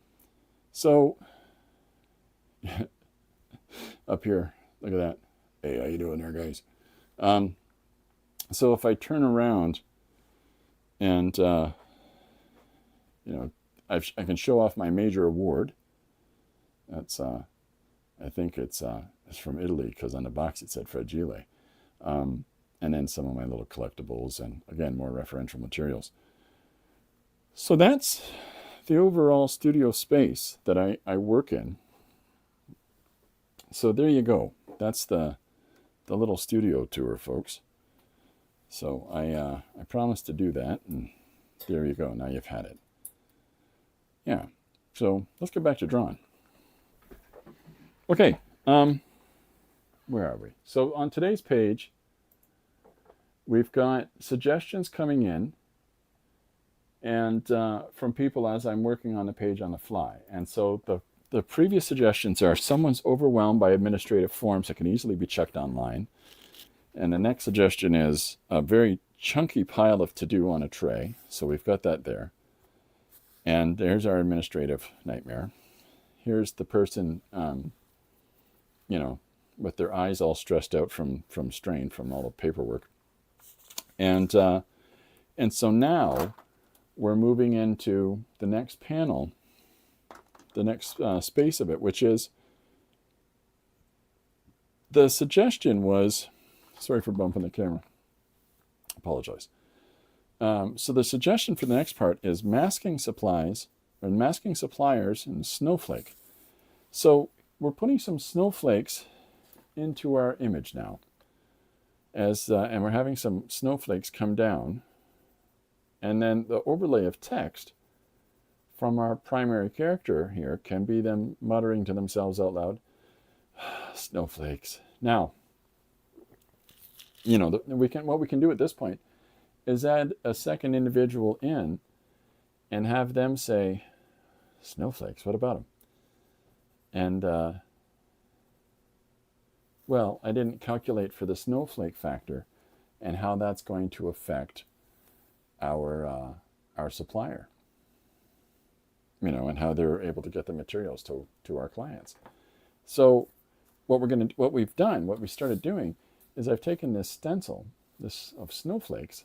So, up here, look at that. Hey, how you doing there, guys? So if I turn around and, I can show off my major award. That's, I think it's from Italy, because on the box it said Fragile. And then some of my little collectibles, and again, more referential materials. So that's the overall studio space that I work in. So there you go. That's the little studio tour, folks. So I promised to do that, and there you go. Now you've had it. Yeah. So let's get back to drawing. Okay. Where are we? So on today's page, we've got suggestions coming in, and from people as I'm working on the page on the fly. And so the previous suggestions are someone's overwhelmed by administrative forms that can easily be checked online. And the next suggestion is a very chunky pile of to-do on a tray. So we've got that there. And there's our administrative nightmare. Here's the person, with their eyes all stressed out from strain from all the paperwork. And so now we're moving into the next panel, the next space of it, which is the suggestion was, sorry for bumping the camera, apologize. So the suggestion for the next part is masking suppliers and snowflake. So we're putting some snowflakes into our image now, and we're having some snowflakes come down, and then the overlay of text from our primary character here can be them muttering to themselves out loud, snowflakes. Now, what we can do at this point is add a second individual in and have them say, snowflakes, what about them? And, well, I didn't calculate for the snowflake factor and how that's going to affect our supplier, and how they're able to get the materials to our clients. So what we started doing is I've taken this stencil, of snowflakes,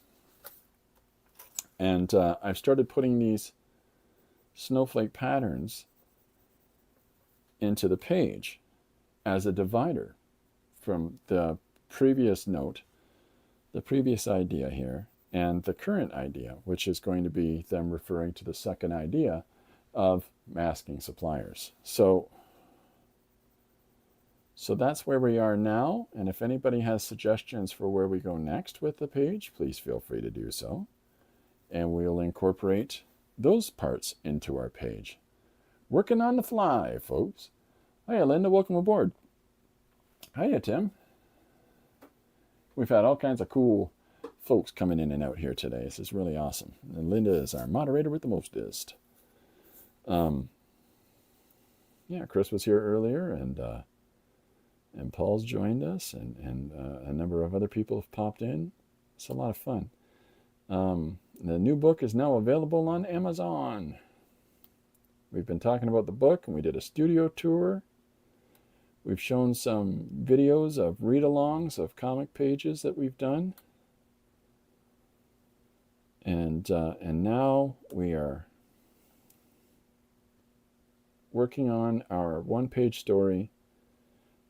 and I've started putting these snowflake patterns into the page as a divider from the previous note, the previous idea here, and the current idea, which is going to be them referring to the second idea of masking suppliers. So that's where we are now, and if anybody has suggestions for where we go next with the page, please feel free to do so, and we'll incorporate those parts into our page. Working on the fly, folks. Hiya, Linda, welcome aboard. Hiya, Tim. We've had all kinds of cool folks coming in and out here today. This is really awesome. And Linda is our moderator with the mostest. Chris was here earlier, and Paul's joined us, and a number of other people have popped in. It's a lot of fun. The new book is now available on Amazon. We've been talking about the book, and we did a studio tour. We've shown some videos of read-alongs of comic pages that we've done. And now we are working on our one-page story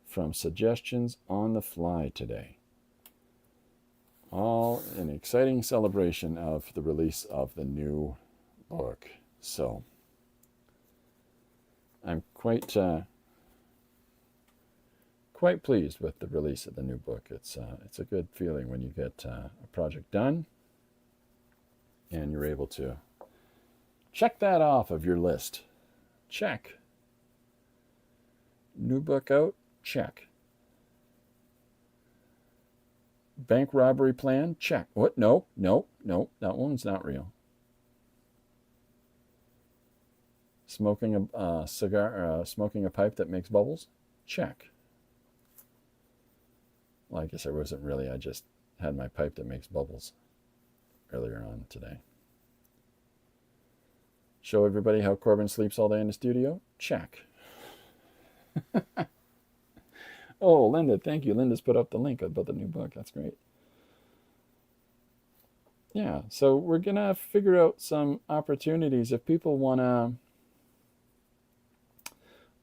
from Suggestions on the Fly today. All an exciting celebration of the release of the new book. So I'm quite pleased with the release of the new book. It's a good feeling when you get a project done and you're able to check that off of your list. Check. New book out? Check. Bank robbery plan? Check. What? No. That one's not real. Smoking a cigar, smoking a pipe that makes bubbles? Check. Well, I guess I wasn't really. I just had my pipe that makes bubbles earlier on today. Show everybody how Corbin sleeps all day in the studio? Check. Oh, Linda, thank you. Linda's put up the link about the new book. That's great. Yeah, so we're going to figure out some opportunities. If people want to...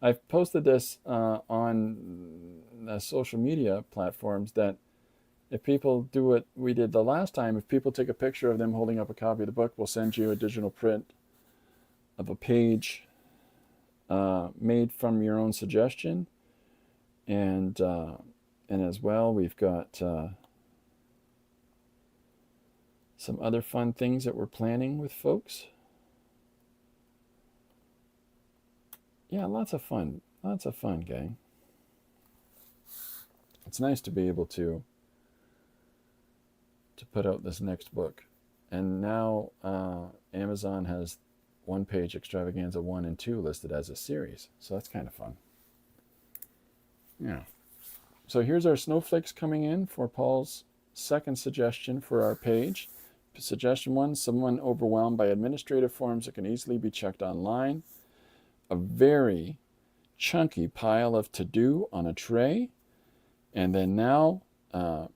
I've posted this on the social media platforms that if people do what we did the last time, if people take a picture of them holding up a copy of the book, we'll send you a digital print of a page made from your own suggestion. And as well, we've got some other fun things that we're planning with folks. Yeah, lots of fun, gang. It's nice to be able to put out this next book And now Amazon has one page Extravaganza 1 and 2 listed as a series. So that's kind of fun. Yeah. So here's our snowflakes coming in for Paul's second suggestion for our page. Suggestion 1, someone overwhelmed by administrative forms that can easily be checked online. A very chunky pile of to-do on a tray. And then now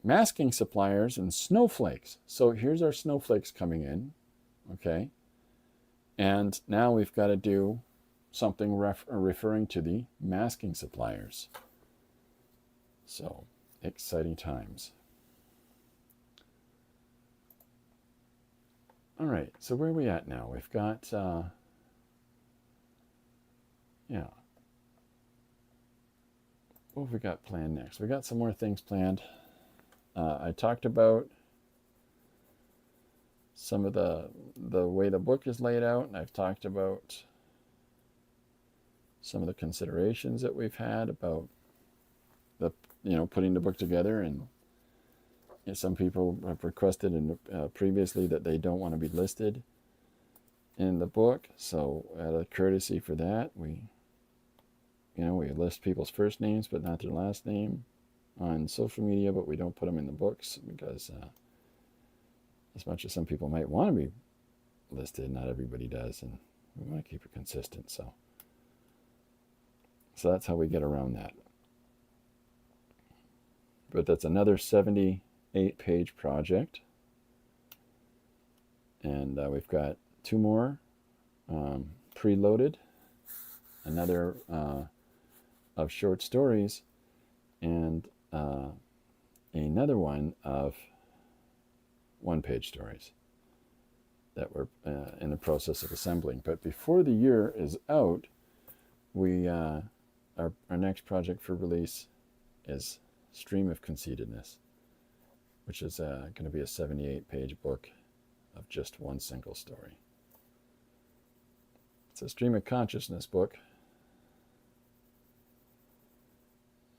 masking suppliers and snowflakes. So here's our snowflakes coming in. Okay. And now we've got to do something referring to the masking suppliers. So, exciting times. All right, so where are we at now? We've got, yeah. What have we got planned next? We got some more things planned. I talked about some of the way the book is laid out, and I've talked about some of the considerations that we've had about the putting the book together. And some people have requested previously that they don't want to be listed in the book, so out of courtesy for that, we list people's first names but not their last name on social media, but we don't put them in the books because as much as some people might want to be listed, not everybody does, and we want to keep it consistent. So that's how we get around that. But that's another 78-page project, and we've got 2 more preloaded, another of short stories, and another one of one-page stories that we're in the process of assembling. But before the year is out, we our next project for release is Stream of Conceitedness, which is going to be a 78-page book of just one single story. It's a stream of consciousness book,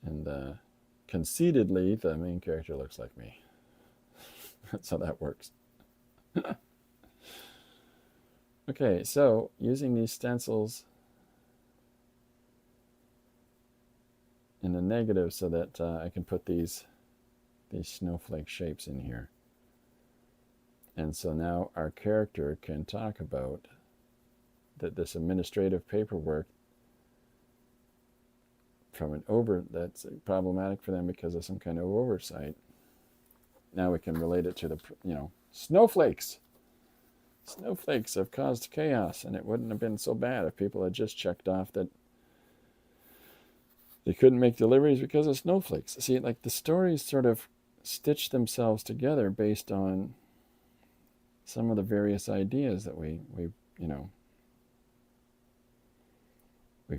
and conceitedly, the main character looks like me. That's how that works. Okay, so using these stencils in the negative so that I can put these snowflake shapes in here. And so now our character can talk about that this administrative paperwork that's problematic for them because of some kind of oversight. Now we can relate it to the, snowflakes. Snowflakes have caused chaos, and it wouldn't have been so bad if people had just checked off that they couldn't make deliveries because of snowflakes. See, like the stories sort of stitch themselves together based on some of the various ideas that we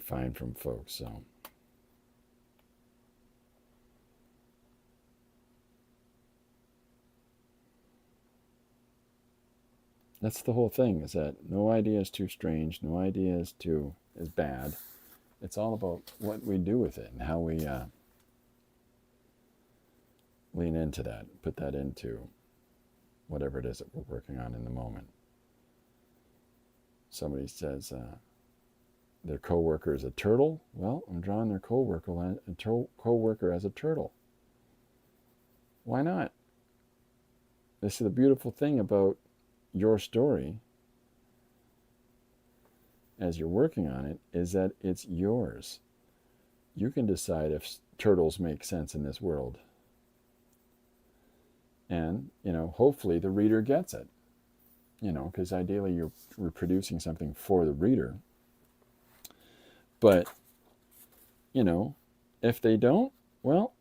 find from folks. So that's the whole thing, is that no idea is too strange, no idea is bad. It's all about what we do with it and how we lean into that, put that into whatever it is that we're working on in the moment. Somebody says their coworker is a turtle. Well, I'm drawing their coworker as a turtle. Why not? This is the beautiful thing about your story as you're working on it, is that it's yours. You can decide if turtles make sense in this world. And, hopefully the reader gets it. Because ideally you're producing something for the reader. But, if they don't, well,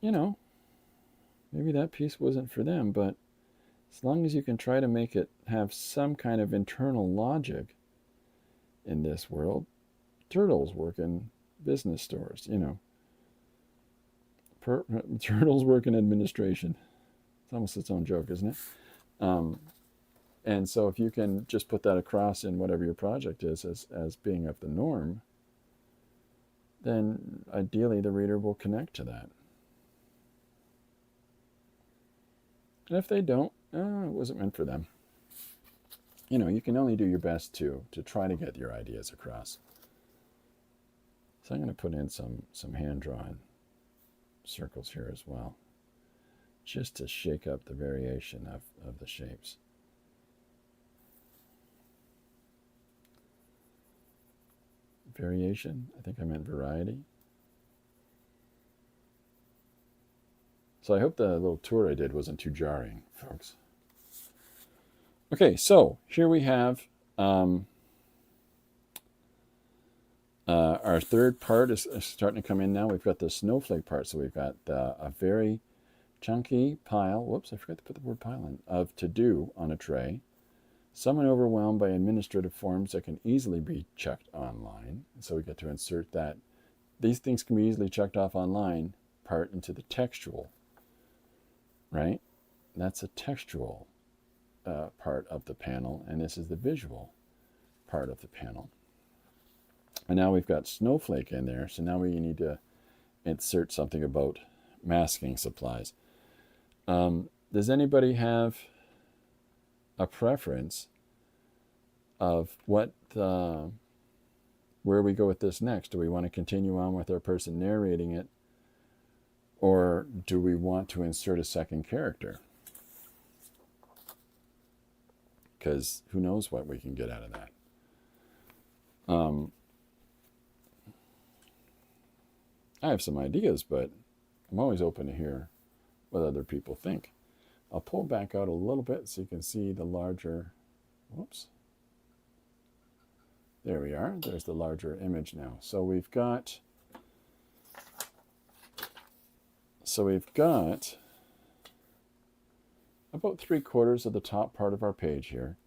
maybe that piece wasn't for them. But as long as you can try to make it have some kind of internal logic in this world, turtles work in business stores, turtles work in administration. It's almost its own joke, isn't it? And so if you can just put that across in whatever your project is as being of the norm, then ideally the reader will connect to that. And if they don't, it wasn't meant for them. you can only do your best to try to get your ideas across. So I'm going to put in some hand-drawn circles here as well, just to shake up the variation of the shapes. Variation? I think I meant variety. So I hope the little tour I did wasn't too jarring, folks. Okay, so here we have our third part is starting to come in now. We've got the snowflake part. So we've got a very chunky pile, whoops, I forgot to put the word pile in, of to-do on a tray. Someone overwhelmed by administrative forms that can easily be checked online. So we get to insert that. These things can be easily checked off online part into the textual, right? That's a textual part of the panel, and this is the visual part of the panel. And now we've got snowflake in there, so now we need to insert something about masking supplies. Does anybody have a preference of what where we go with this next? Do we want to continue on with our person narrating it, or do we want to insert a second character? Because who knows what we can get out of that. I have some ideas, but I'm always open to hear what other people think. I'll pull back out a little bit so you can see the larger, whoops. There we are. There's the larger image now. So we've got about 3/4 of the top part of our page here,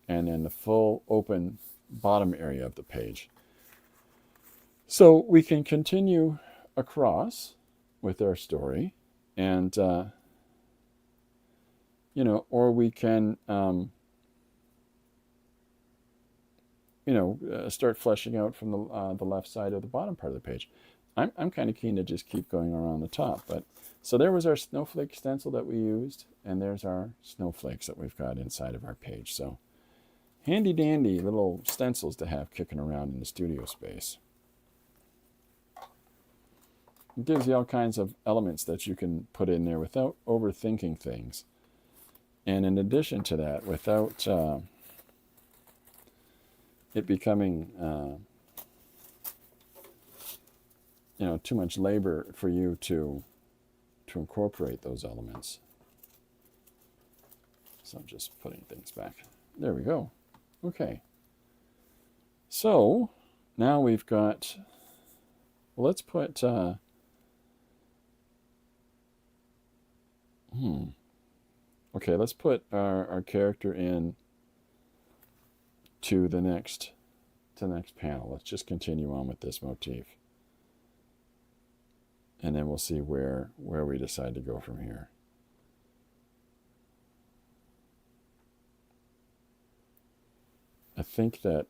and then the full open bottom area of the page. So we can continue across with our story, and or we can start fleshing out from the left side of the bottom part of the page. I'm kind of keen to just keep going around the top. But so there was our snowflake stencil that we used, and there's our snowflakes that we've got inside of our page. So handy dandy little stencils to have kicking around in the studio space. It gives you all kinds of elements that you can put in there without overthinking things. And in addition to that, without it becoming too much labor for you to incorporate those elements. So I'm just putting things back. There we go. Okay. So now we've got, well, let's put okay, let's put our character in to the next panel. Let's just continue on with this motif. And then we'll see where we decide to go from here. I think that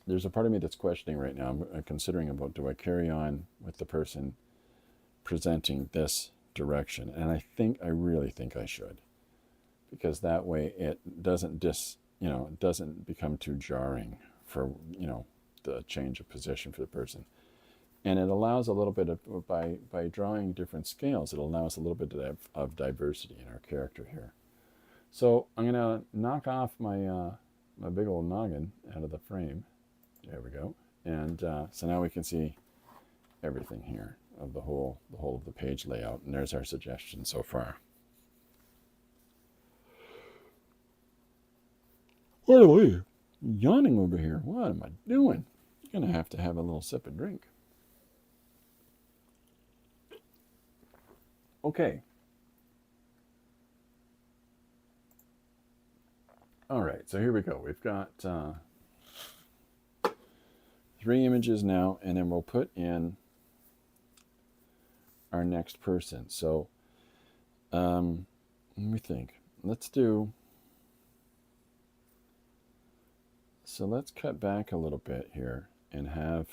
there's a part of me that's questioning right now. I'm considering about, do I carry on with the person presenting this direction? And I really think I should, because that way it doesn't it doesn't become too jarring for the change of position for the person. And it allows a little bit of, by drawing different scales, it allows a little bit of diversity in our character here. So I'm going to knock off my my big old noggin out of the frame. There we go. And so now we can see everything here of the whole of the page layout. And there's our suggestion so far. What are we yawning over here? What am I doing? I'm going to have a little sip of drink. Okay. All right, so here we go. We've got 3 images now, and then we'll put in our next person. So let me think. Let's cut back a little bit here and have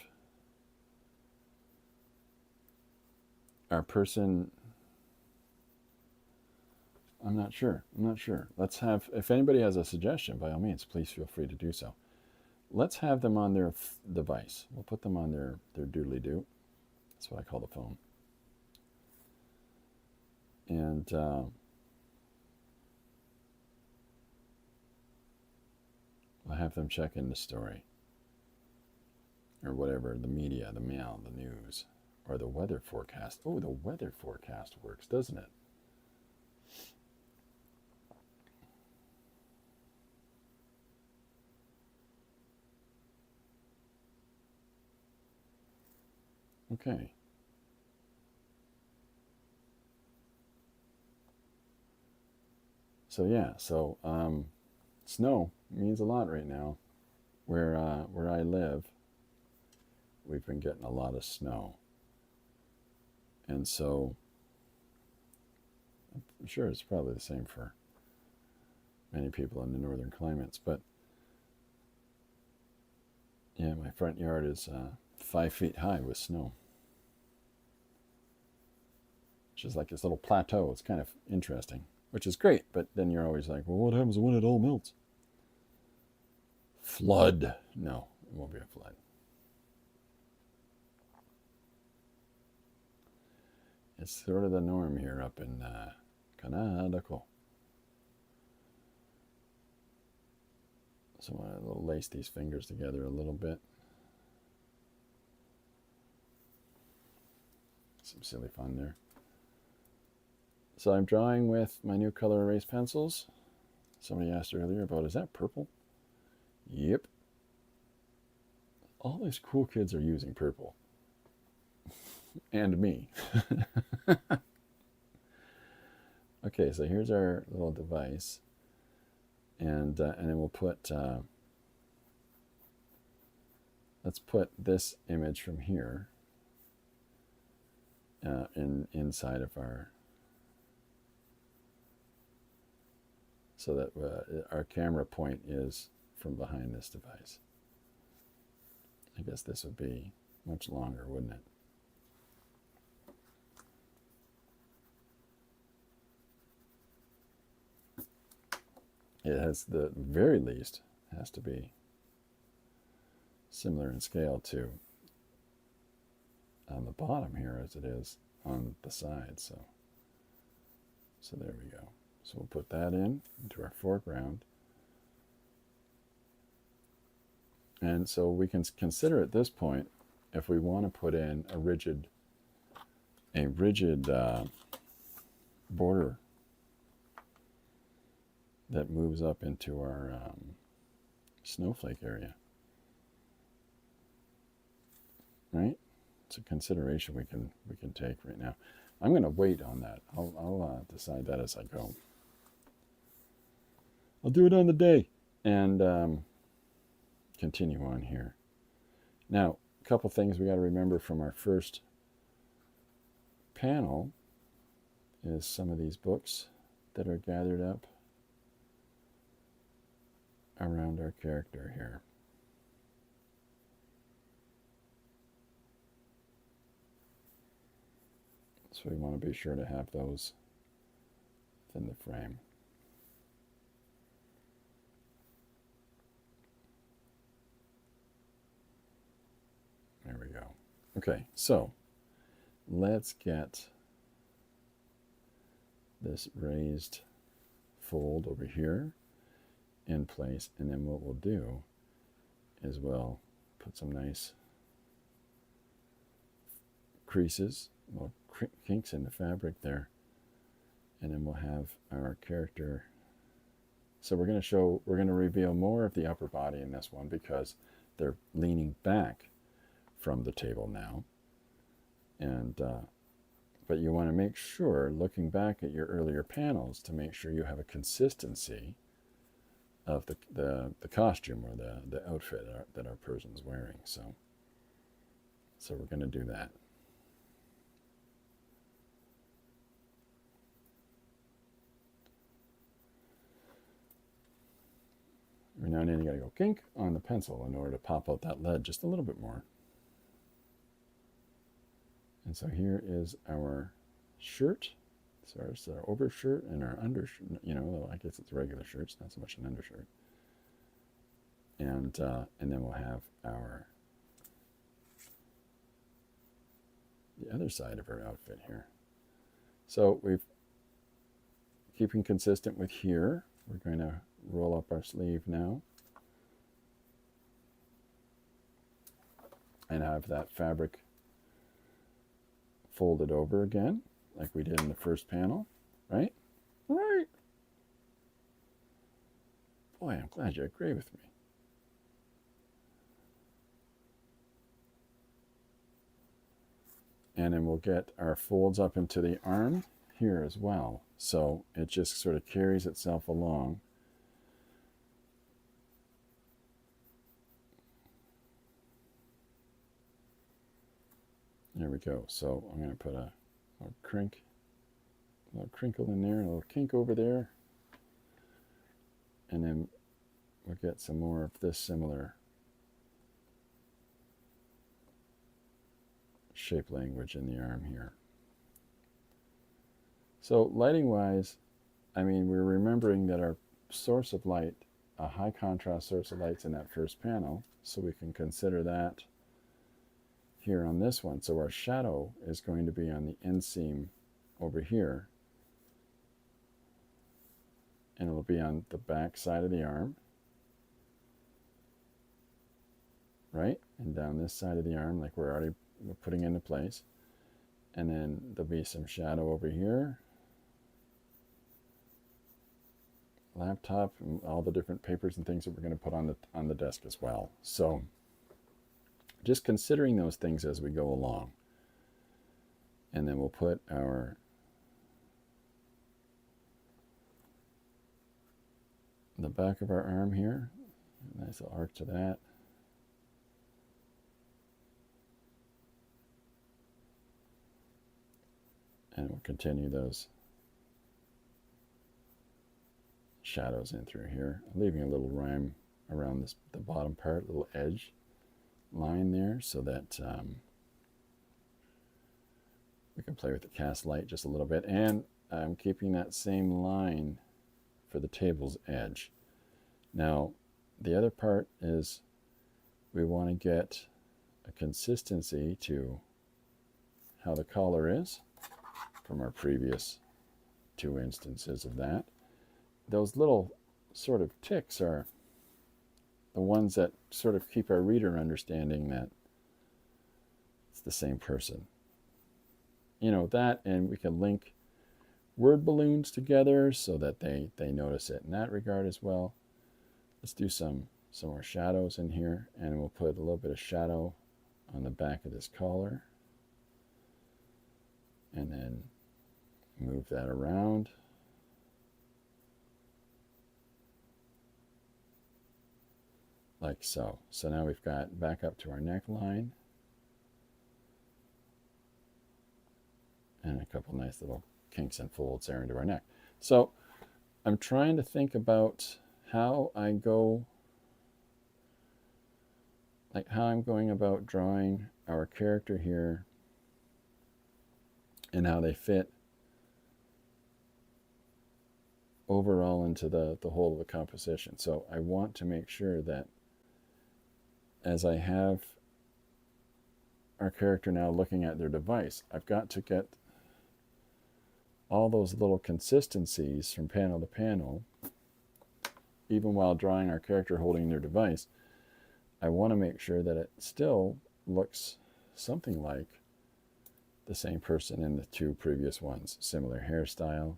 our person I'm not sure. I'm not sure. Let's have, if anybody has a suggestion, by all means, please feel free to do so. Let's have them on their device. We'll put them on their doodly-doo. That's what I call the phone. And we'll have them check in the story. Or whatever, the media, the mail, the news, or the weather forecast. Oh, the weather forecast works, doesn't it? Okay. So yeah, snow means a lot right now. Where I live, we've been getting a lot of snow, and so I'm sure it's probably the same for many people in the northern climates. But yeah, my front yard is 5 feet high with snow, which is like this little plateau. It's kind of interesting, which is great. But then you're always like, well, what happens when it all melts? Flood. No, it won't be a flood. It's sort of the norm here up in Canada. So I'm going to lace these fingers together a little bit. Some silly fun there. So I'm drawing with my new color erase pencils. Somebody asked earlier about, is that purple? Yep. All these cool kids are using purple. And me. Okay, so here's our little device. And then we'll put, let's put this image from here inside of our, so that our camera point is from behind this device. I guess this would be much longer, wouldn't it? It has, the very least, has to be similar in scale to on the bottom here as it is on the side. So there we go. So we'll put that into our foreground. And so we can consider at this point, if we want to put in a rigid border that moves up into our snowflake area, right? It's a consideration we can take right now. I'm going to wait on that. I'll decide that as I go. I'll do it on the day and continue on here. Now, a couple things we got to remember from our first panel is some of these books that are gathered up around our character here. So we want to be sure to have those within the frame. There we go. Okay, so let's get this raised fold over here in place, and then what we'll do is we'll put some nice creases, little kinks in the fabric there, and then we'll have our character. So we're going to reveal more of the upper body in this one because they're leaning back from the table now, and but you want to make sure, looking back at your earlier panels, to make sure you have a consistency of the costume or the outfit that our person's wearing. So we're going to do that. Every now and then you got to go kink on the pencil in order to pop out that lead just a little bit more. And so here is our shirt. So there's our overshirt and our undershirt. I guess it's a regular shirt. It's not so much an undershirt. And then we'll have the other side of our outfit here. So we've keeping consistent with here. We're going to roll up our sleeve now and have that fabric folded over again like we did in the first panel, right? Right. Boy, I'm glad you agree with me. And then we'll get our folds up into the arm here as well. So it just sort of carries itself along. There we go. So I'm going to put a little crinkle in there, a little kink over there. And then we'll get some more of this similar shape language in the arm here. So lighting wise, we're remembering that our source of light, a high contrast source of light's in that first panel, so we can consider that here on this one. So our shadow is going to be on the inseam over here, and it'll be on the back side of the arm, right? And down this side of the arm, like we're already putting into place. And then there'll be some shadow over here, laptop, and all the different papers and things that we're going to put on the desk as well. So just considering those things as we go along. And then we'll put the back of our arm here, nice little arc to that. And we'll continue those shadows in through here, leaving a little rime around the bottom part, little edge line there, so that we can play with the cast light just a little bit. And I'm keeping that same line for the table's edge. Now, the other part is we want to get a consistency to how the collar is from our previous two instances of that. Those little sort of ticks are the ones that sort of keep our reader understanding that it's the same person. That, and we can link word balloons together so that they notice it in that regard as well. Let's do some more shadows in here, and we'll put a little bit of shadow on the back of this collar. And then move that around. Like so. So now we've got back up to our neckline. And a couple nice little kinks and folds there into our neck. So I'm trying to think about how I'm going about drawing our character here and how they fit overall into the whole of the composition. So I want to make sure that as I have our character now looking at their device, I've got to get all those little consistencies from panel to panel, even while drawing our character holding their device. I want to make sure that it still looks something like the same person in the two previous ones. Similar hairstyle,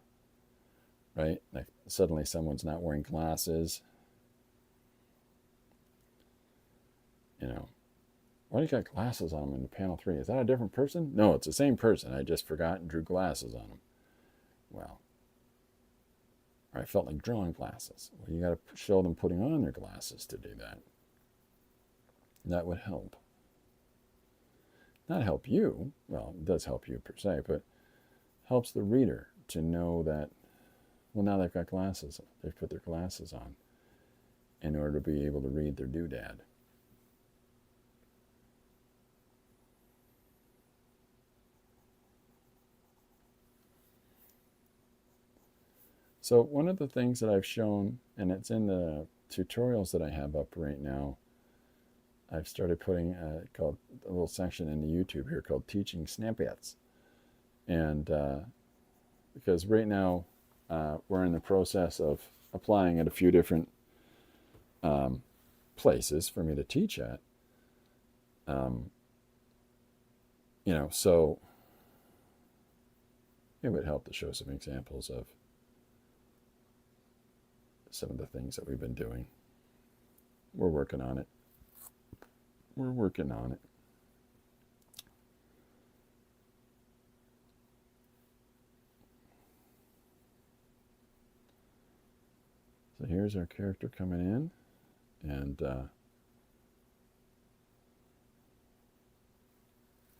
right? Like suddenly someone's not wearing glasses. Why do you got glasses on them in panel 3? Is that a different person? No, it's the same person. I just forgot and drew glasses on them. Well, or I felt like drawing glasses. Well, you got to show them putting on their glasses to do that. That would help. Not help you. Well, it does help you per se, but helps the reader to know that, well, now they've got glasses. They've put their glasses on in order to be able to read their doodad. So one of the things that I've shown, and it's in the tutorials that I have up right now, I've started putting called a little section in the YouTube here called Teaching Snippets. And because right now we're in the process of applying at a few different places for me to teach at. So it would help to show some examples of some of the things that we've been doing. We're working on it. So here's our character coming in, and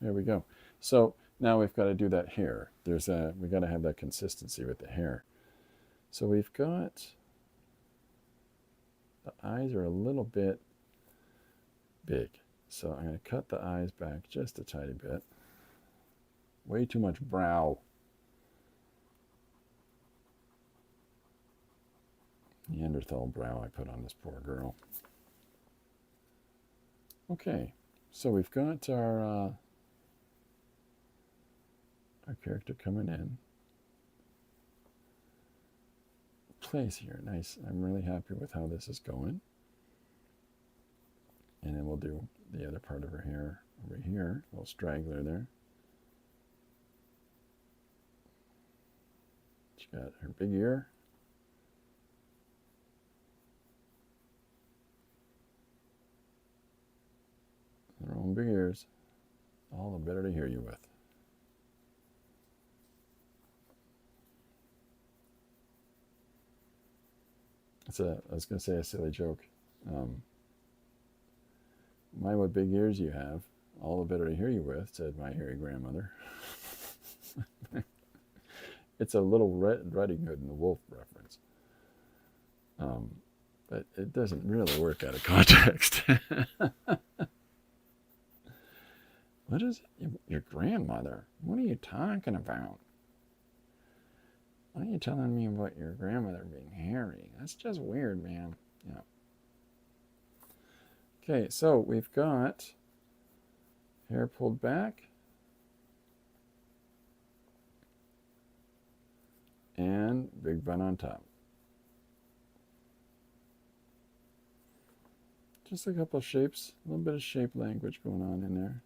there we go. So now we've got to do that hair. We got to have that consistency with the hair. So we've got, the eyes are a little bit big. So I'm going to cut the eyes back just a tiny bit. Way too much brow. Neanderthal brow I put on this poor girl. Okay, so we've got our character coming in. Place here, nice. I'm really happy with how this is going. And then we'll do the other part of her hair over here, a little straggler there. She got her big ear. Her own big ears. All the better to hear you with. I was going to say a silly joke. My, what big ears you have, all the better to hear you with, said my hairy grandmother. It's a little Riding Hood and the Wolf reference. But it doesn't really work out of context. What is your grandmother? What are you talking about? Why are you telling me about your grandmother being hairy? That's just weird, man. Yeah. Okay, so we've got hair pulled back and big bun on top. Just a couple of shapes, a little bit of shape language going on in there.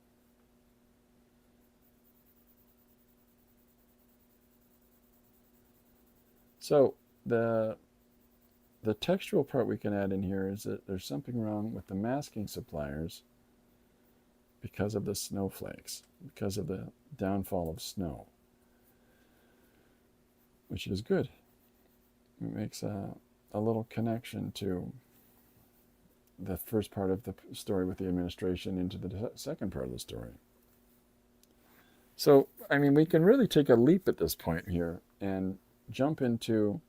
So the textual part we can add in here is that there's something wrong with the masking suppliers because of the snowflakes, because of the downfall of snow, which is good. It makes a little connection to the first part of the story with the administration into the second part of the story. So, I mean, we can really take a leap at this point here and jump into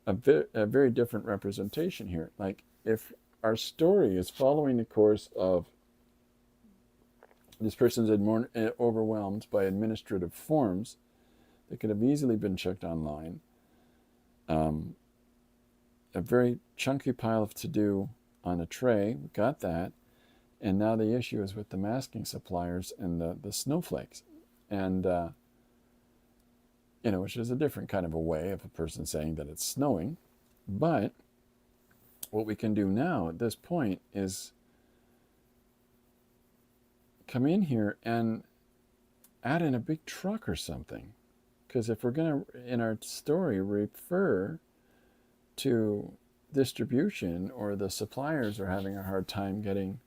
a very different representation here. Like, if our story is following the course of this person's overwhelmed by administrative forms that could have easily been checked online, a very chunky pile of to-do on a tray, we got that, and now the issue is with the masking suppliers and the snowflakes. And which is a different kind of a way of a person saying that it's snowing. But what we can do now at this point is come in here and add in a big truck or something. Because if we're going to, in our story, refer to distribution or the suppliers are having a hard time getting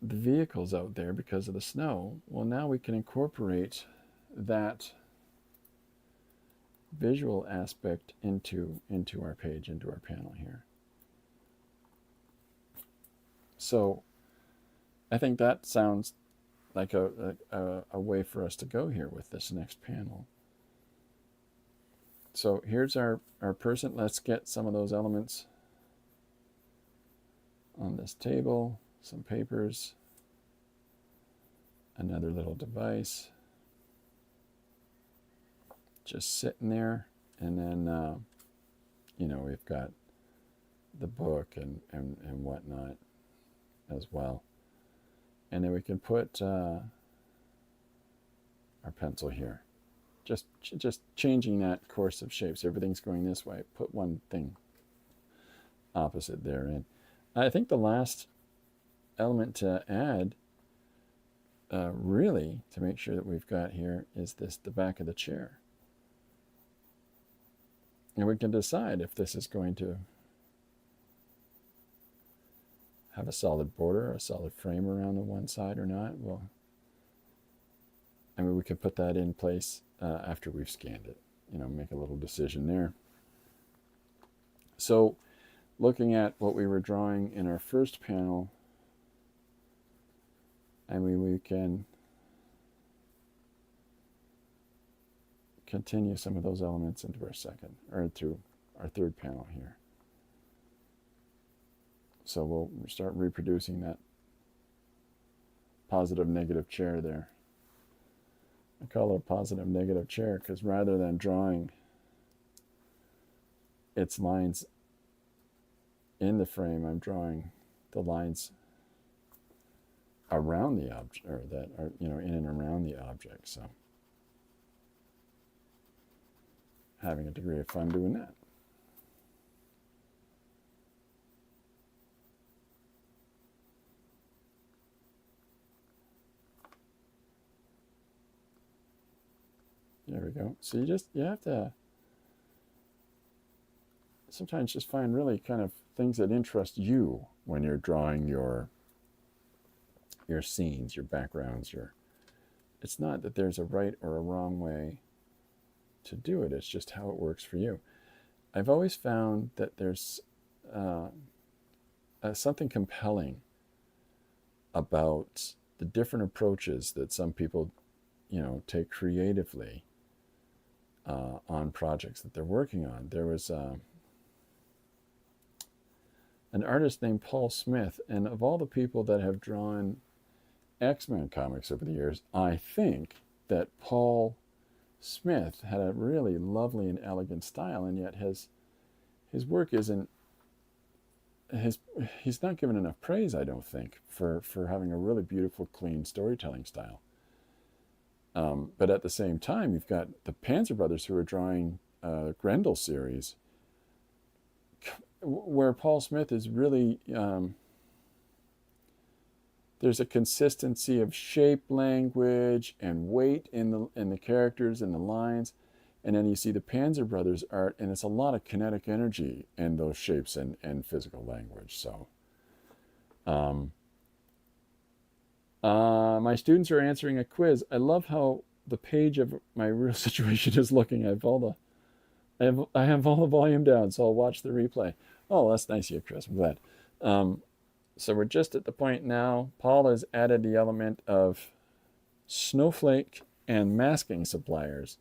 the vehicles out there because of the snow, well, now we can incorporate that visual aspect into our page, into our panel here. So I think that sounds like a way for us to go here with this next panel. So here's our person. Let's get some of those elements on this table, some papers, another little device, just sitting there. And then, we've got the book and whatnot as well. And then we can put our pencil here. Just changing that course of shapes. Everything's going this way. Put one thing opposite there in. I think the last element to add, really, to make sure that we've got here is the back of the chair. And we can decide if this is going to have a solid border, a solid frame around the one side or not. Well, we can put that in place after we've scanned it, make a little decision there. So looking at what we were drawing in our first panel, we can continue some of those elements into our second, or through our third panel here. So we'll start reproducing that positive negative chair there. I call it a positive negative chair because rather than drawing its lines in the frame, I'm drawing the lines around the object, or that are, in and around the object. So having a degree of fun doing that. There we go. So you have to sometimes just find really kind of things that interest you when you're drawing your scenes, your backgrounds, it's not that there's a right or a wrong way to do it. It's just how it works for you. I've always found that there's something compelling about the different approaches that some people, take creatively on projects that they're working on. There was an artist named Paul Smith, and of all the people that have drawn X-Men comics over the years, I think that Paul Smith had a really lovely and elegant style, and yet his work isn't, he's not given enough praise, I don't think, for having a really beautiful, clean storytelling style. But at the same time, you've got the Panzer Brothers who are drawing Grendel series, where Paul Smith is really, there's a consistency of shape, language, and weight in the characters and the lines. And then you see the Panzer Brothers art, and it's a lot of kinetic energy in those shapes and physical language. So my students are answering a quiz. I love how the page of my real situation is looking. I have all the volume down, so I'll watch the replay. Oh, that's nice of you, Chris. I'm glad. So we're just at the point now. Paul has added the element of snowflake and masking suppliers.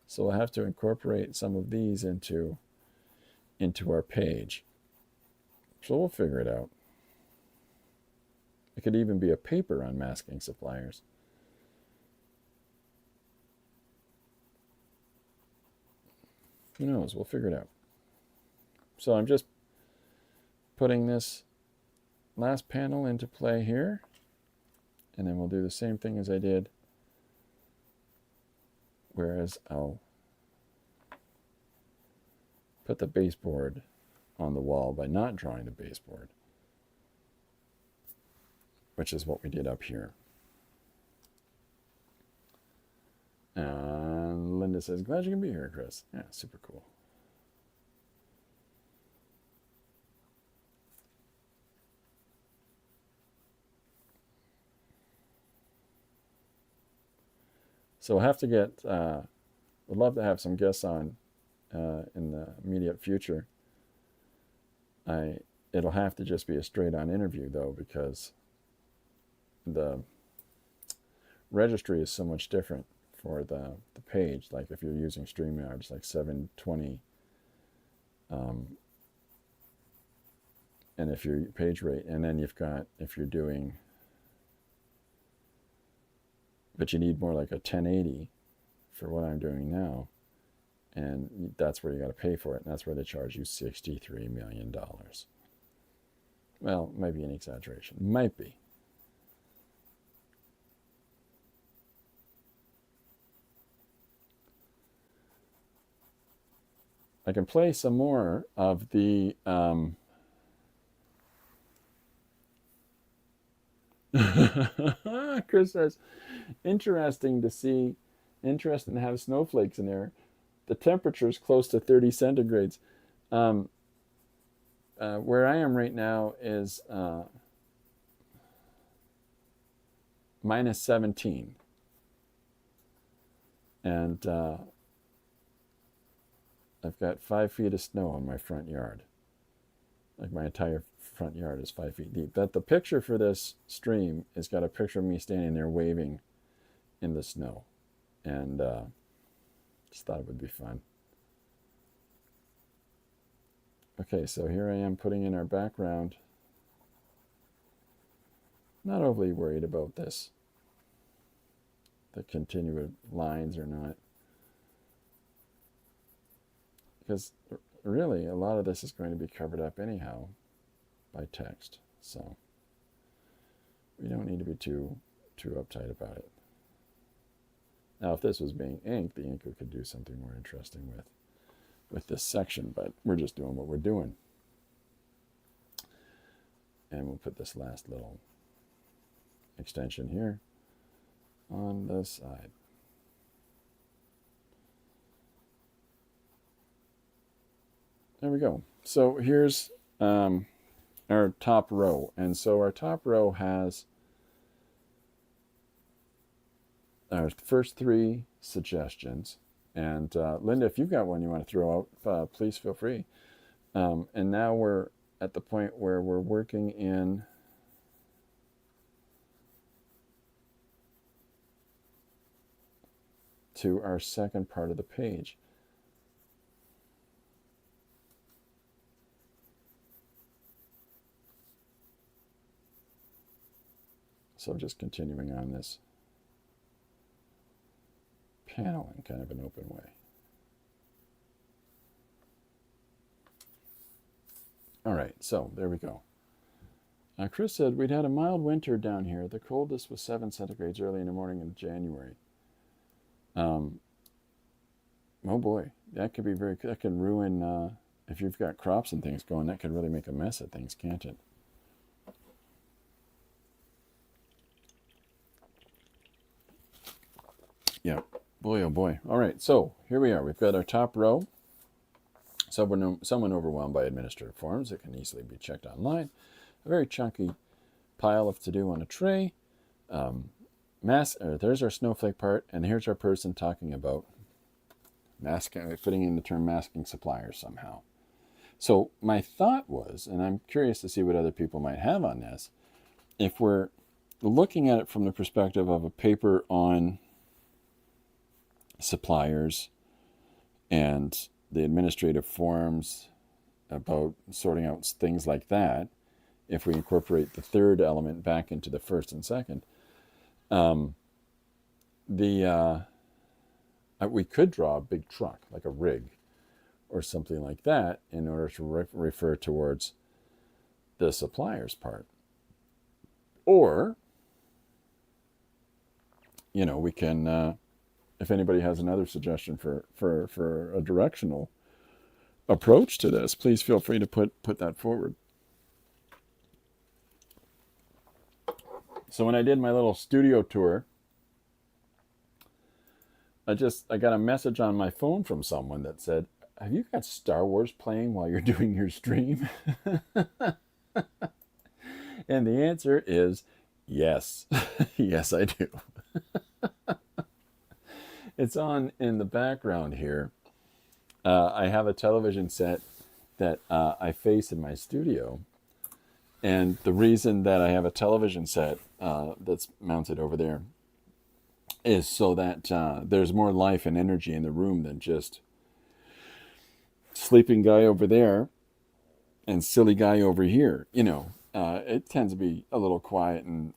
So we'll have to incorporate some of these into our page. So we'll figure it out. It could even be a paper on masking suppliers. Who knows? We'll figure it out. So I'm just putting this last panel into play here, and then we'll do the same thing as I did, whereas I'll put the baseboard on the wall by not drawing the baseboard, which is what we did up here. And Linda says, glad you can be here, Chris. Yeah, super cool. So we'll have to get, would love to have some guests on in the immediate future. It'll have to just be a straight-on interview, though, because the registry is so much different for the page. Like if you're using StreamYard, it's like 720. And if your page rate, and then you've got, if you're doing, but you need more like a 1080 for what I'm doing now. And that's where you got to pay for it. And that's where they charge you $63 million. Well, might be an exaggeration. Might be. I can play some more of the Chris says, interesting to have snowflakes in there. The temperature is close to 30 centigrades. Where I am right now is minus 17. And I've got 5 feet of snow on my front yard. Like my entire front yard is 5 feet deep. But the picture for this stream has got a picture of me standing there waving in the snow. And just thought it would be fun. Okay, so here I am putting in our background. Not overly worried about this. The continued lines or not. Because really, a lot of this is going to be covered up anyhow by text. So we don't need to be too uptight about it. Now, if this was being inked, the inker could do something more interesting with this section, but we're just doing what we're doing. And we'll put this last little extension here on the side. There we go. So here's our top row. And so our top row has our first 3 suggestions. And Linda, if you've got one you want to throw out, please feel free. And now we're at the point where we're working in to our second part of the page. So just continuing on this panel in kind of an open way. All right, so there we go. Chris said, we'd had a mild winter down here. The coldest was 7 centigrades early in the morning in January. Oh boy, that could be that can ruin, if you've got crops and things going, that could really make a mess of things, can't it? Yeah, boy, oh boy. All right, so here we are. We've got our top row. Someone overwhelmed by administrative forms that can easily be checked online. A very chunky pile of to-do on a tray. There's our snowflake part, and here's our person talking about fitting in the term masking suppliers somehow. So my thought was, and I'm curious to see what other people might have on this, if we're looking at it from the perspective of a paper on suppliers and the administrative forms about sorting out things like that, if we incorporate the third element back into the first and second, we could draw a big truck, like a rig or something like that, in order to refer towards the supplier's part. Or, we can, if anybody has another suggestion for a directional approach to this, please feel free to put that forward. So when I did my little studio tour, I got a message on my phone from someone that said, have you got Star Wars playing while you're doing your stream? And the answer is yes. Yes, I do. It's on in the background here. I have a television set that I face in my studio. And the reason that I have a television set that's mounted over there is so that there's more life and energy in the room than just sleeping guy over there and silly guy over here. It tends to be a little quiet and,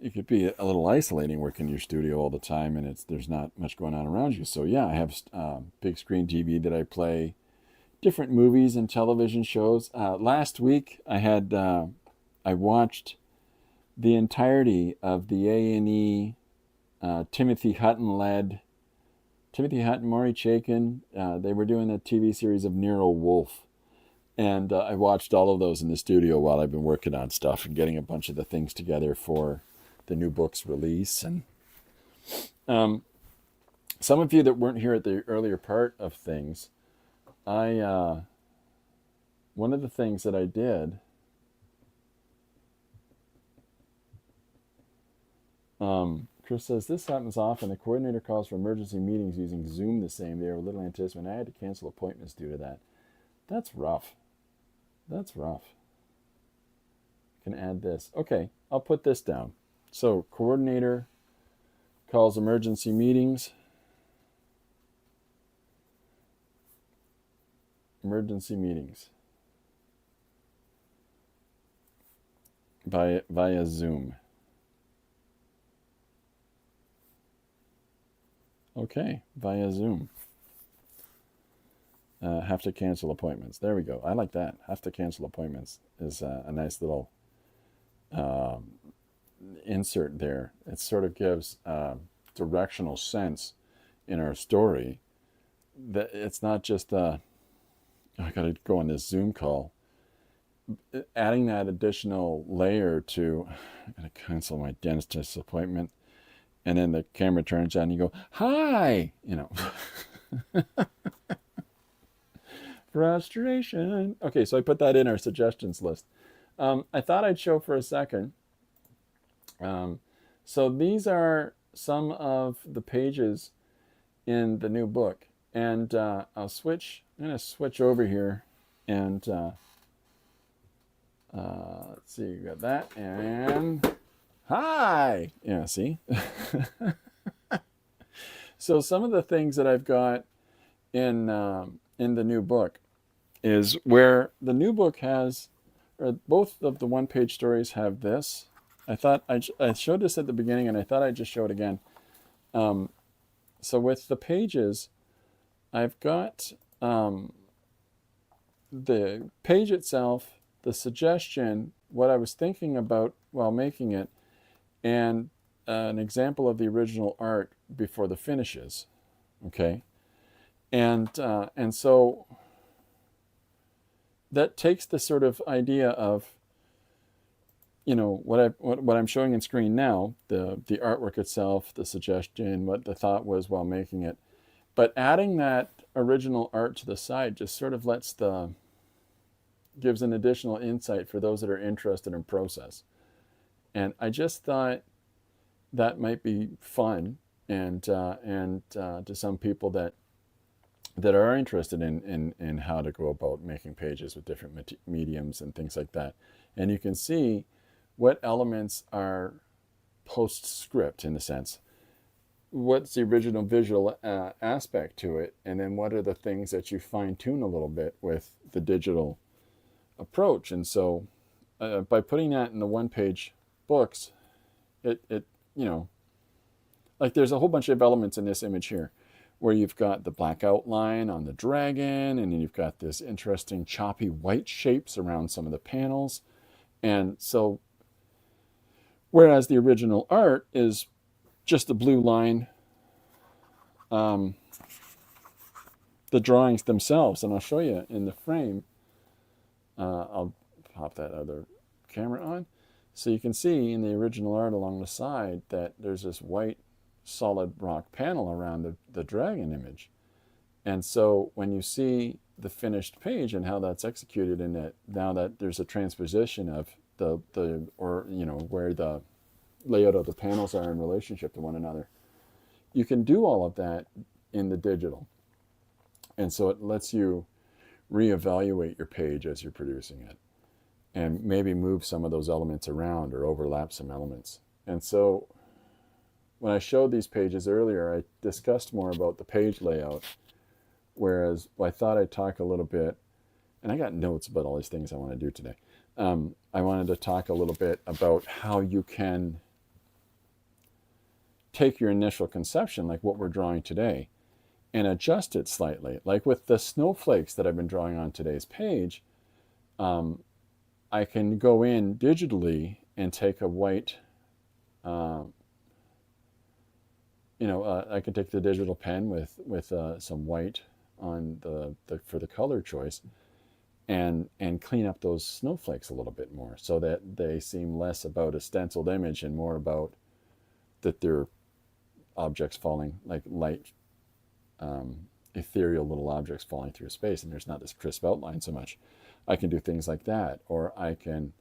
it could be a little isolating working in your studio all the time, and there's not much going on around you. So yeah, I have big screen TV that I play different movies and television shows. Last week I watched the entirety of the A&E Timothy Hutton, Maury Chaykin. They were doing a TV series of Nero Wolfe. And I watched all of those in the studio while I've been working on stuff and getting a bunch of the things together for the new book's release. And some of you that weren't here at the earlier part of things, one of the things that I did, Chris says, this happens often. The coordinator calls for emergency meetings using Zoom the same day or a little anticipation. I had to cancel appointments due to that. That's rough. That's rough. I can add this. Okay, I'll put this down. So, coordinator calls emergency meetings. Emergency meetings via Zoom. Okay, via Zoom. Have to cancel appointments. There we go. I like that. Have to cancel appointments is a nice little insert there. It sort of gives directional sense in our story that it's not just I got to go on this Zoom call. Adding that additional layer to, I got to cancel my dentist appointment, and then the camera turns on and you go, hi, frustration. Okay, so I put that in our suggestions list. I thought I'd show for a second. So these are some of the pages in the new book. And I'm going to switch over here and let's see, you got that. And hi! Yeah, see? So some of the things that I've got in the new book is where the new book has, or both of the one-page stories have this. I thought I showed this at the beginning, and I thought I'd just show it again. So with the pages, I've got the page itself, the suggestion, what I was thinking about while making it, and an example of the original art before the finishes. Okay, and so that takes the sort of idea of, what I'm showing in screen now, the artwork itself, the suggestion, what the thought was while making it, but adding that original art to the side just sort of gives an additional insight for those that are interested in process. And I just thought that might be fun, and to some people that are interested in how to go about making pages with different mediums and things like that. And you can see what elements are postscript, in a sense. What's the original visual aspect to it, and then what are the things that you fine-tune a little bit with the digital approach. And so by putting that in the one-page books, it like there's a whole bunch of elements in this image here where you've got the black outline on the dragon, and then you've got this interesting choppy white shapes around some of the panels. And so whereas the original art is just the blue line, the drawings themselves, and I'll show you in the frame. I'll pop that other camera on. So you can see in the original art along the side that there's this white solid rock panel around the dragon image. And so when you see the finished page and how that's executed in it, now that there's a transposition of where the layout of the panels are in relationship to one another, you can do all of that in the digital. And so it lets you reevaluate your page as you're producing it, and maybe move some of those elements around or overlap some elements. And so when I showed these pages earlier, I discussed more about the page layout, whereas I thought I'd talk a little bit, and I got notes about all these things I want to do today. I wanted to talk a little bit about how you can take your initial conception, like what we're drawing today, and adjust it slightly. Like with the snowflakes that I've been drawing on today's page, I can go in digitally and take a white, I can take the digital pen with some white on the for the color choice, and clean up those snowflakes a little bit more, so that they seem less about a stenciled image and more about that they're objects falling, like light, ethereal little objects falling through space, and there's not this crisp outline so much. I can do things like that, or I can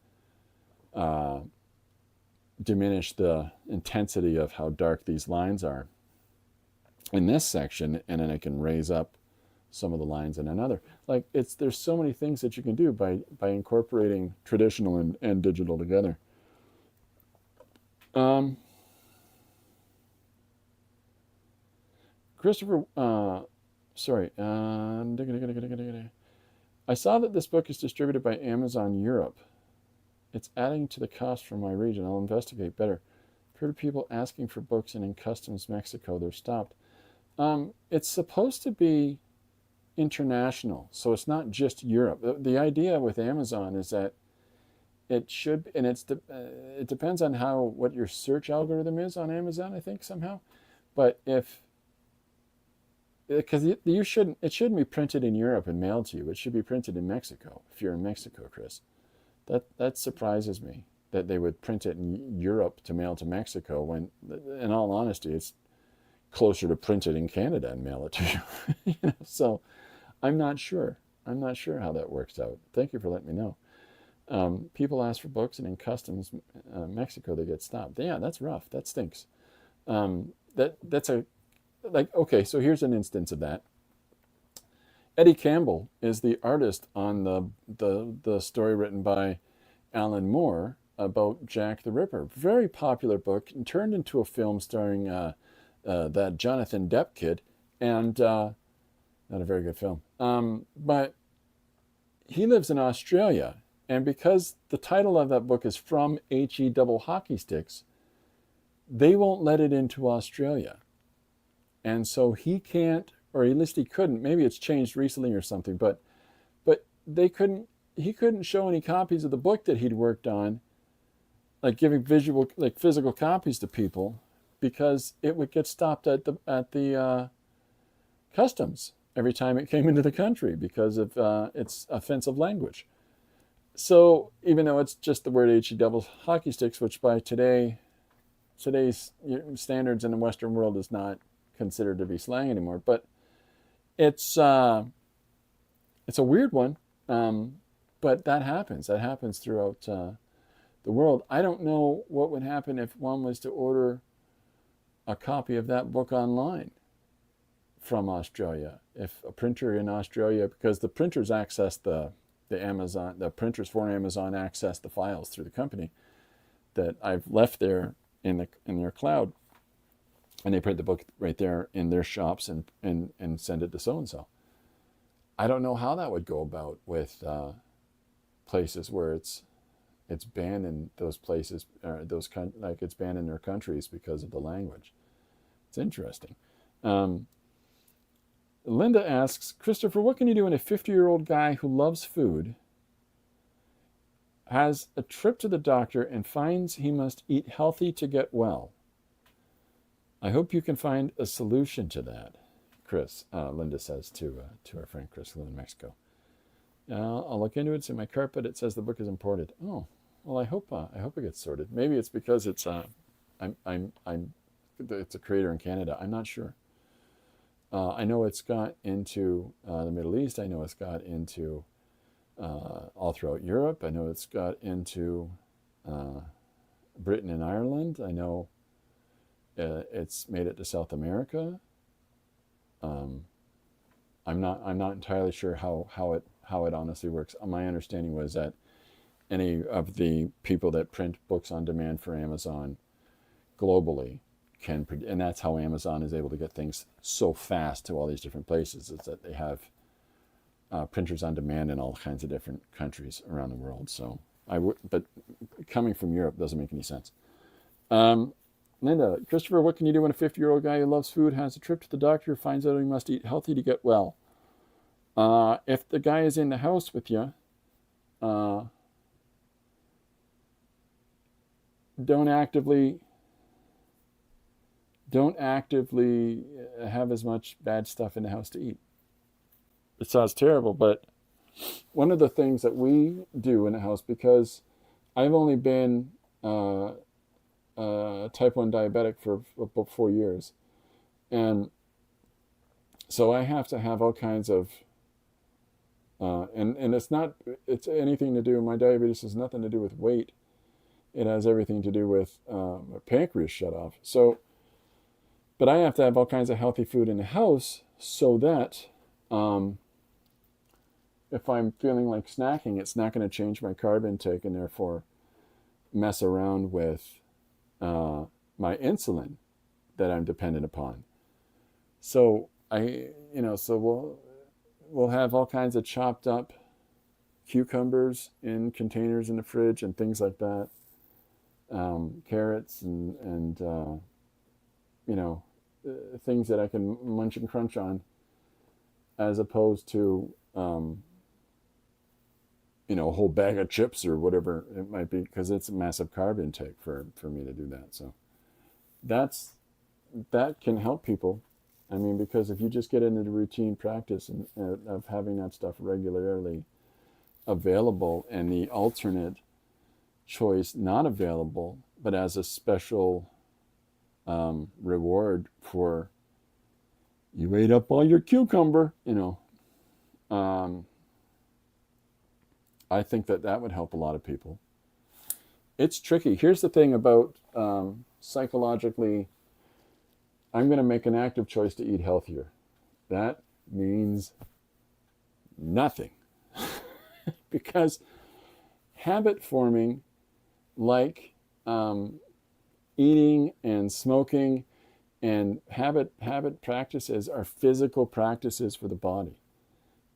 diminish the intensity of how dark these lines are in this section, and then I can raise up some of the lines in another. Like there's so many things that you can do by incorporating traditional and digital together. Christopher, sorry. I saw that this book is distributed by Amazon Europe. It's adding to the cost for my region. I'll investigate better. I've heard of people asking for books, and in customs Mexico they're stopped. It's supposed to be international, so it's not just Europe. The idea with Amazon is that it should, and it depends on what your search algorithm is on Amazon, I think, somehow. But because it shouldn't be printed in Europe and mailed to you. It should be printed in Mexico. If you're in Mexico, Chris, that surprises me that they would print it in Europe to mail to Mexico, when, in all honesty, it's closer to print it in Canada and mail it to you. So I'm not sure how that works out. Thank you for letting me know. People ask for books, and in customs Mexico they get stopped. Yeah, that's rough. That stinks. That's okay, so here's an instance of that. Eddie Campbell is the artist on the story written by Alan Moore about Jack the Ripper. Very popular book, and turned into a film starring that Jonathan Depp kid, and not a very good film. But he lives in Australia, and because the title of that book is From H-E double hockey sticks, they won't let it into Australia. And so he can't, or at least he couldn't, maybe it's changed recently or something, but he couldn't show any copies of the book that he'd worked on, like giving physical copies to people, because it would get stopped at the customs every time it came into the country because of its offensive language. So even though it's just the word H-E double hockey sticks, which by today's standards in the Western world is not considered to be slang anymore, but it's a weird one, but that happens throughout the world. I don't know what would happen if one was to order a copy of that book online from Australia, if a printer in Australia, because the printers access the printers for Amazon access the files through the company that I've left there in their cloud. And they print the book right there in their shops and send it to so-and-so. I don't know how that would go about with places where it's banned in those places, it's banned in their countries because of the language. It's interesting. Linda asks, Christopher, what can you do when a 50-year-old guy who loves food has a trip to the doctor and finds he must eat healthy to get well? I hope you can find a solution to that, Chris, Linda says to our friend Chris, who lives in Mexico. I'll look into it. It's in my cart, but it says the book is imported. Oh, well, I hope it gets sorted. Maybe it's because it's it's a creator in Canada. I'm not sure. I know it's got into the Middle East. I know it's got into all throughout Europe. I know it's got into Britain and Ireland. I know it's made it to South America. I'm not entirely sure how it honestly works. My understanding was that any of the people that print books on demand for Amazon globally can, and that's how Amazon is able to get things so fast to all these different places, is that they have printers on demand in all kinds of different countries around the world. So but coming from Europe doesn't make any sense. Linda, Christopher, what can you do when a 50-year-old guy who loves food has a trip to the doctor, finds out he must eat healthy to get well? If the guy is in the house with you, uh, don't actively don't actively have as much bad stuff in the house to eat. It sounds terrible, but one of the things that we do in the house, because I've only been type 1 diabetic for about 4 years, and so I have to have all kinds of and it's anything to do, my diabetes has nothing to do with weight. It has everything to do with my pancreas shut off. So, but I have to have all kinds of healthy food in the house so that if I'm feeling like snacking, it's not going to change my carb intake and therefore mess around with my insulin that I'm dependent upon. So we'll have all kinds of chopped up cucumbers in containers in the fridge and things like that, carrots and things that I can munch and crunch on, as opposed to a whole bag of chips or whatever it might be, because it's a massive carb intake for me to do that. So that can help people. I mean, because if you just get into the routine practice of having that stuff regularly available, and the alternate choice not available, but as a special reward for you ate up all your cucumber, I think that would help a lot of people. It's tricky. Here's the thing about psychologically, I'm going to make an active choice to eat healthier. That means nothing. Because habit forming, like eating and smoking and habit practices, are physical practices for the body.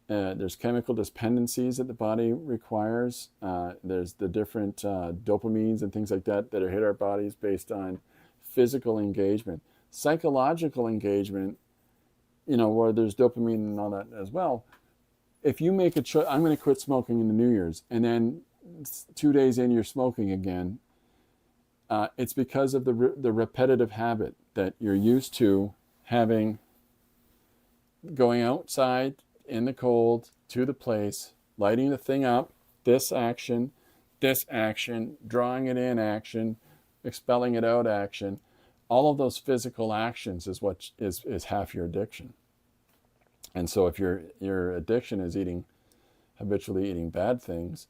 There's chemical dependencies that the body requires. There's the different dopamines and things like that that are hit our bodies based on physical engagement. Psychological engagement, where there's dopamine and all that as well. If you make a choice, I'm going to quit smoking in the New Year's, and then 2 days in you're smoking again, it's because of the repetitive habit that you're used to having, going outside in the cold to the place, lighting the thing up, this action, drawing it in action, expelling it out action. All of those physical actions is what is half your addiction. And so if your addiction is habitually eating bad things,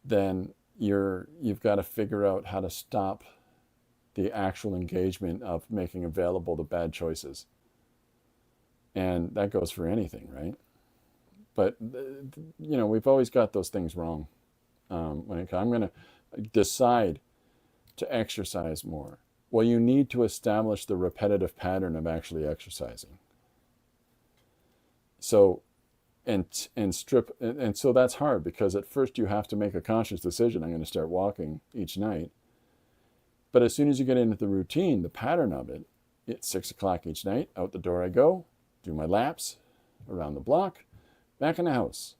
then you've got to figure out how to stop the actual engagement of making available the bad choices. And that goes for anything, right? But we've always got those things wrong. I'm going to decide to exercise more. Well, you need to establish the repetitive pattern of actually exercising. So, and so that's hard, because at first you have to make a conscious decision. I'm going to start walking each night. But as soon as you get into the routine, the pattern of it, it's 6 o'clock each night, out the door I go, do my laps around the block, back in the house.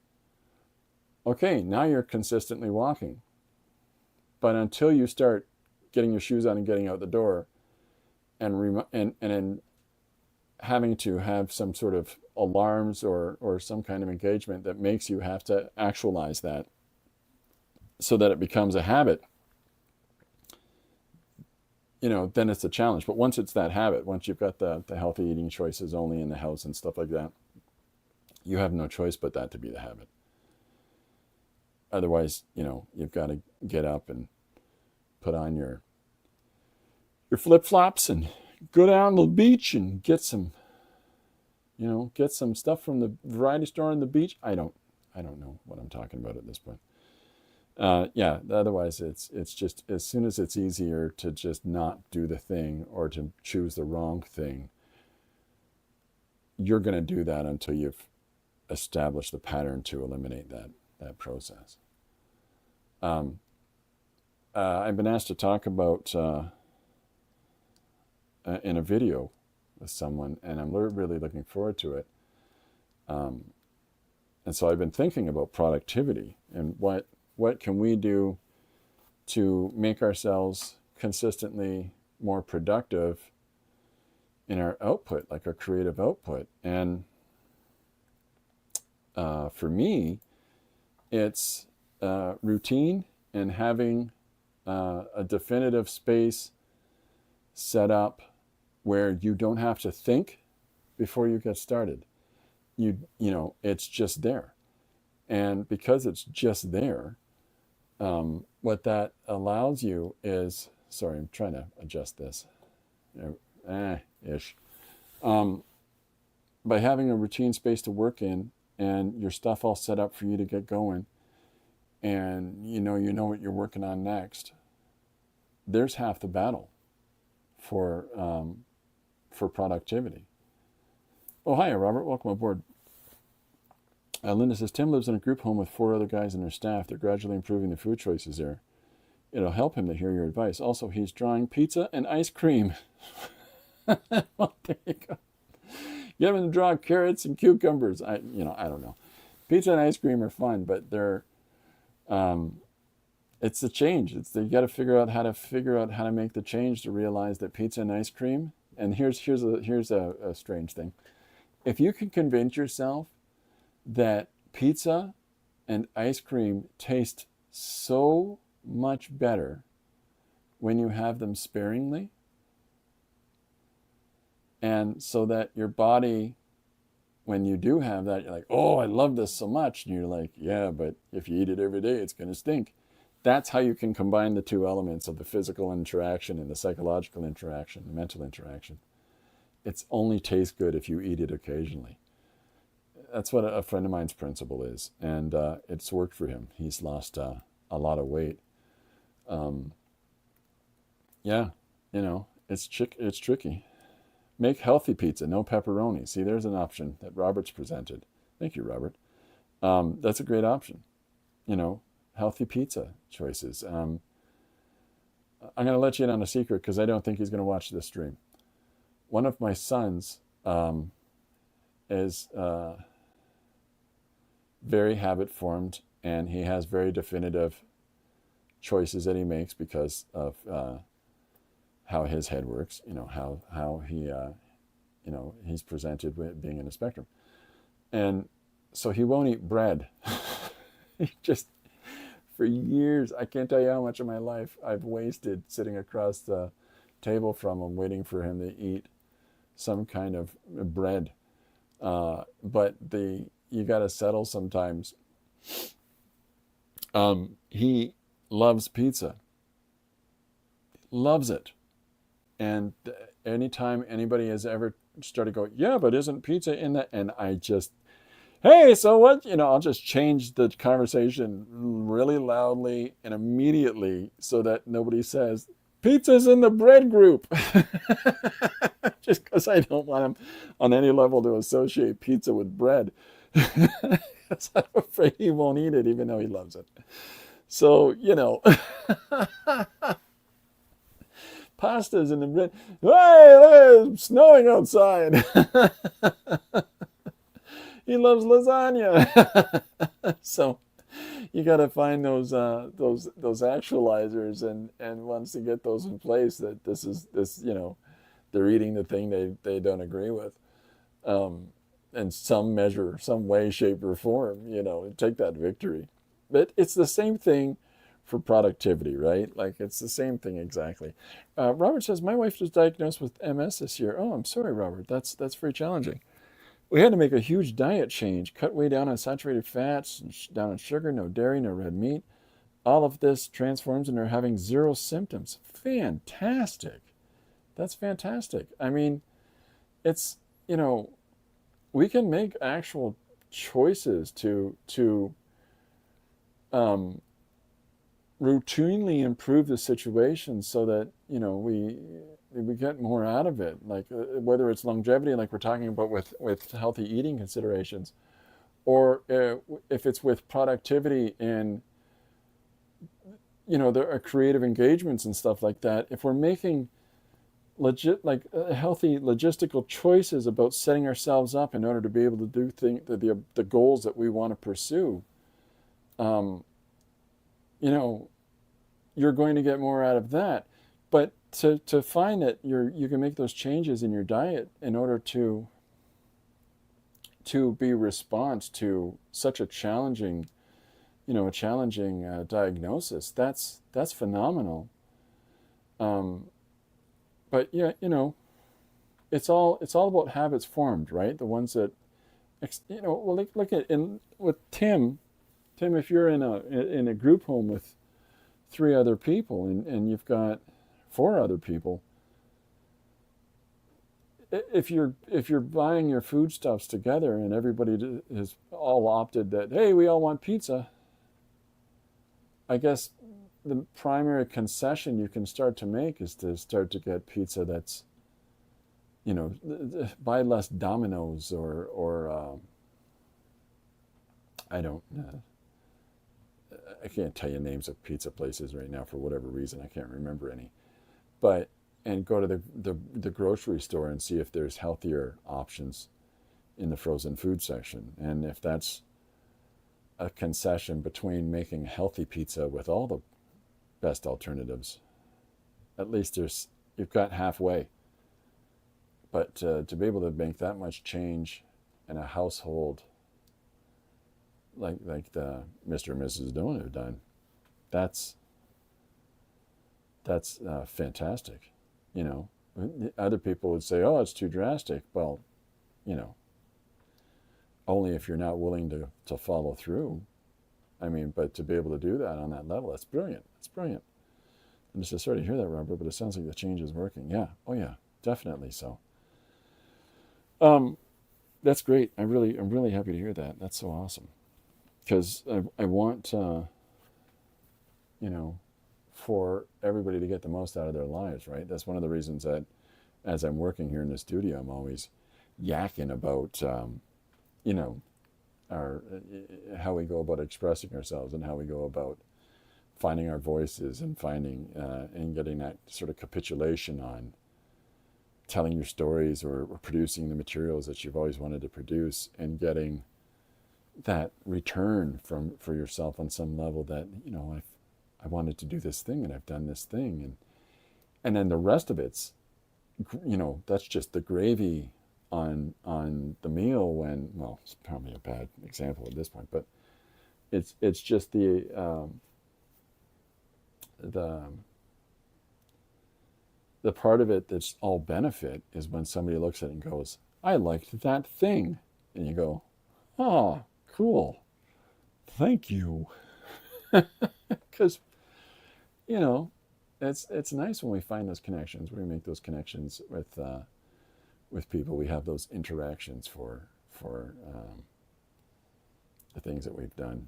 Okay, now you're consistently walking. But until you start getting your shoes on and getting out the door, and having to have some sort of alarms or some kind of engagement that makes you have to actualize that so that it becomes a habit, then it's a challenge. But once it's that habit, once you've got the healthy eating choices only in the house and stuff like that, you have no choice but that to be the habit. Otherwise, you've got to get up and put on your flip-flops and go down to the beach and get some stuff from the variety store on the beach. I don't know what I'm talking about at this point. Otherwise it's just, as soon as it's easier to just not do the thing or to choose the wrong thing, you're going to do that until you've established the pattern to eliminate that process. I've been asked to talk about in a video with someone, and I'm really looking forward to it. And so I've been thinking about productivity and what can we do to make ourselves consistently more productive in our output, like our creative output. And for me, it's routine and having a definitive space set up where you don't have to think before you get started. You know, it's just there. And because it's just there, what that allows you is, sorry, I'm trying to adjust this. Ish. By having a routine space to work in and your stuff all set up for you to get going, and you know what you're working on next, there's half the battle for productivity. Oh, hiya, Robert. Welcome aboard. Linda says, Tim lives in a group home with 4 other guys and their staff. They're gradually improving the food choices there. It'll help him to hear your advice. Also, he's drawing pizza and ice cream. Well, there you go. Get him to draw carrots and cucumbers. I don't know. Pizza and ice cream are fun, but they're, it's a change. You got to figure out how to make the change to realize that pizza and ice cream. And here's a strange thing. If you can convince yourself that pizza and ice cream taste so much better when you have them sparingly, and so that your body, when you do have that, you're like, oh, I love this so much. And you're like, yeah, but if you eat it every day, it's going to stink. That's how you can combine the two elements of the physical interaction and the psychological interaction, the mental interaction. It's only tastes good if you eat it occasionally. That's what a friend of mine's principle is, and it's worked for him. He's lost a lot of weight. Yeah, it's tricky. Make healthy pizza, no pepperoni. See, there's an option that Robert's presented. Thank you, Robert. That's a great option. Healthy pizza choices. I'm going to let you in on a secret because I don't think he's going to watch this stream. One of my sons is very habit formed, and he has very definitive choices that he makes because of how his head works. How he he's presented with being in a spectrum, and so he won't eat bread. He just, for years, I can't tell you how much of my life I've wasted sitting across the table from him waiting for him to eat some kind of bread. But you got to settle sometimes. He loves pizza. Loves it. And anytime anybody has ever started going, yeah, but isn't pizza in that? And I just, hey, so what? I'll just change the conversation really loudly and immediately so that nobody says, pizza's in the bread group. Just because I don't want him on any level to associate pizza with bread. Because I'm afraid he won't eat it even though he loves it. So, pasta's in the bread. Hey, it's snowing outside. He loves lasagna. So you got to find those actualizers and once you get those in place, that this they're eating the thing they don't agree with, in some measure, some way, shape, or form. Take that victory. But it's the same thing for productivity, right? Like, it's the same thing exactly. Robert says, my wife was diagnosed with MS this year. Oh, I'm sorry, Robert. That's very challenging. We had to make a huge diet change, cut way down on saturated fats, down on sugar, no dairy, no red meat. All of this transforms into her having 0 symptoms. Fantastic. That's fantastic. I mean, it's, we can make actual choices to routinely improve the situation so that, we get more out of it, like whether it's longevity, like we're talking about with healthy eating considerations, or if it's with productivity in, there are creative engagements and stuff like that. If we're making healthy logistical choices about setting ourselves up in order to be able to do the goals that we want to pursue, um, you know, you're going to get more out of that. But to find that you can make those changes in your diet in order to be response to such a challenging, diagnosis. That's phenomenal. Um, but yeah, it's all about habits formed, right? The ones that, well, look at in with Tim. Tim, if you're in a group home with three other people and you've got four other people, if you're buying your foodstuffs together and everybody has all opted that, hey, we all want pizza, I guess the primary concession you can start to make is to start to get pizza that's, buy less Domino's or I don't I can't tell you names of pizza places right now for whatever reason. I can't remember any. But and go to the grocery store and see if there's healthier options in the frozen food section. And if that's a concession between making healthy pizza with all the best alternatives, at least you've got halfway. But to be able to make that much change in a household like the Mr. and Mrs. Doan have done, that's fantastic. You know, other people would say, "Oh, it's too drastic." Well, you know, only if you're not willing to follow through. I mean, but to be able to do that on that level, that's brilliant. It's brilliant. I'm just sorry to hear that, Robert, but it sounds like the change is working. Yeah. Oh, yeah. Definitely so. That's great. I'm really happy to hear that. That's so awesome. Because I want, for everybody to get the most out of their lives, right? That's one of the reasons that as I'm working here in the studio, I'm always yakking about, our how we go about expressing ourselves and how we go about finding our voices and finding and getting that sort of capitulation on telling your stories or producing the materials that you've always wanted to produce and getting that return for yourself on some level that I wanted to do this thing and I've done this thing and then the rest of it's that's just the gravy on the meal when, well, it's probably a bad example at this point, but it's just the part of it that's all benefit is when somebody looks at it and goes, I liked that thing. And you go, oh, cool. Thank you. Because, it's nice when we find those connections, when we make those connections with people. We have those interactions for the things that we've done.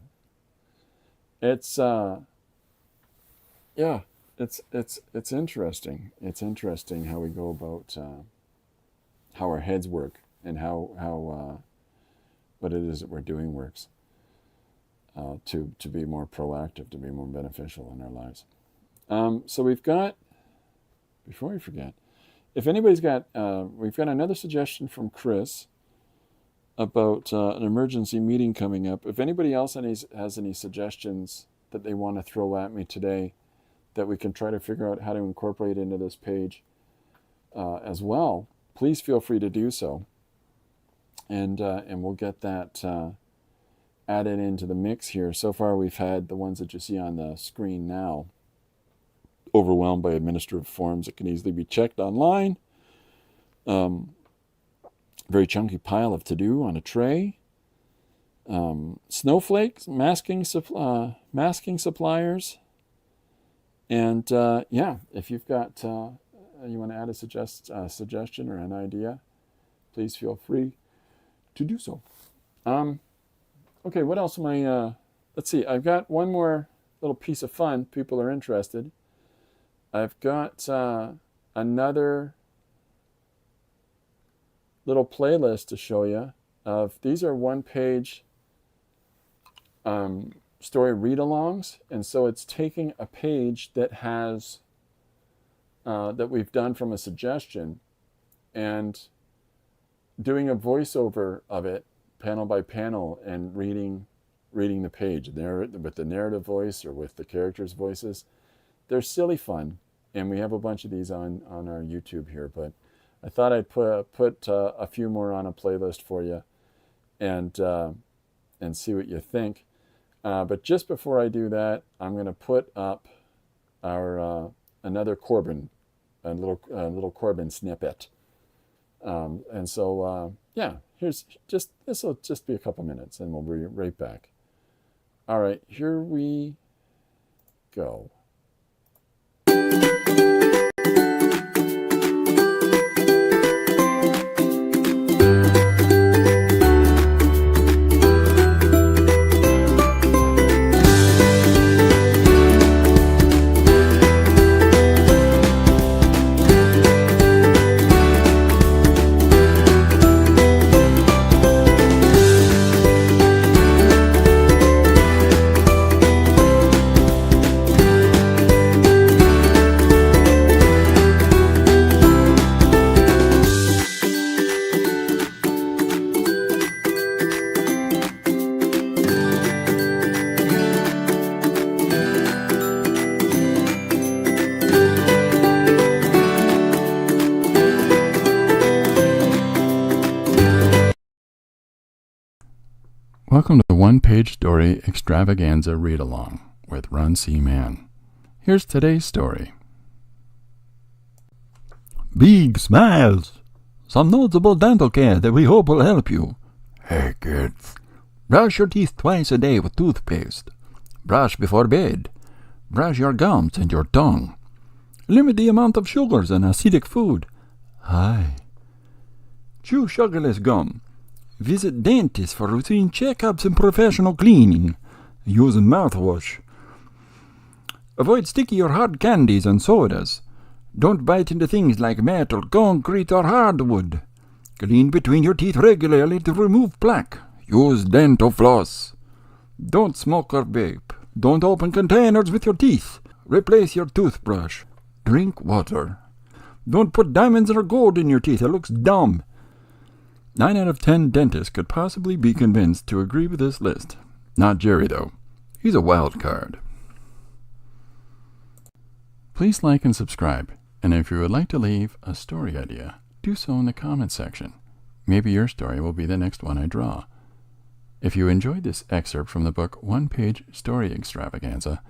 It's yeah, it's interesting. It's interesting how we go about how our heads work and how what it is that we're doing works to be more proactive, to be more beneficial in our lives. So we've got, before we forget, if anybody's got, we've got another suggestion from Chris about an emergency meeting coming up. If anybody else has any suggestions that they want to throw at me today that we can try to figure out how to incorporate into this page as well, please feel free to do so. And we'll get that added into the mix here. So far we've had the ones that you see on the screen now. Overwhelmed by administrative forms that can easily be checked online. Very chunky pile of to-do on a tray. Snowflakes, masking suppliers. And if you've got, you want to add a suggestion or an idea, please feel free to do so. Okay, what else am I, let's see, I've got one more little piece of fun. People are interested. I've got another little playlist to show you of, these are one-page story read-alongs, and so it's taking a page that has that we've done from a suggestion and doing a voiceover of it panel by panel and reading the page with the narrative voice or with the characters' voices. They're silly fun, and we have a bunch of these on our YouTube here, but I thought I'd put a few more on a playlist for you and see what you think. But just before I do that, I'm going to put up our another Corbin, a little Corbin snippet. And so, yeah, this will just be a couple minutes and we'll be right back. All right, here we go. Welcome to the One-Page Story Extravaganza Read-Along with Ron C. Mann. Here's today's story. Big smiles. Some notable dental care that we hope will help you. Hey kids, brush your teeth twice a day with toothpaste. Brush before bed. Brush your gums and your tongue. Limit the amount of sugars and acidic food. Hi. Chew sugarless gum. Visit dentists for routine checkups and professional cleaning. Use mouthwash. Avoid sticky or hard candies and sodas. Don't bite into things like metal, concrete, or hardwood. Clean between your teeth regularly to remove plaque. Use dental floss. Don't smoke or vape. Don't open containers with your teeth. Replace your toothbrush. Drink water. Don't put diamonds or gold in your teeth. It looks dumb. 9 out of 10 dentists could possibly be convinced to agree with this list. Not Jerry, though. He's a wild card. Please like and subscribe, and if you would like to leave a story idea, do so in the comments section. Maybe your story will be the next one I draw. If you enjoyed this excerpt from the book One-Page Story Extravaganza,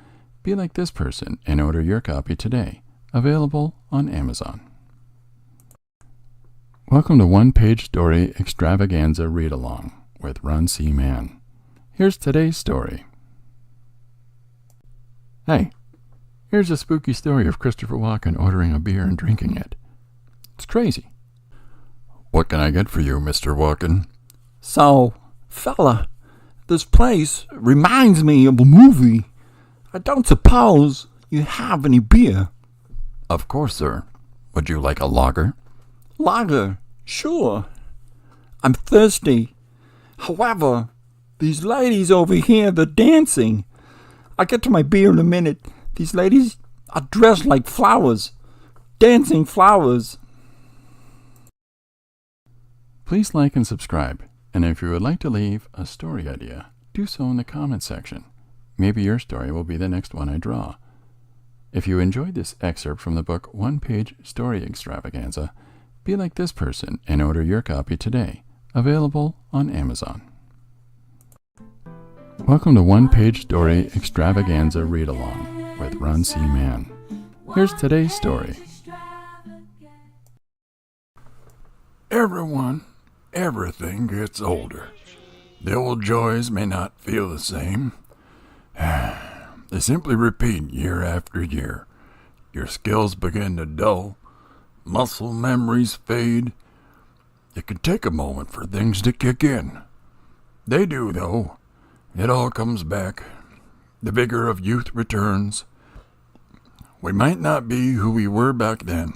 be like this person and order your copy today. Available on Amazon. Welcome to One-Page Story Extravaganza Read-Along with Ron C. Mann. Here's today's story. Hey, here's a spooky story of Christopher Walken ordering a beer and drinking it. It's crazy. What can I get for you, Mr. Walken? So, fella, this place reminds me of a movie. I don't suppose you have any beer. Of course, sir. Would you like a lager? Lager, sure. I'm thirsty. However, these ladies over here, they're dancing. I'll get to my beer in a minute. These ladies are dressed like flowers. Dancing flowers. Please like and subscribe, and if you would like to leave a story idea, do so in the comments section. Maybe your story will be the next one I draw. If you enjoyed this excerpt from the book One-Page Story Extravaganza, be like this person and order your copy today. Available on Amazon. Welcome to One-Page Story Extravaganza Read-Along with Ron C. Mann. Here's today's story. Everything gets older. The old joys may not feel the same. They simply repeat year after year. Your skills begin to dull. Muscle memories fade. It can take a moment for things to kick in. They do, though. It all comes back. The vigor of youth returns. We might not be who we were back then.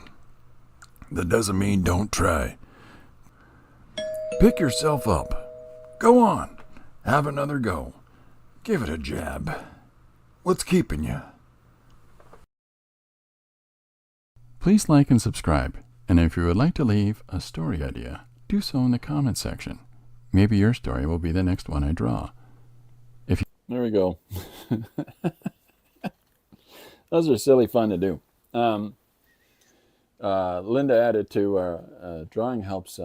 That doesn't mean don't try. Pick yourself up. Go on. Have another go. Give it a jab. What's keeping you? Please like and subscribe, and if you would like to leave a story idea, do so in the comments section. Maybe your story will be the next one I draw. There we go. Those are silly fun to do. Linda added to our drawing helps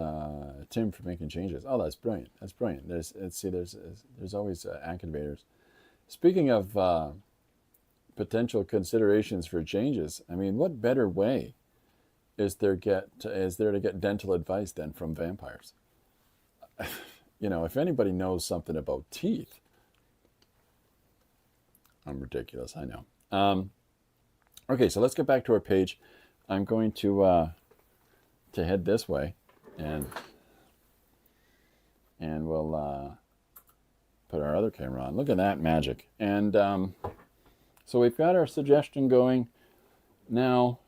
Tim for making changes. Oh, that's brilliant. That's brilliant. There's always activators. Speaking of potential considerations for changes, I mean, what better way is there to get dental advice than from vampires? If anybody knows something about teeth, I'm ridiculous, I know. Okay, so let's get back to our page. I'm going to head this way, and we'll put our other camera on. Look at that magic! And so we've got our suggestion going now,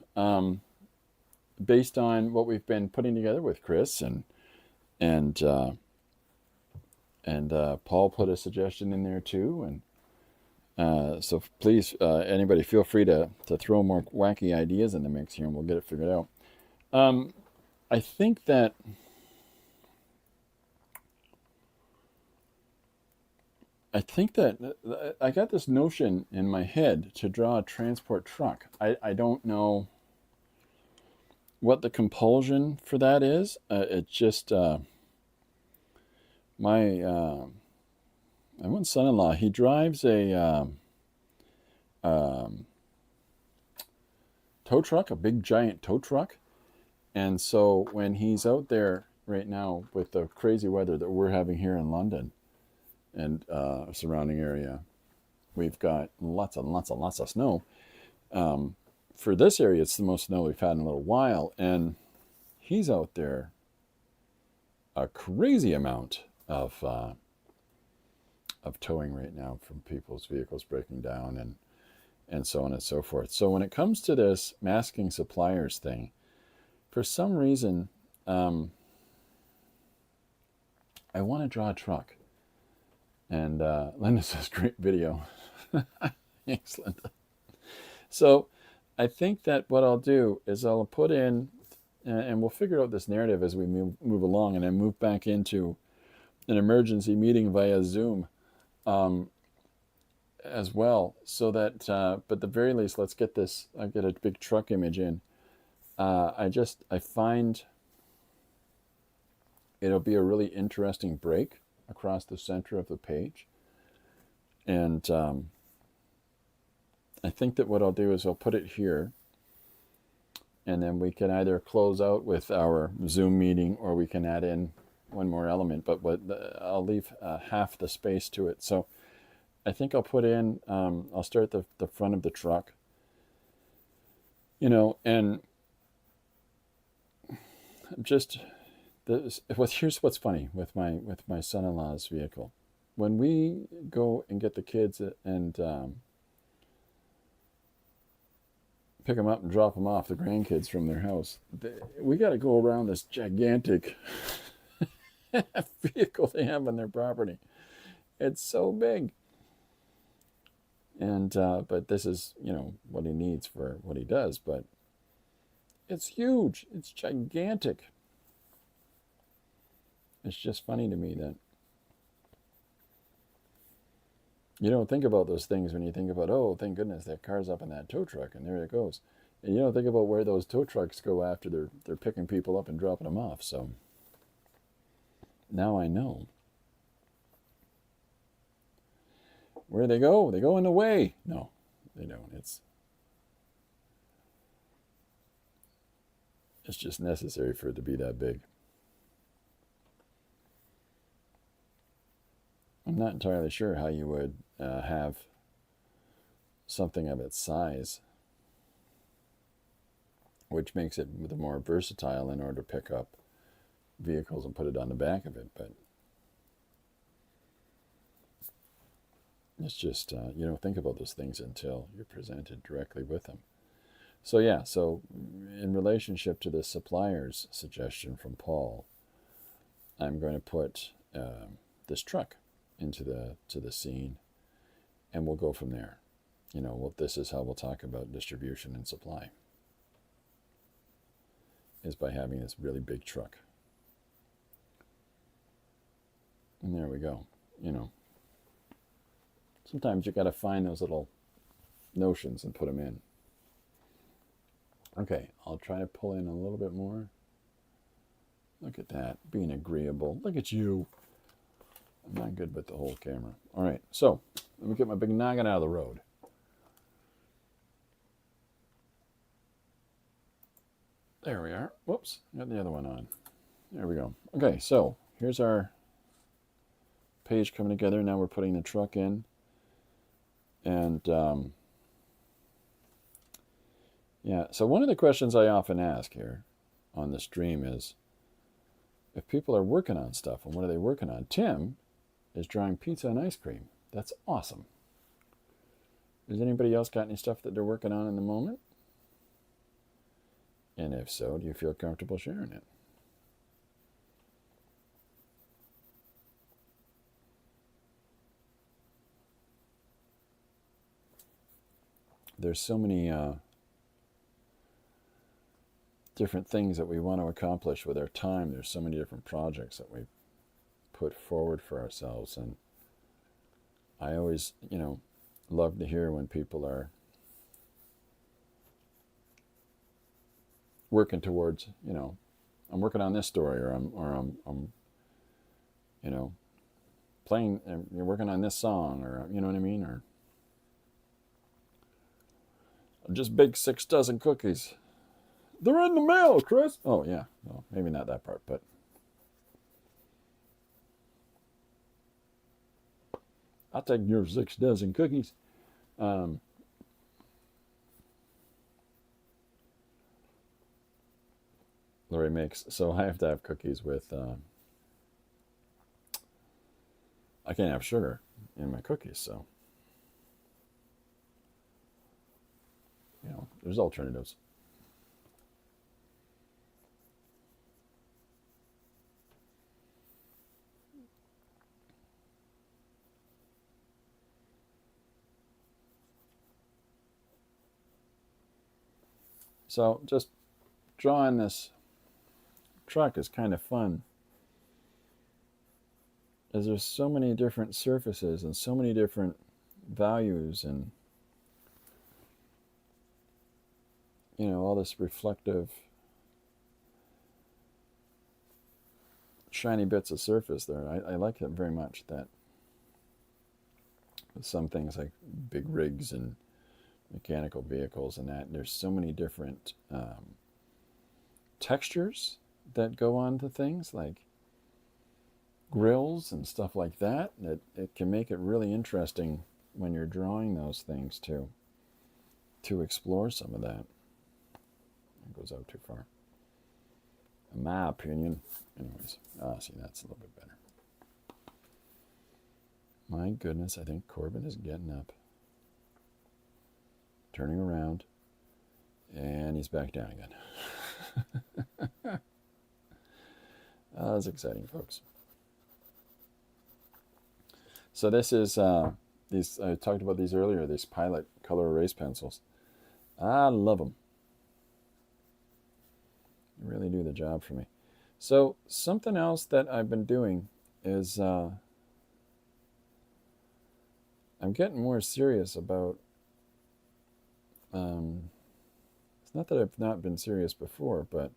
based on what we've been putting together with Chris and Paul put a suggestion in there too, and. So please, anybody, feel free to throw more wacky ideas in the mix here, and we'll get it figured out. I think that I got this notion in my head to draw a transport truck. I don't know what the compulsion for that is. It's just my one son-in-law, he drives a tow truck, a big giant tow truck. And so when he's out there right now with the crazy weather that we're having here in London and surrounding area, we've got lots and lots and lots of snow. For this area, it's the most snow we've had in a little while. And he's out there a crazy amount of towing right now from people's vehicles breaking down and so on and so forth. So when it comes to this masking suppliers thing, for some reason, I want to draw a truck. And Linda says, great video. Thanks, Linda. So I think that what I'll do is I'll put in, and we'll figure out this narrative as we move along, and then move back into an emergency meeting via Zoom. As well, so that, but at the very least, let's get this, I get a big truck image in. I find it'll be a really interesting break across the center of the page. And I think that what I'll do is I'll put it here, and then we can either close out with our Zoom meeting, or we can add in one more element, but I'll leave half the space to it. So I think I'll put in, I'll start the front of the truck, and just here's what's funny with my son-in-law's vehicle. When we go and get the kids and pick them up and drop them off, the grandkids from their house, we got to go around this gigantic vehicle they have on their property. It's so big. And but this is, what he needs for what he does. But it's huge. It's gigantic. It's just funny to me that you don't think about those things when you think about, oh, thank goodness that car's up in that tow truck, and there it goes. And you don't think about where those tow trucks go after they're picking people up and dropping them off. So now I know. Where do they go? They go in the way. No, they don't. It's just necessary for it to be that big. I'm not entirely sure how you would have something of its size, which makes it more versatile in order to pick up vehicles and put it on the back of it. But it's just, you don't think about those things until you're presented directly with them. So yeah, so in relationship to the supplier's suggestion from Paul, I'm going to put this truck into the scene, and we'll go from there. This is how we'll talk about distribution and supply. is by having this really big truck. And there we go. You know, sometimes you got to find those little notions and put them in. Okay, I'll try to pull in a little bit more. Look at that, being agreeable. Look at you. I'm not good with the whole camera. All right, so let me get my big noggin out of the road. There we are. Whoops, got the other one on. There we go. Okay, so here's our page coming together. Now we're putting the truck in. And yeah, so one of the questions I often ask here on the stream is, if people are working on stuff, and what are they working on? Tim is drawing pizza and ice cream. That's awesome. Has anybody else got any stuff that they're working on in the moment? And if so, do you feel comfortable sharing it? There's so many different things that we want to accomplish with our time. There's so many different projects that we put forward for ourselves. And I always, love to hear when people are working towards, I'm working on this story, or I'm playing, you're working on this song, or you know what I mean, or I just baked 6 dozen cookies. They're in the mail, Chris. Oh yeah, well, maybe not that part, but I'll take your 6 dozen cookies. Lori makes, so I have to have cookies with, I can't have sugar in my cookies, so, there's alternatives. So just drawing this truck is kind of fun, as there's so many different surfaces and so many different values, and all this reflective shiny bits of surface there. I like it very much, that with some things like big rigs and mechanical vehicles and that, there's so many different textures that go on to things like grills and stuff like that, that it can make it really interesting when you're drawing those things to explore some of that. It goes out too far, in my opinion. Anyways, see, that's a little bit better. My goodness, I think Corbin is getting up, turning around, and he's back down again. That's exciting, folks. So this is these. I talked about these earlier. These Pilot color erase pencils. I love them. They really do the job for me. So something else that I've been doing is I'm getting more serious about. It's not that I've not been serious before, but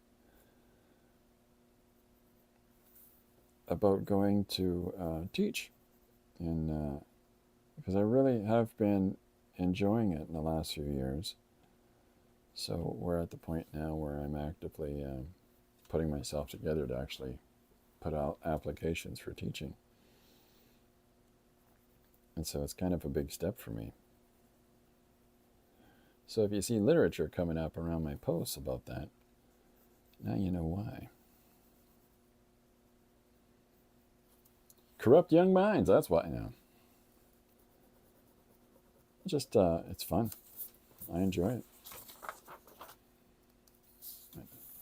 about going to teach, and because I really have been enjoying it in the last few years. So we're at the point now where I'm actively putting myself together to actually put out applications for teaching. And so it's kind of a big step for me. So if you see literature coming up around my posts about that, now you know why. Corrupt young minds, that's why now. Just, it's fun. I enjoy it.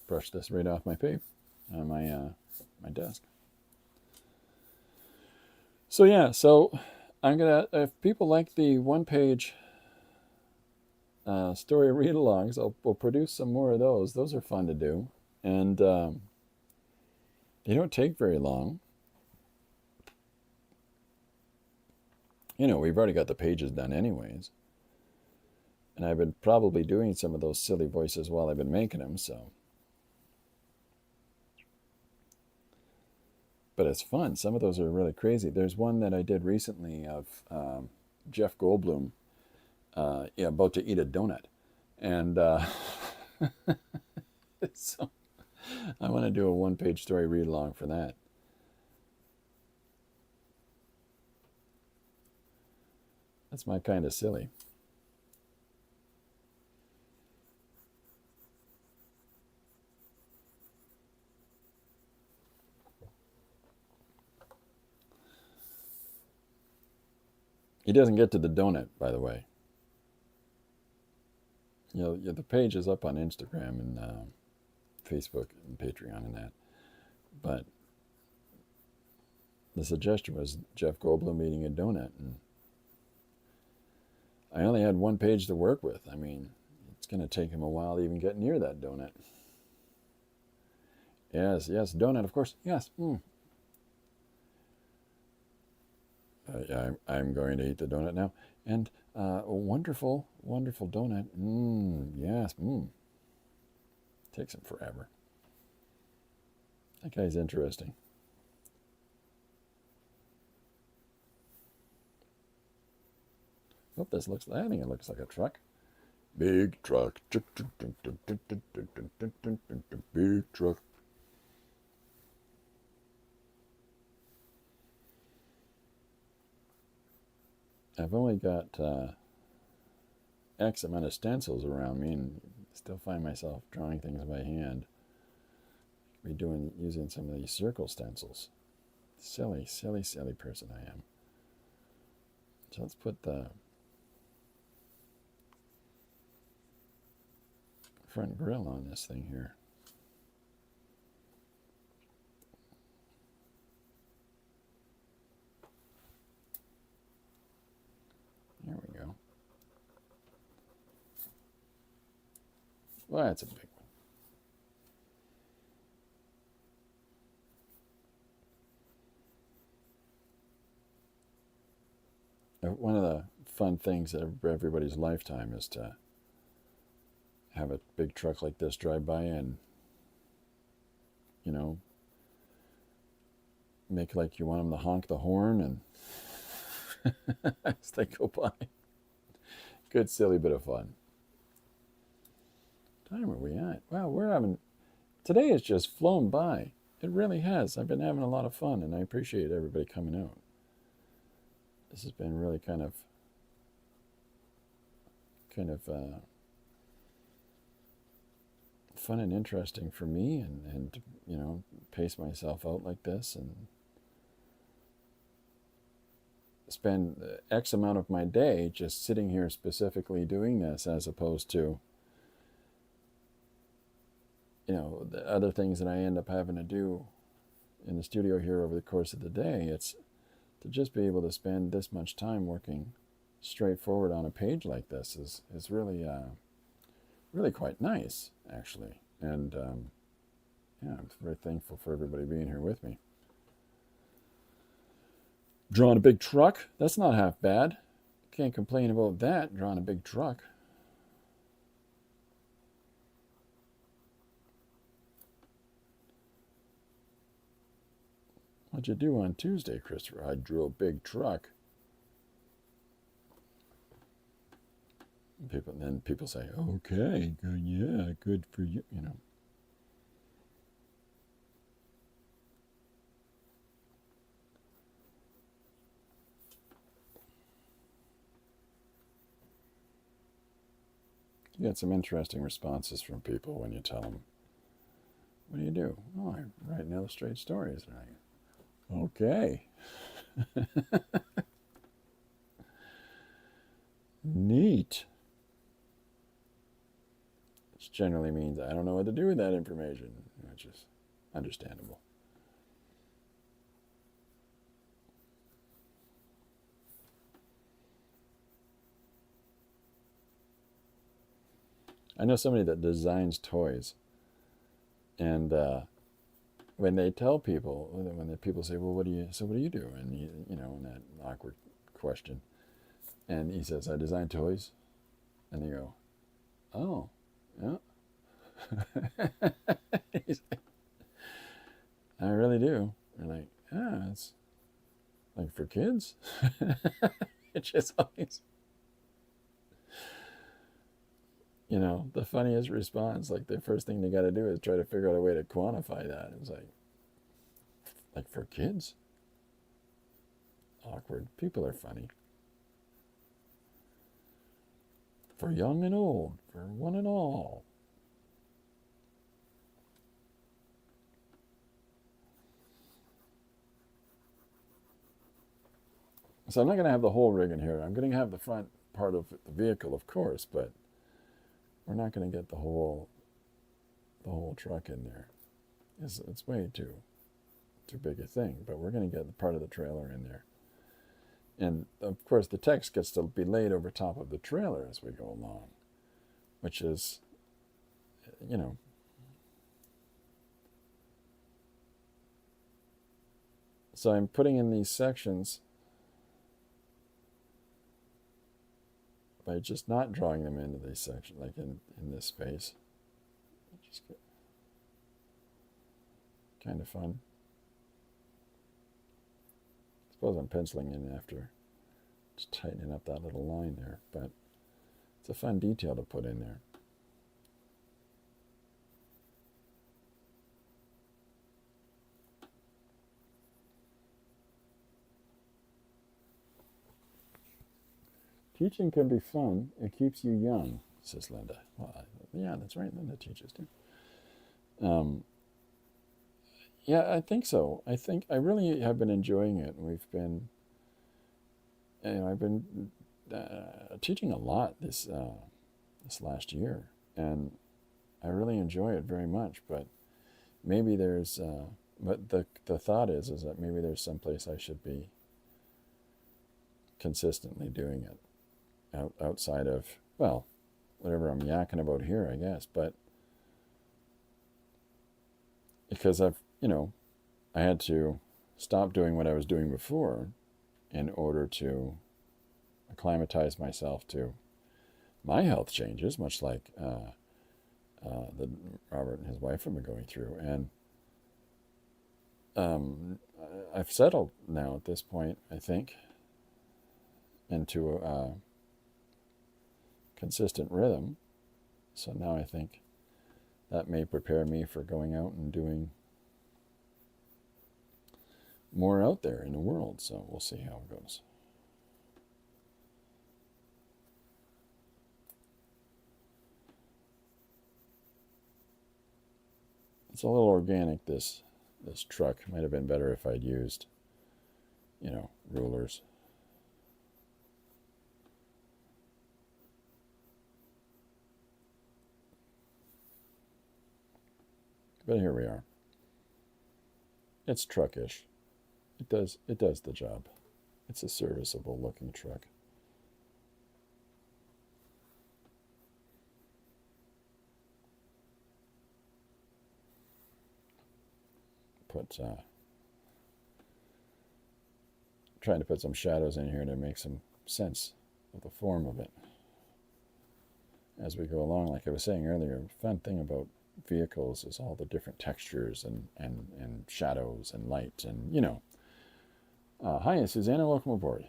Brush this right off my paper on my desk. So yeah, so I'm gonna, if people like the one-page story read-alongs, we'll produce some more of those. Those are fun to do. And they don't take very long. We've already got the pages done anyways. And I've been probably doing some of those silly voices while I've been making them, so. But it's fun. Some of those are really crazy. There's one that I did recently of Jeff Goldblum about to eat a donut. And so I want to do a one-page story read-along for that. That's my kind of silly. He doesn't get to the donut, by the way. The page is up on Instagram and Facebook and Patreon and that. But the suggestion was Jeff Goldblum eating a donut. And I only had one page to work with. I mean, it's going to take him a while to even get near that donut. Yes, donut, of course. Yes. I'm going to eat the donut now. And a wonderful, wonderful donut. Yes. Takes him forever. That guy's interesting. Oh, I think it looks like a truck. Big truck. Big truck. I've only got X amount of stencils around me and still find myself drawing things by hand. Using some of these circle stencils. Silly, silly, silly person I am. So let's put the front grill on this thing here. There we go. Well, that's a big one. One of the fun things of everybody's lifetime is to have a big truck like this drive by and, make like you want them to honk the horn and as they go by. Good, silly bit of fun. What time are we at? Wow, today has just flown by. It really has. I've been having a lot of fun, and I appreciate everybody coming out. This has been really kind of fun and interesting for me, and pace myself out like this and spend X amount of my day just sitting here specifically doing this, as opposed to the other things that I end up having to do in the studio here over the course of the day. It's to just be able to spend this much time working straightforward on a page like this is really really quite nice, actually. And I'm very thankful for everybody being here with me. Drawing a big truck, that's not half bad. Can't complain about that, drawing a big truck. What'd you do on Tuesday, Christopher? I drew a big truck. People say, okay, good, yeah, good for you, You get some interesting responses from people when you tell them, what do you do? Oh, I write and illustrate stories. Okay. Neat. Which generally means I don't know what to do with that information, which is understandable. I know somebody that designs toys, And when they tell people, when the people say, "Well, what do you do?" And you know, in that awkward question, and he says, "I design toys," and they go, "Oh, yeah." He's like, "I really do." And like, "Ah, it's like for kids." It's just always, you know, the funniest response. Like the first thing they got to do is try to figure out a way to quantify that. It's like for kids, awkward. People are funny. For young and old, for one and all. So I'm not going to have the whole rig in here. I'm going to have the front part of the vehicle, of course, but we're not going to get the whole truck in there. It's way too big a thing. But we're going to get the part of the trailer in there, and of course the text gets to be laid over top of the trailer as we go along, which is, you know, so I'm putting in these sections by just not drawing them into these sections, like in this space. Just kind of fun. I suppose I'm penciling in after just tightening up that little line there, but it's a fun detail to put in there. Teaching can be fun. It keeps you young, says Linda. Well, yeah, that's right. Linda teaches too. Yeah, I think so. I really have been enjoying it. We've been, you know, I've been teaching a lot this last year, and I really enjoy it very much. But maybe there's, but the thought is that maybe there's some place I should be consistently doing it outside of, well, whatever I'm yakking about here, I guess. But because I've, you know, I had to stop doing what I was doing before in order to acclimatize myself to my health changes, much like that Robert and his wife have been going through. And I've settled now at this point, I think, into a consistent rhythm. So now I think that may prepare me for going out and doing more out there in the world. So we'll see how it goes. It's a little organic, this truck. Might have been better if I'd used, you know, rulers. But here we are. It's truckish. It does the job. It's a serviceable looking truck. Trying to put some shadows in here to make some sense of the form of it as we go along. Like I was saying earlier, the fun thing about vehicles is all the different textures and shadows and light, and you know. Hi, Susanna, welcome aboard.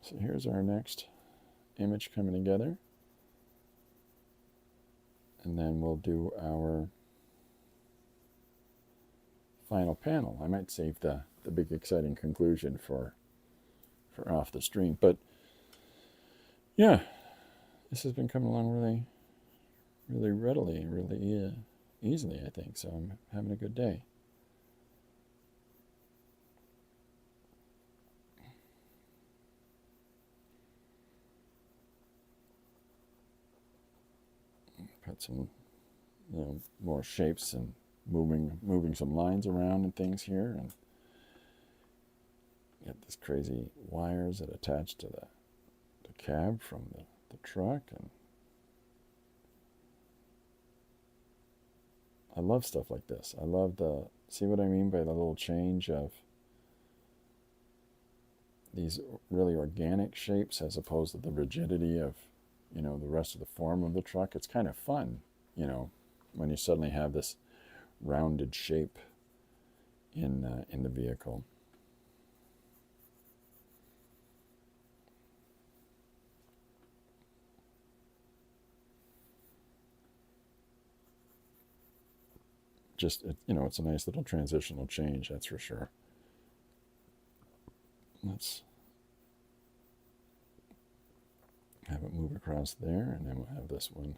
So here's our next image coming together, and then we'll do our final panel. I might save the big exciting conclusion for off the stream, but yeah, this has been coming along really readily, really easily, I think. So I'm having a good day. Put some, you know, more shapes and moving some lines around and things here, and got this crazy wires that attach to the cab from the truck, and I love stuff like this. I love see what I mean by the little change of these really organic shapes as opposed to the rigidity of, the rest of the form of the truck. It's kind of fun, when you suddenly have this rounded shape in the vehicle. Just, it's a nice little transitional change, that's for sure. Let's have it move across there, and then we'll have this one.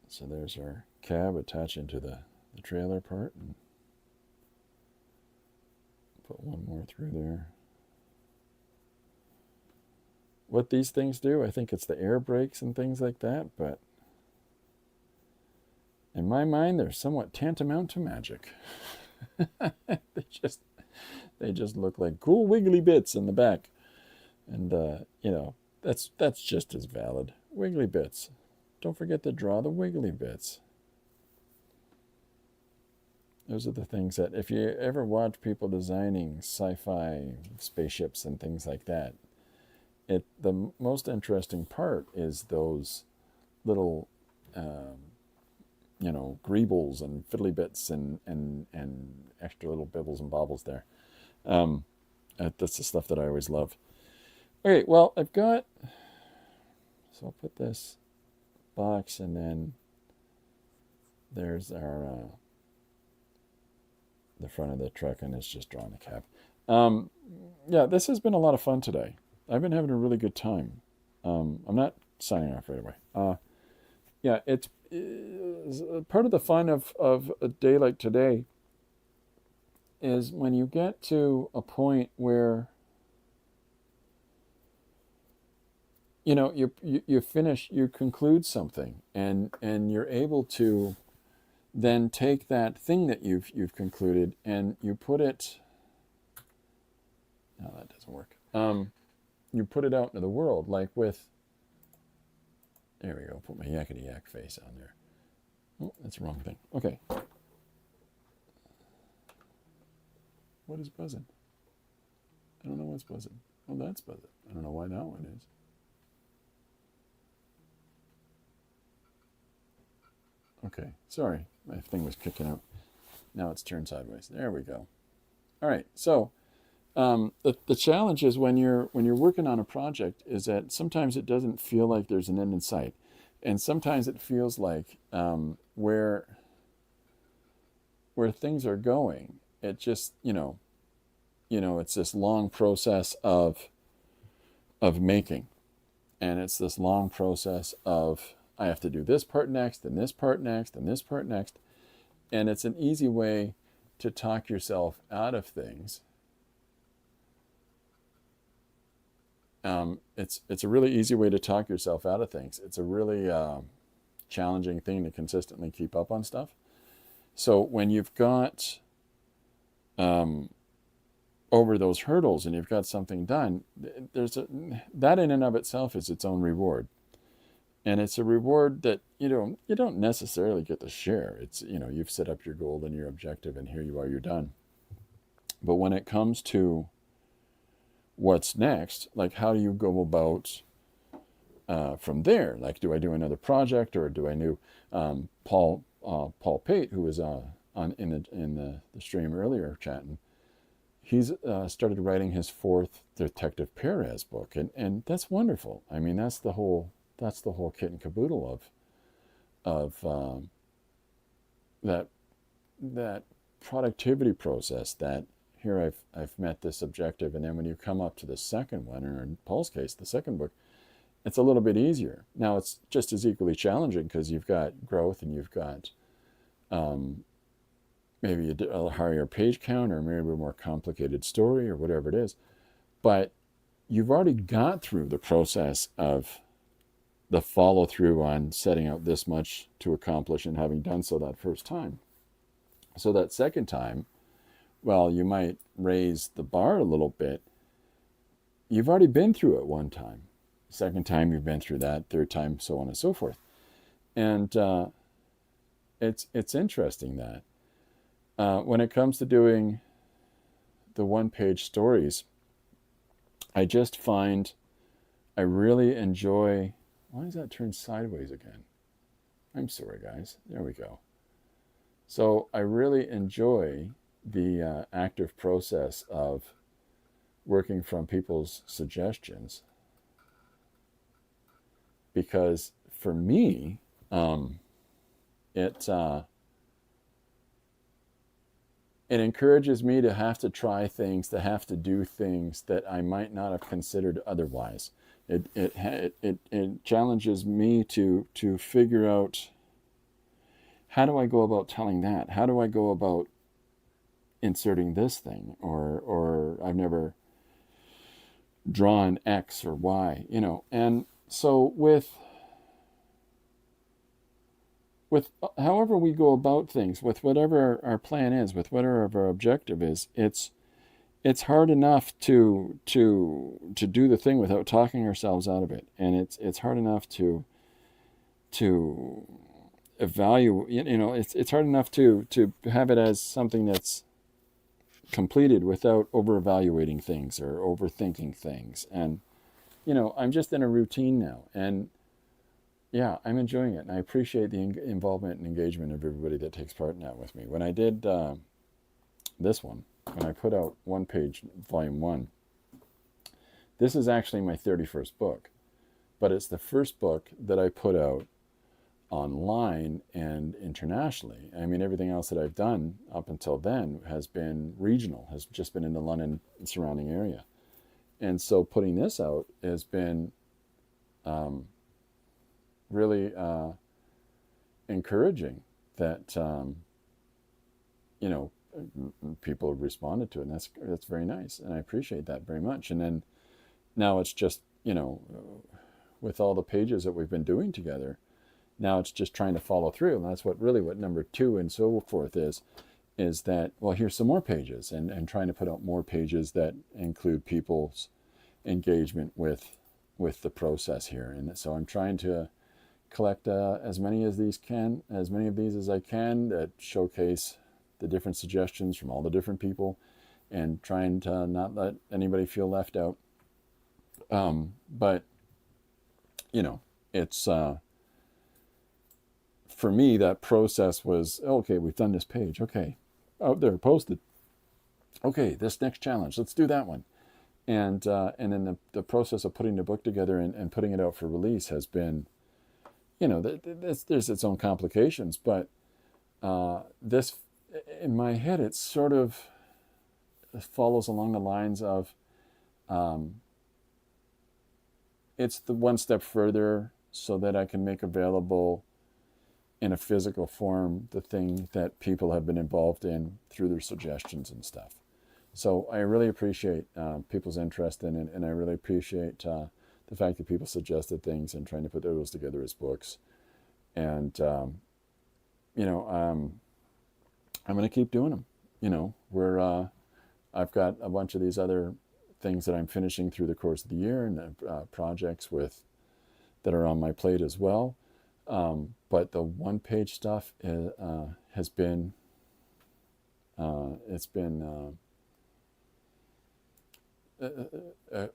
So there's our cab attaching to the trailer part, and put one more through there. What these things do, I think it's the air brakes and things like that, but in my mind, they're somewhat tantamount to magic. They just look like cool wiggly bits in the back. And, that's just as valid. Wiggly bits. Don't forget to draw the wiggly bits. Those are the things that, if you ever watch people designing sci-fi spaceships and things like that, the most interesting part is those little, greebles and fiddly bits and extra little bibbles and bobbles there. That's the stuff that I always love. Okay, well, so I'll put this box, and then there's our the front of the truck, and it's just drawing the cab. Yeah, this has been a lot of fun today. I've been having a really good time. I'm not signing off right away. Yeah, it's part of the fun of a day like today is when you get to a point where you finish, you conclude something, and you're able to then take that thing that you've concluded, and you put it. No, that doesn't work. You put it out into the world, like with. There we go. Put my yakety yak face on there. Oh, that's the wrong thing. Okay. What is buzzing? I don't know what's buzzing. Oh, that's buzzing. I don't know why that one is. Okay, sorry. My thing was kicking out. Now it's turned sideways. There we go. All right. So the challenge is when you're working on a project is that sometimes it doesn't feel like there's an end in sight, and sometimes it feels like where things are going, it just it's this long process of making, and it's this long process of I have to do this part next, and this part next, and this part next, and it's an easy way to talk yourself out of things. It's a really easy way to talk yourself out of things. It's a really challenging thing to consistently keep up on stuff. So when you've got over those hurdles and you've got something done, that in and of itself is its own reward. And it's a reward that you don't necessarily get to share. It's you've set up your goal and your objective, and here you are, you're done. But when it comes to what's next, like how do you go about from there? Like, do I do another project, or do I do Paul Pate, who was in the stream earlier chatting? He's started writing his 4th Detective Perez book, and that's wonderful. I mean, that's the whole kit and caboodle of that productivity process. That here I've met this objective, and then when you come up to the second one, or in Paul's case, the second book, it's a little bit easier. Now it's just as equally challenging because you've got growth and you've got maybe a higher page count, or maybe a more complicated story, or whatever it is. But you've already got through the process of the follow through on setting out this much to accomplish and having done so that first time. So that second time, well, you might raise the bar a little bit. You've already been through it one time. Second time you've been through that. Third time, so on and so forth. And it's interesting that when it comes to doing the one-page stories, I just find I really enjoy. Why does that turn sideways again? I'm sorry, guys. There we go. So I really enjoy the active process of working from people's suggestions, because for me, it encourages me to have to try things, to have to do things that I might not have considered otherwise. It challenges me to figure out, how do I go about telling that? How do I go about inserting this thing? Or I've never drawn X or Y, And so with however we go about things, with whatever our plan is, with whatever our objective is, it's hard enough to do the thing without talking ourselves out of it, and it's hard enough to evaluate. It's hard enough to have it as something that's completed without over evaluating things or overthinking things. And I'm just in a routine now, and yeah, I'm enjoying it, and I appreciate the involvement and engagement of everybody that takes part in that with me. When I did this one, when I put out One Page Volume 1, this is actually my 31st book, but it's the first book that I put out online and internationally. I mean, everything else that I've done up until then has been regional, has just been in the London and surrounding area. And so putting this out has been really encouraging that people have responded to it, and that's very nice, and I appreciate that very much. And then now it's just with all the pages that we've been doing together, now it's just trying to follow through, and that's what number 2 and so forth is that, well, here's some more pages, and trying to put out more pages that include people's engagement with the process here. And so I'm trying to collect as many of these as I can, that showcase the different suggestions from all the different people, and trying to not let anybody feel left out. But it's for me, that process was, okay, we've done this page, okay, out there posted, okay, this next challenge, let's do that one. And then the process of putting the book together and putting it out for release has been, there's its own complications, but this, in my head, it sort of follows along the lines of, it's the one step further so that I can make available in a physical form the thing that people have been involved in through their suggestions and stuff. So I really appreciate people's interest in it, and I really appreciate the fact that people suggested things and trying to put those together as books. And I'm going to keep doing them. I've got a bunch of these other things that I'm finishing through the course of the year, and projects that are on my plate as well. But the one-page stuff has been a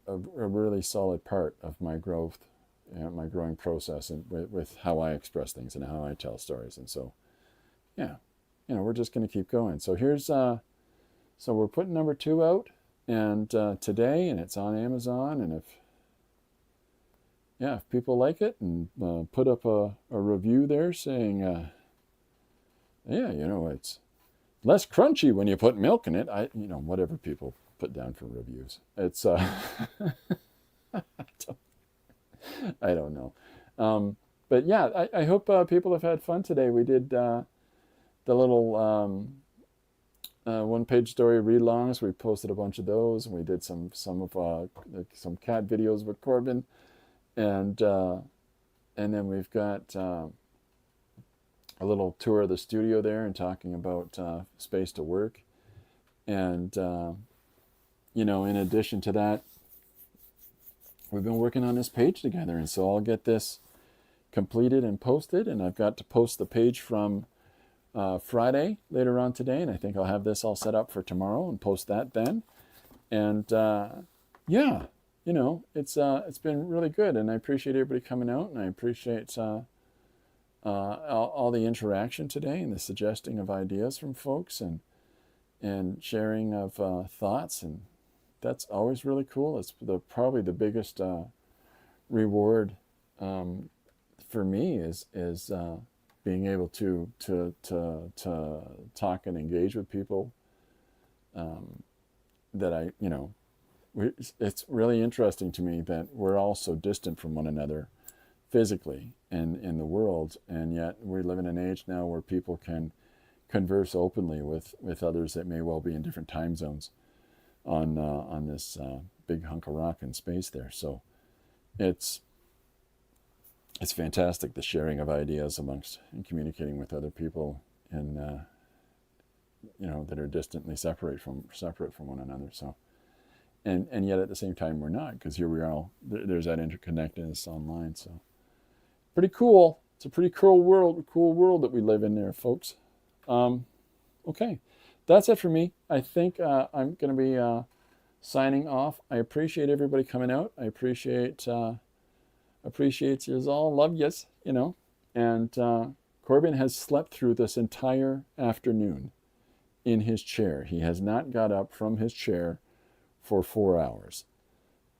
really solid part of my growth, my growing process, and with how I express things and how I tell stories. And so, yeah, we're just going to keep going. So here's so we're putting number 2 out, and today, and it's on Amazon. And if people like it, and put up a review there saying, it's less crunchy when you put milk in it. Whatever people put down for reviews. It's I don't know. But yeah, I hope people have had fun today. We did the little one-page story read-alongs. We posted a bunch of those, and we did some cat videos with Corbin. And then we've got a little tour of the studio there, and talking about space to work. And in addition to that, we've been working on this page together, and so I'll get this completed and posted, and I've got to post the page from Friday later on today, and I think I'll have this all set up for tomorrow and post that then. And yeah, it's been really good, and I appreciate everybody coming out, and I appreciate all the interaction today and the suggesting of ideas from folks and sharing of thoughts, and that's always really cool. It's probably the biggest reward for me is being able to talk and engage with people that it's really interesting to me that we're all so distant from one another physically and in the world, and yet we live in an age now where people can converse openly with others that may well be in different time zones on this big hunk of rock in space there. So it's fantastic, the sharing of ideas amongst and communicating with other people and that are distantly separate from one another. So and yet at the same time we're not, because here we are all there's that interconnectedness online. So pretty cool. It's a pretty cool world that we live in there, folks. Okay, that's it for me. I think I'm going to be signing off. I appreciate everybody coming out. I appreciate yous all. Love yous, And Corbin has slept through this entire afternoon in his chair. He has not got up from his chair for 4 hours.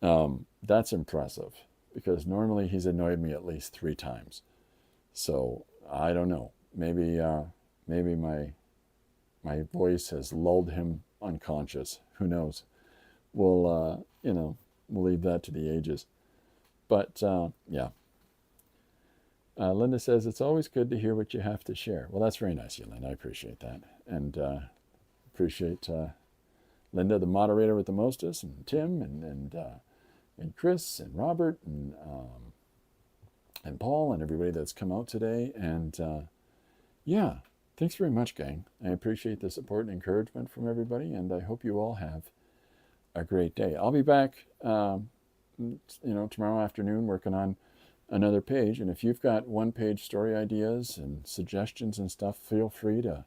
That's impressive, because normally he's annoyed me at least 3 times. So I don't know. Maybe my voice has lulled him unconscious. Who knows? We'll leave that to the ages. But yeah. Linda says, it's always good to hear what you have to share. Well, that's very nice, Linda. I appreciate that. And appreciate Linda, the moderator with the mostest, and Tim, and Chris, and Robert, and Paul, and everybody that's come out today. And yeah, thanks very much, gang. I appreciate the support and encouragement from everybody, and I hope you all have a great day. I'll be back tomorrow afternoon working on another page, and if you've got one-page story ideas and suggestions and stuff, feel free to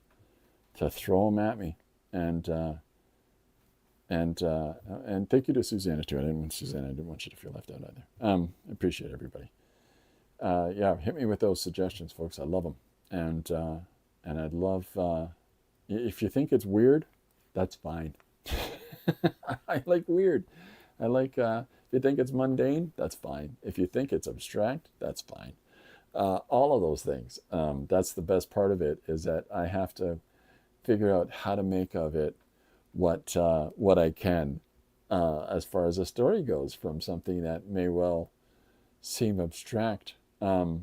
throw them at me. And thank you to Susanna too. I didn't want you to feel left out either. I appreciate everybody. Yeah, hit me with those suggestions, folks. I love them, and I'd love if you think it's weird, that's fine. I like weird. I like if you think it's mundane, that's fine. If you think it's abstract, that's fine. All of those things. That's the best part of it, is that I have to figure out how to make of it what I can, as far as a story goes, from something that may well seem abstract or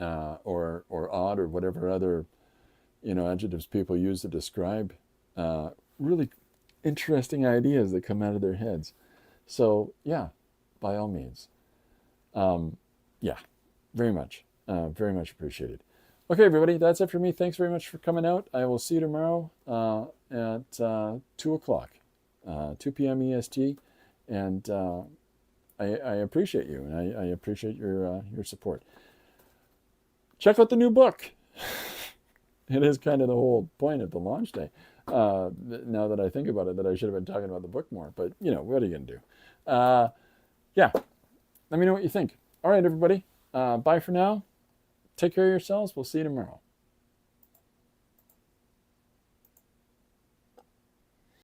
odd, or whatever other adjectives people use to describe really interesting ideas that come out of their heads. So yeah, by all means, yeah, very much appreciated. Okay, everybody, that's it for me. Thanks very much for coming out. I will see you tomorrow at 2 o'clock, 2 p.m. EST, and I appreciate you, and I appreciate your support. Check out the new book. It is kind of the whole point of the launch day. Now that I think about it, that I should have been talking about the book more, but what are you going to do? Yeah, let me know what you think. All right, everybody, bye for now. Take care of yourselves. We'll see you tomorrow.